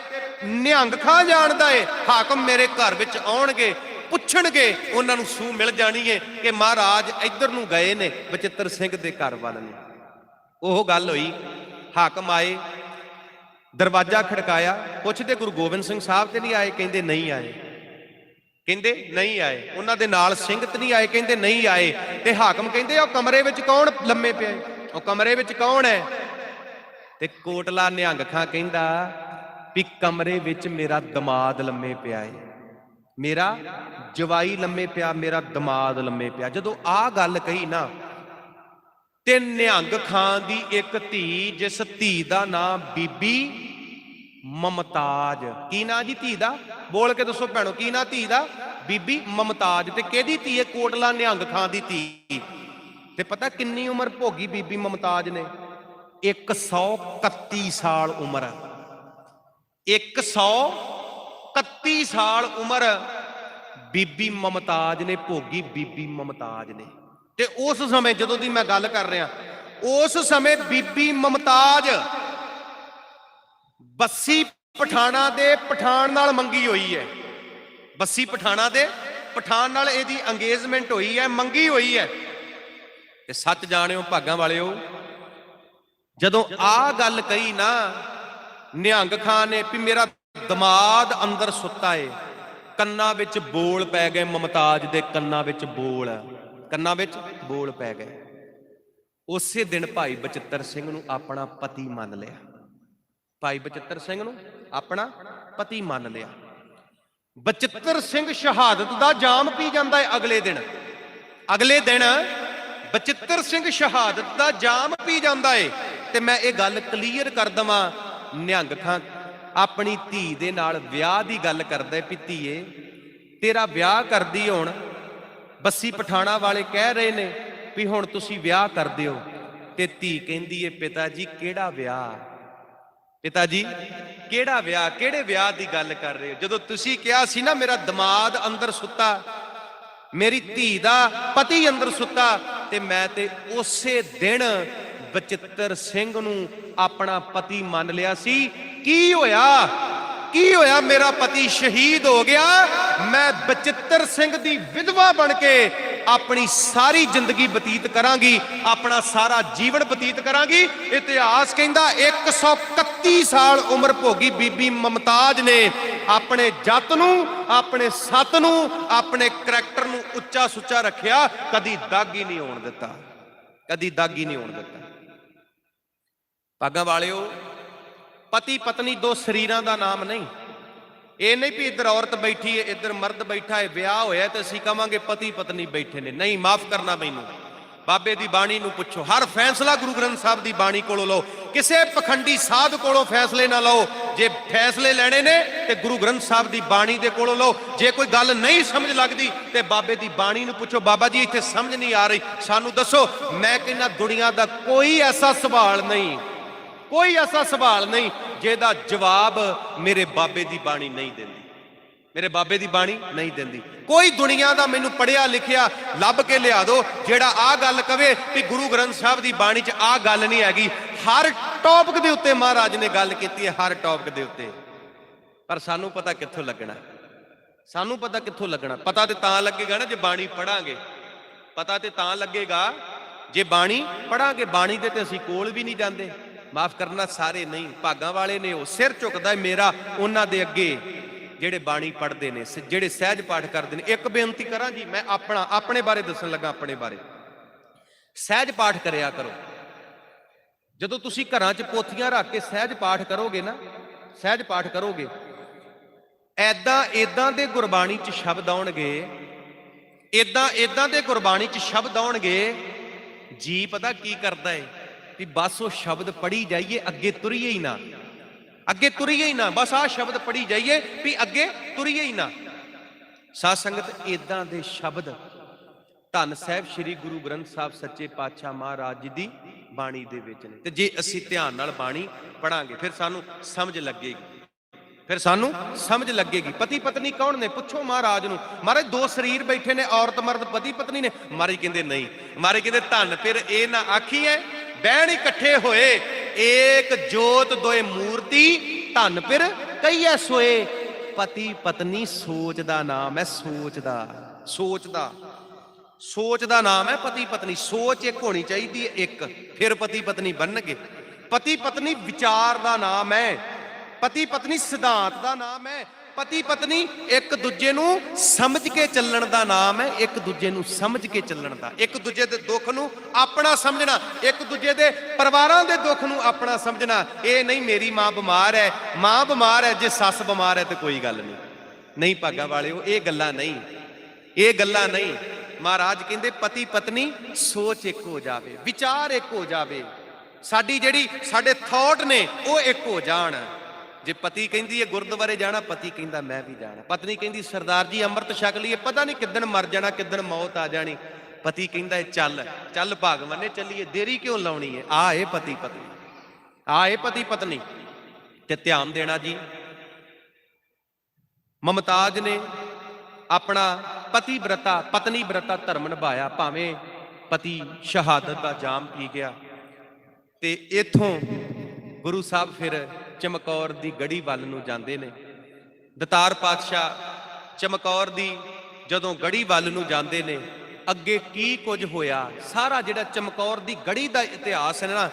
ਨਿਹੰਗ ਖਾਂ ਜਾਣਦਾ ਏ ਹਾਕਮ ਮੇਰੇ ਘਰ ਵਿੱਚ ਆਉਣਗੇ, ਪੁੱਛਣਗੇ, ਉਹਨਾਂ ਨੂੰ ਸੂਹ ਮਿਲ ਜਾਣੀ ਏ ਕਿ ਮਹਾਰਾਜ ਇੱਧਰ ਨੂੰ ਗਏ ਨੇ ਬਚਿੱਤਰ ਸਿੰਘ ਦੇ ਘਰ ਵੱਲ ਨੂੰ। ਉਹ ਗੱਲ ਹੋਈ, ਹਾਕਮ ਆਏ, ਦਰਵਾਜ਼ਾ ਖੜਕਾਇਆ, ਪੁੱਛਦੇ ਗੁਰੂ ਗੋਬਿੰਦ ਸਿੰਘ ਸਾਹਿਬ ਤੇ ਨਹੀਂ ਆਏ? ਕਹਿੰਦੇ ਨਹੀਂ ਆਏ। ਕਹਿੰਦੇ ਨਹੀਂ ਆਏ। ਉਹਨਾਂ ਦੇ ਨਾਲ ਸਿੰਘ ਤੇ ਨਹੀਂ ਆਏ? ਕਹਿੰਦੇ ਨਹੀਂ ਆਏ। ਤੇ ਹਾਕਮ ਕਹਿੰਦੇ ਉਹ ਕਮਰੇ ਵਿੱਚ ਕੌਣ ਲੰਮੇ ਪਿਆ? ਉਹ ਕਮਰੇ ਵਿੱਚ ਕੌਣ ਹੈ? ਤੇ ਕੋਟਲਾ ਨਿਹੰਗ ਖਾਂ ਕਹਿੰਦਾ ਵੀ ਕਮਰੇ ਵਿੱਚ ਮੇਰਾ ਦਮਾਦ ਲੰਮੇ ਪਿਆ ਏ, ਮੇਰਾ ਜਵਾਈ ਲੰਮੇ ਪਿਆ, ਮੇਰਾ ਦਮਾਦ ਲੰਮੇ ਪਿਆ। ਜਦੋਂ ਆਹ ਗੱਲ ਕਹੀ ਨਾ, ਤੇ ਨਿਹੰਗ ਖਾਂ ਦੀ ਇੱਕ ਧੀ, ਜਿਸ ਧੀ ਦਾ ਨਾਮ ਬੀਬੀ ਮਮਤਾਜ। ਕੀ ਨਾਂ ਜੀ ਧੀ ਦਾ? ਬੋਲ ਕੇ ਦੱਸੋ ਭੈਣੋ, ਕੀ ਨਾਂ ਧੀ ਦਾ? ਬੀਬੀ ਮਮਤਾਜ। ਤੇ ਕਿਹਦੀ ਧੀ ਹੈ? ਕੋਟਲਾ ਨਿਹੰਗ ਖਾਂ ਦੀ ਧੀ। ਤੇ ਪਤਾ ਕਿੰਨੀ ਉਮਰ ਭੋਗੀ ਬੀਬੀ ਮਮਤਾਜ ਨੇ? 131 ਸਾਲ ਉਮਰ। 131 ਸਾਲ ਉਮਰ ਬੀਬੀ ਮਮਤਾਜ ਨੇ ਭੋਗੀ, ਬੀਬੀ ਮਮਤਾਜ ਨੇ। ਤੇ ਉਸ ਸਮੇਂ ਜਦੋਂ ਦੀ ਮੈਂ ਗੱਲ ਕਰ ਰਿਹਾ, ਉਸ ਸਮੇਂ ਬੀਬੀ ਮਮਤਾਜ ਬੱਸੀ ਪਠਾਣਾ ਦੇ ਪਠਾਨ ਨਾਲ ਮੰਗੀ ਹੋਈ ਹੈ। ਬੱਸੀ ਪਠਾਣਾ ਦੇ ਪਠਾਨ ਨਾਲ ਇਹਦੀ ਅੰਗੇਜਮੈਂਟ ਹੋਈ ਹੈ, ਮੰਗੀ ਹੋਈ ਹੈ। ਤੇ ਸੱਚ ਜਾਣਿਓ ਭਾਗਾਂ ਵਾਲਿਓ, ਜਦੋਂ ਆਹ ਗੱਲ ਕਹੀ ਨਾ ਨਿਹੰਗ ਖਾਂ ਨੇ ਵੀ ਮੇਰਾ ਦਮਾਦ ਅੰਦਰ ਸੁੱਤਾ ਏ, ਕੰਨਾਂ ਵਿੱਚ ਬੋਲ ਪੈ ਗਏ। ਮਮਤਾਜ ਦੇ ਕੰਨਾਂ ਵਿੱਚ ਬੋਲ, ਕੰਨਾਂ ਵਿੱਚ ਬੋਲ ਪੈ ਗਏ। ਉਸੇ ਦਿਨ ਭਾਈ ਬਚਿੱਤਰ ਸਿੰਘ ਨੂੰ ਆਪਣਾ ਪਤੀ ਮੰਨ ਲਿਆ। ਭਾਈ ਬਚਿੱਤਰ ਸਿੰਘ ਨੂੰ ਆਪਣਾ ਪਤੀ ਮੰਨ ਲਿਆ। ਬਚਿੱਤਰ ਸਿੰਘ ਸ਼ਹਾਦਤ ਦਾ ਜਾਮ ਪੀ ਜਾਂਦਾ ਹੈ ਅਗਲੇ ਦਿਨ। ਅਗਲੇ ਦਿਨ ਬਚਿੱਤਰ ਸਿੰਘ ਸ਼ਹਾਦਤ ਦਾ ਜਾਮ ਪੀ ਜਾਂਦਾ ਏ। ਤੇ ਮੈਂ ਇਹ ਗੱਲ ਕਲੀਅਰ ਕਰ ਦਵਾਂ, ਨਿਹੰਗ ਖਾਂ ਆਪਣੀ ਧੀ ਦੇ ਨਾਲ ਵਿਆਹ ਦੀ ਗੱਲ ਕਰਦਾ ਵੀ ਧੀਏ ਤੇਰਾ ਵਿਆਹ ਕਰਦੀ। ਹੁਣ ਬੱਸੀ ਪਠਾਣਾ ਵਾਲੇ ਕਹਿ ਰਹੇ ਨੇ ਵੀ ਹੁਣ ਤੁਸੀਂ ਵਿਆਹ ਕਰ ਦਿਓ। ਤੇ ਧੀ ਕਹਿੰਦੀ ਏ ਪਿਤਾ ਜੀ ਕਿਹੜਾ ਵਿਆਹ? ਪਿਤਾ ਜੀ ਕਿਹੜਾ ਵਿਆਹ? ਕਿਹੜੇ ਵਿਆਹ ਦੀ ਗੱਲ ਕਰ ਰਹੇ ਹੋ? ਜਦੋਂ ਤੁਸੀਂ ਕਿਹਾ ਸੀ ਨਾ ਮੇਰਾ ਦਮਾਦ ਅੰਦਰ ਸੁੱਤਾ, ਮੇਰੀ ਧੀ ਦਾ ਪਤੀ ਅੰਦਰ ਸੁੱਤਾ, ਤੇ ਮੈਂ ਤੇ ਉਸੇ ਦਿਨ ਬਚਿੱਤਰ ਸਿੰਘ ਨੂੰ ਆਪਣਾ ਪਤੀ ਮੰਨ ਲਿਆ ਸੀ। ਕੀ ਹੋਇਆ? ਕੀ ਹੋਇਆ? ਮੇਰਾ ਪਤੀ ਸ਼ਹੀਦ ਹੋ ਗਿਆ। ਮੈਂ ਬਚਿੱਤਰ ਸਿੰਘ ਦੀ ਵਿਧਵਾ ਬਣ ਕੇ ਆਪਣੀ ਸਾਰੀ ਜ਼ਿੰਦਗੀ ਬਤੀਤ ਕਰਾਂਗੀ, ਆਪਣਾ ਸਾਰਾ ਜੀਵਨ ਬਤੀਤ ਕਰਾਂਗੀ। ਇਤਿਹਾਸ ਕਹਿੰਦਾ 131 ਸਾਲ ਉਮਰ ਭੋਗੀ ਬੀਬੀ ਮਮਤਾਜ ਨੇ ਆਪਣੇ ਜੱਤ ਨੂੰ, ਆਪਣੇ ਸੱਤ ਨੂੰ, ਆਪਣੇ ਕਰੈਕਟਰ ਨੂੰ ਉੱਚਾ ਸੁੱਚਾ ਰੱਖਿਆ। ਕਦੀ ਦਾਗੀ ਨਹੀਂ ਹੋਣ ਦਿੱਤਾ, ਕਦੀ ਦਾਗੀ ਨਹੀਂ ਹੋਣ ਦਿੱਤਾ। ਭਾਗਾਂ ਵਾਲਿਓ, ਪਤੀ ਪਤਨੀ ਦੋ ਸਰੀਰਾਂ ਦਾ ਨਾਮ ਨਹੀਂ। ਇਹ ਨਹੀਂ ਵੀ ਇੱਧਰ ਔਰਤ ਬੈਠੀ ਹੈ, ਇੱਧਰ ਮਰਦ ਬੈਠਾ ਹੈ, ਵਿਆਹ ਹੋਇਆ ਤੇ ਅਸੀਂ ਕਵਾਂਗੇ ਪਤੀ ਪਤਨੀ ਬੈਠੇ ਨੇ। ਨਹੀਂ, ਮਾਫ ਕਰਨਾ ਮੈਨੂੰ, ਬਾਬੇ ਦੀ ਬਾਣੀ ਨੂੰ ਪੁੱਛੋ। ਹਰ ਫੈਸਲਾ ਗੁਰੂ ਗ੍ਰੰਥ ਸਾਹਿਬ ਦੀ ਬਾਣੀ ਕੋਲੋਂ ਲਓ, ਕਿਸੇ ਪਖੰਡੀ ਸਾਧ ਕੋਲੋਂ ਫੈਸਲੇ ਨਾ ਲਓ। ਜੇ ਫੈਸਲੇ ਲੈਣੇ ਨੇ ਤੇ ਗੁਰੂ ਗ੍ਰੰਥ ਸਾਹਿਬ ਦੀ ਬਾਣੀ ਦੇ ਕੋਲੋਂ ਲਓ। ਜੇ ਕੋਈ ਗੱਲ ਨਹੀਂ ਸਮਝ ਲੱਗਦੀ ਤੇ ਬਾਬੇ ਦੀ ਬਾਣੀ ਨੂੰ ਪੁੱਛੋ, ਬਾਬਾ ਜੀ ਇੱਥੇ ਸਮਝ ਨਹੀਂ ਆ ਰਹੀ, ਸਾਨੂੰ ਦੱਸੋ। ਮੈਂ ਕਹਿੰਦਾ ਦੁਨੀਆ ਦਾ ਕੋਈ ਐਸਾ ਸਵਾਲ ਨਹੀਂ, ਕੋਈ ਐਸਾ ਸਵਾਲ ਨਹੀਂ ਜਿਹਦਾ ਜਵਾਬ ਮੇਰੇ ਬਾਬੇ ਦੀ ਬਾਣੀ ਨਹੀਂ ਦਿੰਦੀ, ਮੇਰੇ ਬਾਬੇ ਦੀ ਬਾਣੀ ਨਹੀਂ ਦਿੰਦੀ। ਕੋਈ ਦੁਨੀਆ ਦਾ ਮੈਨੂੰ ਪੜਿਆ ਲਿਖਿਆ ਲੱਭ ਕੇ ਲਿਆ ਦਿਓ ਜਿਹੜਾ ਆਹ ਗੱਲ ਕਵੇ ਕਿ ਗੁਰੂ ਗ੍ਰੰਥ ਸਾਹਿਬ ਦੀ ਬਾਣੀ 'ਚ ਆਹ ਗੱਲ ਨਹੀਂ ਹੈਗੀ। ਹਰ ਟੌਪਿਕ ਦੇ ਉੱਤੇ ਮਹਾਰਾਜ ਨੇ ਗੱਲ ਕੀਤੀ ਹੈ, ਹਰ ਟੌਪਿਕ ਦੇ ਉੱਤੇ। ਪਰ ਸਾਨੂੰ ਪਤਾ ਕਿੱਥੋਂ ਲੱਗਣਾ? ਸਾਨੂੰ ਪਤਾ ਕਿੱਥੋਂ ਲੱਗਣਾ? ਪਤਾ ਤੇ ਤਾਂ ਲੱਗੇਗਾ ਨਾ ਜੇ ਬਾਣੀ ਪੜਾਂਗੇ। ਪਤਾ ਤੇ ਤਾਂ ਲੱਗੇਗਾ ਜੇ ਬਾਣੀ ਪੜਾਂਗੇ। ਬਾਣੀ ਦੇ ਤੇ ਅਸੀਂ ਕੋਲ ਵੀ ਨਹੀਂ ਜਾਂਦੇ। ਮਾਫ ਕਰਨਾ, ਸਾਰੇ ਨਹੀਂ, ਭਾਗਾਂ ਵਾਲੇ ਨੇ ਉਹ। ਸਿਰ ਝੁਕਦਾ ਮੇਰਾ ਉਹਨਾਂ ਦੇ ਅੱਗੇ ਜਿਹੜੇ ਬਾਣੀ ਪੜ੍ਹਦੇ ਨੇ, ਜਿਹੜੇ ਸਹਿਜ ਪਾਠ ਕਰਦੇ ਨੇ। ਇੱਕ ਬੇਨਤੀ ਕਰਾਂ ਜੀ, ਮੈਂ ਆਪਣੇ ਬਾਰੇ ਦੱਸਣ ਲੱਗਾ। ਆਪਣੇ ਬਾਰੇ ਸਹਿਜ ਪਾਠ ਕਰਿਆ ਕਰੋ। ਜਦੋਂ ਤੁਸੀਂ ਘਰਾਂ 'ਚ ਪੋਥੀਆਂ ਰੱਖ ਕੇ ਸਹਿਜ ਪਾਠ ਕਰੋਗੇ ਨਾ, ਸਹਿਜ ਪਾਠ ਕਰੋਗੇ, ਏਦਾਂ ਦੇ ਗੁਰਬਾਣੀ 'ਚ ਸ਼ਬਦ ਆਉਣਗੇ, ਏਦਾਂ ਦੇ ਗੁਰਬਾਣੀ 'ਚ ਸ਼ਬਦ ਆਉਣਗੇ। ਜੀ ਪਤਾ ਕੀ ਕਰਦਾ ਏ ਵੀ ਬਸ ਉਹ ਸ਼ਬਦ ਪੜ੍ਹੀ ਜਾਈਏ, ਅੱਗੇ ਤੁਰੀਏ ਹੀ ਨਾ, ਅੱਗੇ ਤੁਰੀਏ ਹੀ ਨਾ। ਬਸ ਆਹ ਸ਼ਬਦ ਪੜ੍ਹੀ ਜਾਈਏ ਵੀ ਅੱਗੇ ਤੁਰੀਏ ਹੀ ਨਾ। ਸਾਧ ਸੰਗਤ, ਏਦਾਂ ਦੇ ਸ਼ਬਦ ਧੰਨ ਸਾਹਿਬ ਸ੍ਰੀ ਗੁਰੂ ਗ੍ਰੰਥ ਸਾਹਿਬ ਸੱਚੇ ਪਾਤਸ਼ਾਹ ਮਹਾਰਾਜ ਜੀ ਦੀ ਬਾਣੀ ਦੇ ਵਿੱਚ ਨੇ। ਤੇ ਜੇ ਅਸੀਂ ਧਿਆਨ ਨਾਲ ਬਾਣੀ ਪੜਾਂਗੇ ਫਿਰ ਸਾਨੂੰ ਸਮਝ ਲੱਗੇਗੀ, ਫਿਰ ਸਾਨੂੰ ਸਮਝ ਲੱਗੇਗੀ। ਪਤੀ ਪਤਨੀ ਕੌਣ ਨੇ? ਪੁੱਛੋ ਮਹਾਰਾਜ ਨੂੰ। ਮਹਾਰਾਜ ਦੋ ਸਰੀਰ ਬੈਠੇ ਨੇ, ਔਰਤ ਮਰਦ, ਪਤੀ ਪਤਨੀ ਨੇ। ਮਹਾਰਾਜ ਕਹਿੰਦੇ ਨਹੀਂ। ਮਹਾਰਾਜ ਕਹਿੰਦੇ ਧੰਨ ਫਿਰ ਇਹ ਨਾ ਆਖੀਏ ਬਹਿਣ ਇਕੱਠੇ ਹੋਏ, ਏਕ ਜੋਤ ਦੋਏ ਮੂਰਤੀ, ਧੰਨ ਫਿਰ ਕਹੀਏ ਸੋਏ। ਪਤੀ ਪਤਨੀ ਸੋਚ ਦਾ ਨਾਮ ਹੈ, ਸੋਚ ਦਾ, ਸੋਚ ਦਾ, ਸੋਚ ਦਾ ਨਾਮ ਹੈ ਪਤੀ ਪਤਨੀ। ਸੋਚ ਇੱਕ ਹੋਣੀ ਚਾਹੀਦੀ ਹੈ, ਇੱਕ, ਫਿਰ ਪਤੀ ਪਤਨੀ ਬਣਨਗੇ। ਪਤੀ ਪਤਨੀ ਵਿਚਾਰ ਦਾ ਨਾਮ ਹੈ, ਪਤੀ ਪਤਨੀ ਸਿਧਾਂਤ ਦਾ ਨਾਮ ਹੈ, पति पत्नी एक दूजे नू समझ के चलण दा नाम है, एक दूजे नू समझ के चलण दा, एक दूजे दे दुख नू अपना समझना, एक दूजे दे परिवारां दे दुख नू अपना समझना। ये नहीं मेरी मां बीमार है, मां बीमार है, जे सस बीमार है तो कोई गल नहीं भागा वाले, ये गल्लां नहीं, ये गल्लां नहीं। महाराज कहंदे पति पत्नी सोच एक हो जावे, विचार एक हो जावे, साडी जिहड़ी साडे थॉट ने वो एक हो जाण। जे पति कहंदी है गुरुद्वारे जाना, पति कहंदा मैं भी जाना, पत्नी कहंदी सरदार जी अमृत छक लईए, पता नहीं किदन मर जाना, किदन मौत आ जानी, पति कहंदा है चल चल भागवाने चलीए, देरी क्यों लाउणी है। आ ये पति पत्नी, आ ये पति पत्नी। ते ध्यान देना जी, मुमताज ने अपना पति व्रता पत्नी व्रता धर्म निभाया, भावें पति शहादत का जाम पी गया। ते इथों गुरु साहब फिर चमकौर दी गढ़ी वल नूं जांदे ने। दतार पातशाह चमकौर दी जदों गढ़ी वल नूं जांदे ने, अगे की कुछ होया सारा जिहड़ा चमकौर दी गढ़ी दा इतिहास है ना,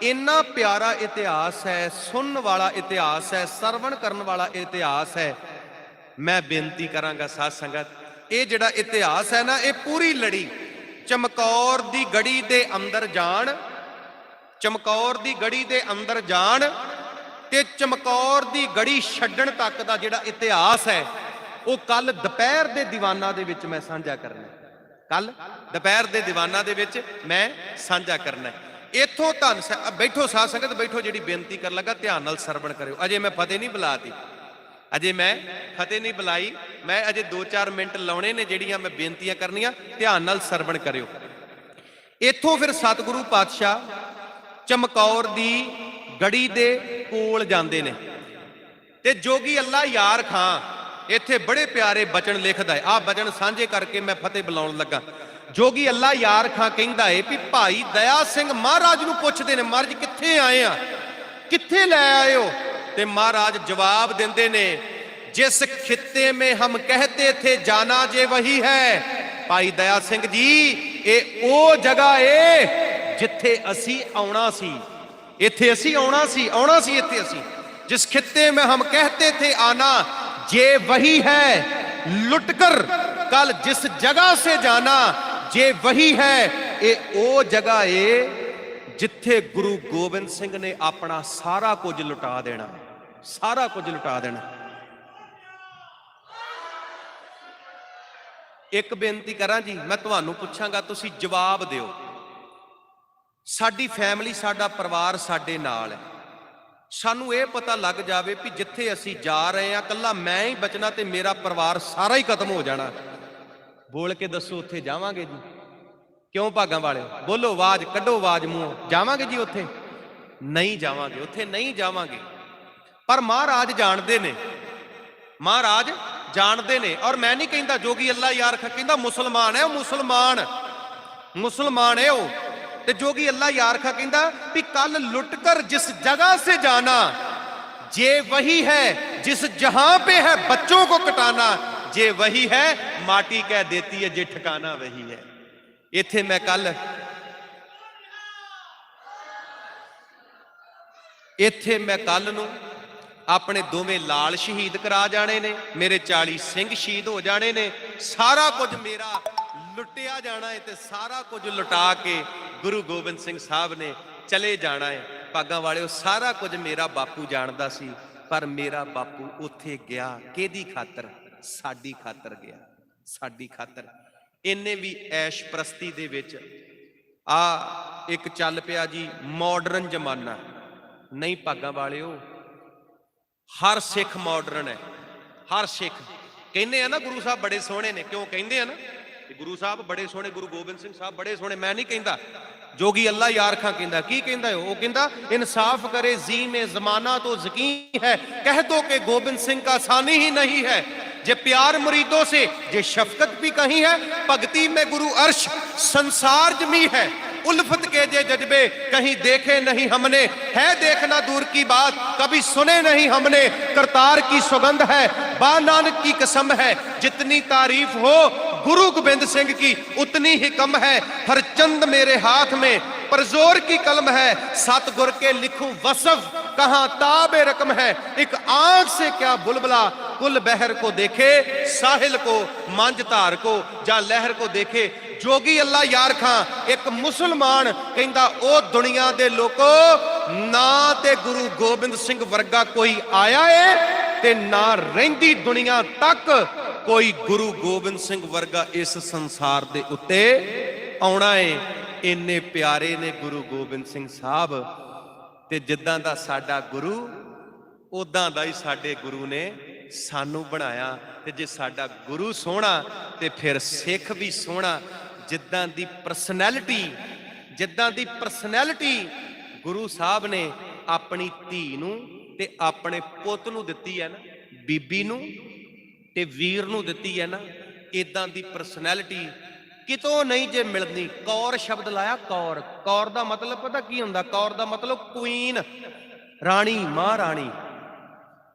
इन्ना प्यारा इतिहास है, सुनने वाला इतिहास है, सरवण करने वाला इतिहास है। मैं बेनती करांगा साध संगत, ये जिहड़ा इतिहास है ना, ये पूरी लड़ी चमकौर दी गढ़ी दे अंदर जाण, चमकौर दी गढ़ी दे अंदर जाण ते चमकौर दी गढ़ी छड्डण तक दा जिहड़ा इतिहास है वो कल दोपहर दे दीवाना दे विच मैं साझा करना, कल दोपहर दे दीवाना दे विच मैं साझा करना। इथों धन बैठो साध संगत बैठो, जिहड़ी बेनती कर लगा ध्यान नाल सरवण करियो। अजे मैं फतेह नहीं बुलाती, अजे मैं फतेह नहीं बुलाई, मैं अजे 2-4 मिनट लाउणे ने, जिहड़ियां मैं बेनतियां करनियां, ध्यान नाल सरवण करियो। इथों फिर सतगुरु पातशाह चमकौर दी गढ़ी दे कोल जांदे ने ते जोगी अल्लाह यार खां इत्थे बड़े प्यारे बचन लिखदा है। आ बचन सांझे करके मैं फतेह बुलाउण लगा। जोगी अल्लाह यार खां कहंदा है भी भाई दया सिंह महाराज नूं पुछदे ने, महाराज कित्थे आए आ, कित्थे लै आए हो? ते महाराज जवाब दिंदे ने, जिस खित्ते में हम कहते थे जाना जे वही है। भाई दया सिंह जी ये ओ जगह है जिथे असी आउणा सी, इत्थे असी आउणा सी इत्थे असी। जिस खित्ते में हम कहते थे आना जे वही है, लुटकर कल जिस जगह से जाना जे वही है। ये ओ जगह है जिथे गुरु गोबिंद सिंह ने अपना सारा कुछ लुटा देना, सारा कुछ लुटा देना। एक बेनती करा जी, मैं तुहानू पुछांगा, तुसी जवाब दिओ। साडी फैमिली साडा परिवार साडे नाल है, सानू ये पता लग जाए भी जिथे असी जा रहे हैं कल्ला मैं ही बचना ते मेरा परिवार सारा ही खत्म हो जाना, बोल के दसो उत्थे जावांगे जी? क्यों भागां वाले बोलो, आवाज कड्डो, आवाज मूंहों, जावांगे जी उत्थे? नहीं जावांगे, उत्थे नहीं जावांगे। पर महाराज जानते ने, महाराज जानते ने। और मैं नहीं कहता जोगी अल्लाह यार कहता मुसलमान है, मुसलमान मुसलमान है वो। ते जोगी अल्लाह यार खा कहता भी कल लुट कर जिस जगह से जाना जे वही है, जिस जहां पे है बच्चों को कटाना जे वही है, माटी कह देती है जे ठिकाना वही है। इथे मैं कल इथे मैं कल नूं अपने दोवें लाल शहीद करा जाने ने, मेरे 40 सिंह शहीद हो जाने ने, सारा कुछ मेरा लुटिया जाना है, ते सारा कुछ लुटा के गुरु गोबिंद सिंह साहब ने चले जाना है। भागां वाले सारा कुछ मेरा बापू जानदा सी, पर मेरा बापू उत्थे गया किहदी खातर? साडी खातर गया, साडी खातर। इन्ने भी ऐश प्रस्ती दे विच आ एक चल पिया जी मॉडर्न जमाना। नहीं भागां वालिओ, हर सिख मॉडर्न है, हर सिख। कहने हैं ना गुरु साहब बड़े सोहने ने, क्यों कहते हैं ना गुरु साहब बड़े सोहने, गुरु गोबिंद सिंह साहब बड़े सोहने। मैं नहीं कहता, जोगी अल्लाह यार खां कहता। की कहता है वो? कहता इंसाफ करे जी में जमाना तो यकीन है, कह दो कि गोबिंद सिंह का सानी ही नहीं है। जे प्यार मुरीदों से जे शफकत भी कहीं है, भक्ति में गुरु अर्श संसार जमी है। उल्फत के जे जज्बे कहीं देखे नहीं हमने, है देखना दूर की बात कभी सुने नहीं हमने। करतार की सुगंध है, बा नानक की कसम है, जितनी तारीफ हो गुरु गोबिंद सिंह की उतनी ही कम है। हर चंद मेरे हाथ में परजोर की कलम है, सतगुर के लिखूं वसफ कहां ताबे रकम है। एक आंख से क्या बुलबुला कुल बहर को देखे साहिल को मंझ धार को, जा लहर को देखे। जोगी अल्लाह यार खां एक मुसलमान कहंदा ओ दुनिया दे लोको ना ते गुरु गोबिंद सिंह वर्गा कोई आया है ते ना रहिंदी दुनिया तक कोई गुरु गोबिंद सिंह वर्गा इस संसार दे उत्ते आउणा है। इन्ने प्यारे ने गुरु गोबिंद सिंह साहब ते जिद्दां दा साडा गुरु उदां दा ही साडे गुरु ने सानू बनाया। ते जे साडा गुरु सोहना ते फिर सिख भी सोहना। जिद्दां दी परसनैलिटी गुरु साहब ने अपनी धी नू ते अपने पुੱਤ नू दित्ती है ना, बीबी नू ते वीर नू दित्ती है ना, इदां दी परसनैलिटी कितों नहीं जे मिलनी। कौर शब्द लाया, कौर, कौर दा मतलब पता की हुंदा? कौर दा मतलब क्वीन, राणी, महाराणी,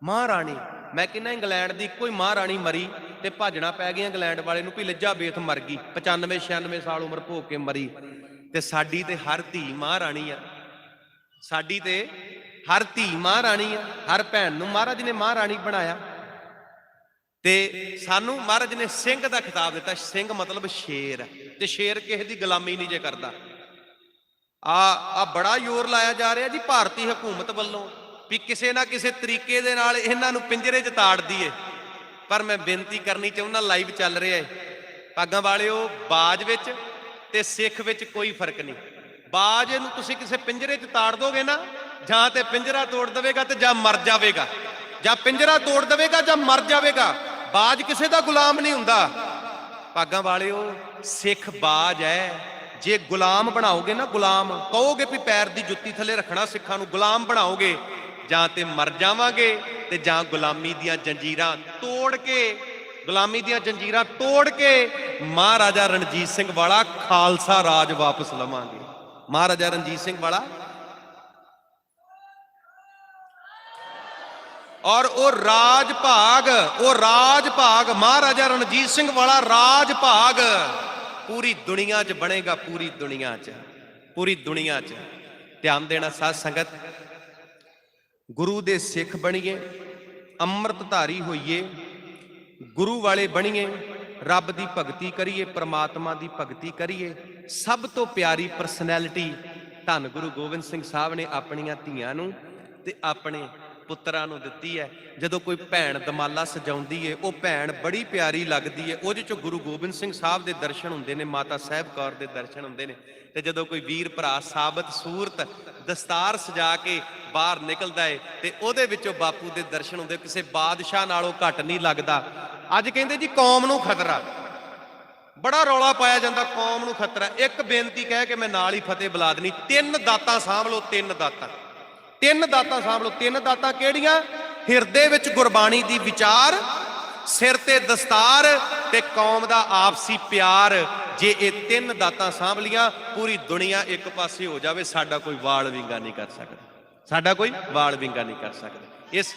महाराणी। मैं कहना इंग्लैंड की कोई महाराणी मरी ते भाजना पै गई इंग्लैंड वाले नूं भी एलिजाबेथ मर गई, 95-96 साल उम्र भोग के मरी। ते साडी ते हर धी महाराणी आ, साडी ते हर धी महाराणी आ, हर भैन नूं महाराज ने महाराणी बनाया। ते सानू महाराज ने सिंह का खिताब दिता। सिंह मतलब शेर, ते शेर किसी की गुलामी नहीं जे करता। आ बड़ा जोर लाया जा रहा जी भारतीय हुकूमत वालों भी किसी ना किसी तरीके दे नाल इन्हां नूं पिंजरे च ताड़ दईए। पर मैं बेनती करनी चाहुंदा, लाइव चल रहा है पागां वालिओ, बाज विच ते सिख विच कोई फर्क नहीं। बाज नूं तुसीं किसी पिंजरे च ताड़ दोगे ना, जां ते पिंजरा तोड़ देवेगा ते जां मर जावेगा, जां पिंजरा तोड़ देवेगा जां मर जावेगा। बाज किसी का गुलाम नहीं हुंदा। भागां वालिओ, सिख बाज है। जे गुलाम बनाओगे ना, गुलाम कहोगे भी पैर की जुत्ती थले रखना सिखां नूं, गुलाम बनाओगे जां ते मर जावांगे ते जां गुलामी दियां जंजीरां तोड़ के, गुलामी दियां जंजीरां तोड़ के महाराजा रणजीत सिंह वाला खालसा राज वापस लवांगे। महाराजा रणजीत सिंह वाला और वो राज भाग महाराजा रणजीत सिंह वाला राज भाग पूरी दुनिया च बनेगा, पूरी दुनिया च। ध्यान देना साध संगत, गुरु दे सिख बनिए, अमृतधारी होइए, गुरु वाले बनिए, रब की भगती करिए, परमात्मा की भगती करिए। सब तो प्यारी परसनैलिटी धन गुरु गोबिंद सिंह साहब ने अपनियां धीआं नूं ते अपने पुत्तरां नूं दित्ती है। जदों कोई भैन दमाला सजाउंदी है, वो भैन बड़ी प्यारी लगदी है। उहदे चों गुरु गोबिंद सिंह साहब दे दर्शन हुंदे ने, माता साहिब कौर दे दर्शन हुंदे ने। ते जदों कोई वीर भरा साबत सूरत दस्तार सजा के बाहर निकलदा है ते उहदे विचों बापू दे दर्शन हुंदे। किसी बादशाह नालों घट नहीं लगदा। अज कहंदे जी कौम नूं खतरा, बड़ा रौला पाया जाता कौम नूं खतरा। एक बेनती कह के मैं नाल ही फतेह बुला देनी, 3 दातां सांभ लो, 3 दातां, 3 दातां सांभ लो। 3 दातां किहड़ियां? हिरदे विच गुरबाणी दी विचार, सिर ते दस्तार ते कौम दा आपसी प्यार। जे ये 3 दातां सांभ लियां, पूरी दुनिया एक पासे हो जावे, साडा कोई वाल विंगा नहीं कर सकदा, साडा कोई वाल विंगा नहीं कर सकदा। इस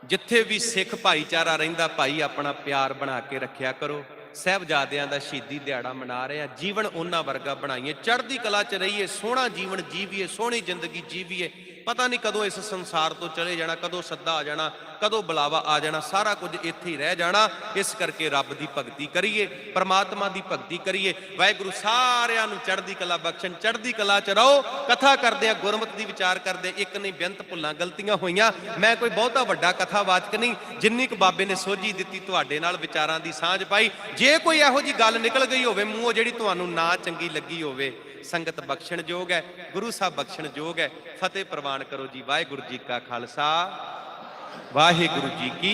जिथे भी सिख भाईचारा रहिंदा, भाई अपना प्यार बना के रखिया करो। साहिबजादियां दा शहीदी दिहाड़ा मना रहे हैं, जीवन उन्हां वर्गा बनाइए, चढ़दी कला च रहिए, सोहना जीवन जीवीए, सोहनी जिंदगी जीवीए। पता नहीं कदों इस संसार तो चले जाना, कदों सद्दा आ जाना, कदों बुलावा आ जाना, सारा कुछ इत्थे ही रह जाना। इस करके रब की भगती करिए, परमात्मा की भगती करिए। वाहिगुरू सारिआं नूं चढ़दी कला बख्शण, चढ़दी कला च रहो। कथा करदे गुरमत दी विचार करदे, एक नहीं बेअंत भुल्लां गलतियां होईयां। मैं कोई बहुता वड्डा कथावाचक नहीं, जिन्नी क बाबे ने सोझी दित्ती तुहाडे नाल विचारां दी साझ पाई। जे कोई इहो जी गल निकल गई होवे मूंहों जिहड़ी तुहानूं ना चंगी लगी होवे, संगत बख्शण योग है, गुरु साहब बख्शण योग है। फतेह प्रवान करो जी। वाहिगुरू जी का खालसा, वाहिगुरू जी की